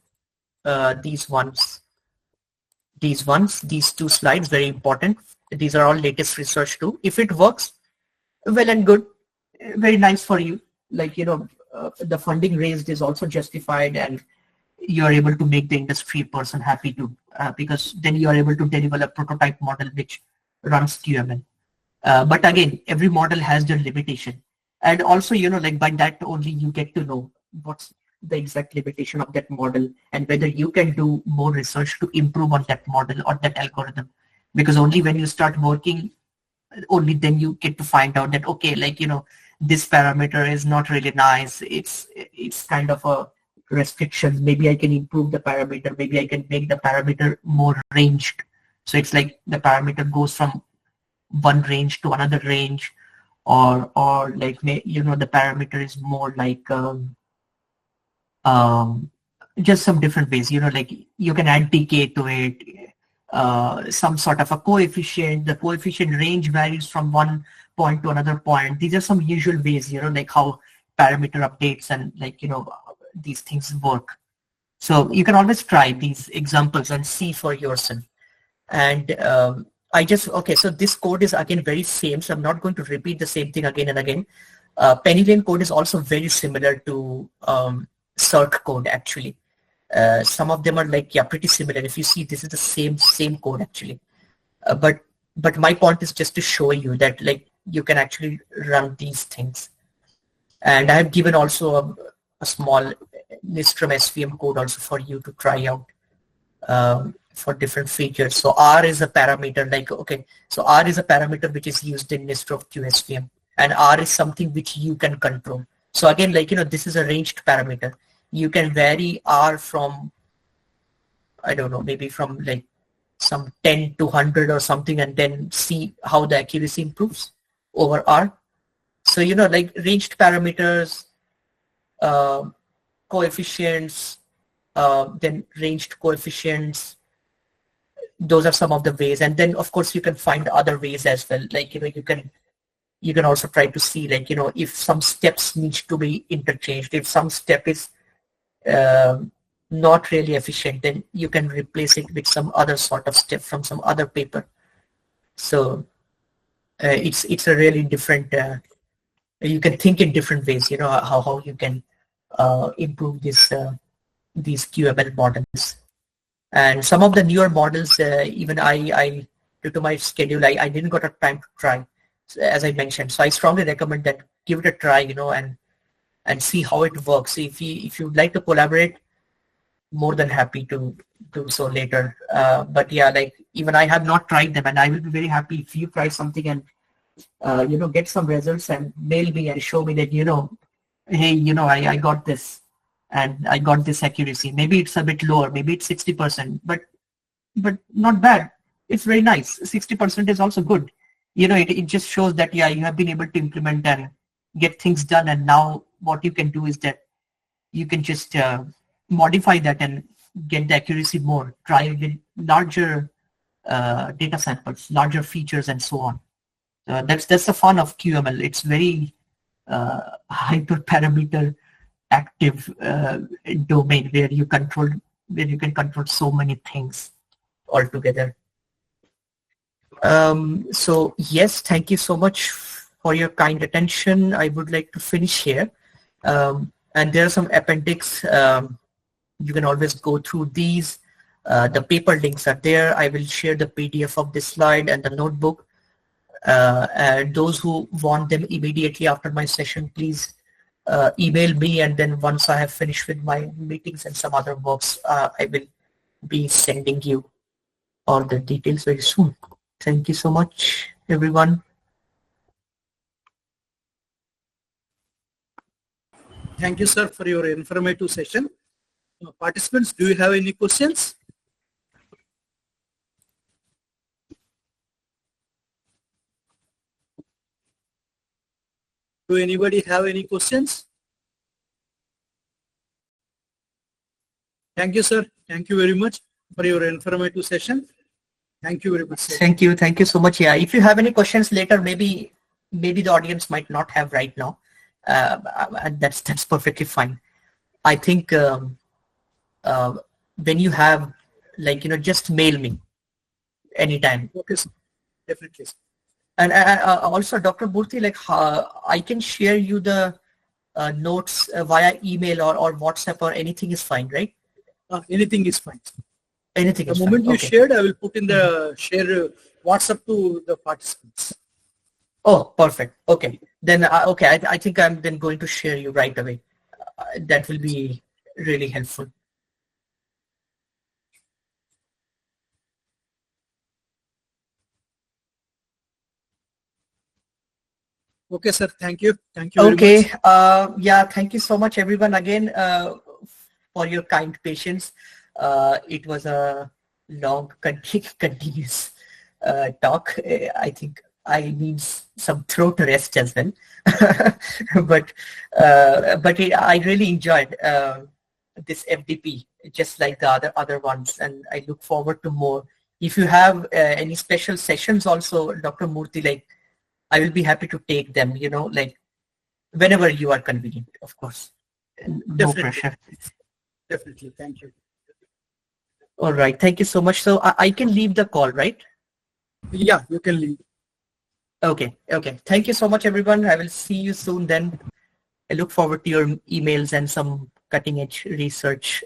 these two slides, very important. These are all latest research too. If it works, well and good, very nice for you. Like, the funding raised is also justified, and you're able to make the industry person happy too, because then you are able to deliver a prototype model which runs QML. But again, every model has their limitation. And also, like by that only you get to know what's the exact limitation of that model and whether you can do more research to improve on that model or that algorithm. Because only when you start working, only then you get to find out that, okay, like, this parameter is not really nice. It's kind of a restriction. Maybe I can improve the parameter. Maybe I can make the parameter more ranged. So it's like the parameter goes from one range to another range, or like, the parameter is more like just some different ways, like you can add decay to it, some sort of a coefficient. The coefficient range varies from one point to another point. These are some usual ways, like how parameter updates and like, these things work. So you can always try these examples and see for yourself. And so this code is again very same, so I'm not going to repeat the same thing again and again. PennyLane code is also very similar to Cirq code actually. Some of them are like, pretty similar. If you see, this is the same code actually. But my point is just to show you that like you can actually run these things. And I have given also a small Nistrum SVM code also for you to try out for different features. So R is a parameter, like, okay, so R is a parameter which is used in Nistrum QSVM, and R is something which you can control. So again, like, this is a ranged parameter. You can vary R from, I don't know, maybe from like some 10 to 100 or something, and then see how the accuracy improves over R. So, like ranged parameters, coefficients, then ranged coefficients, those are some of the ways. And then of course you can find other ways as well. Like, you can also try to see, like, if some steps need to be interchanged, if some step is not really efficient, then you can replace it with some other sort of step from some other paper. So it's a really different, you can think in different ways, how you can improve these QML models. And some of the newer models, even I due to my schedule, I didn't got a time to try, as I mentioned. So I strongly recommend that give it a try, and see how it works. If you'd like to collaborate, more than happy to do so later. But yeah, like even I have not tried them, and I will be very happy if you try something and get some results and mail me and show me that, hey, I got this and I got this accuracy. Maybe it's a bit lower, maybe it's 60%, but not bad. It's very nice. 60% is also good. It just shows that, yeah, you have been able to implement and get things done. And now what you can do is that you can just modify that and get the accuracy more, try with larger data samples, larger features, and so on. That's the fun of QML. It's very hyperparameter active domain where you can control so many things altogether. So yes, thank you so much for your kind attention. I would like to finish here. And there are some appendix. You can always go through these. The paper links are there. I will share the PDF of this slide and the notebook. And those who want them immediately after my session, please email me, and then once I have finished with my meetings and some other works, I will be sending you all the details very soon. Thank you so much, everyone. Thank you, sir, for your informative session. Participants, do you have any questions? Do anybody have any questions? Thank you, sir. Thank you very much for your informative session. Thank you very much, sir. Thank you. Thank you so much. Yeah. If you have any questions later, maybe the audience might not have right now. And that's perfectly fine. I think when you have, like, just mail me anytime. Okay, sir. Definitely, sir. And also, Dr. Murthy, like, I can share you the notes via email or WhatsApp or anything is fine, right? Anything is fine. Anything is The fine. moment you Okay. shared, I will put in the share WhatsApp to the participants. Oh, perfect. Okay. Then, okay, I think I'm then going to share you right away. That will be really helpful. Okay, sir. Thank you. Thank you very Okay. much. Yeah, thank you so much, everyone, again, for your kind patience. It was a long, continuous talk. I think I need some throat rest as well. but I really enjoyed this FDP, just like the other ones, and I look forward to more. If you have any special sessions also, Dr. Murthy, like, I will be happy to take them, like whenever you are convenient, of course. No Definitely. pressure. Definitely. Thank you. All right. Thank you so much. So I can leave the call, right? Yeah, you can leave. Okay. Okay. Thank you so much, everyone. I will see you soon then. I look forward to your emails and some cutting edge research.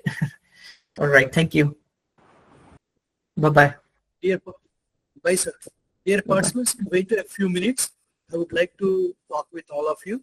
All right. Thank you. Bye-bye. Bye, sir. Dear participants, wait a few minutes. I would like to talk with all of you.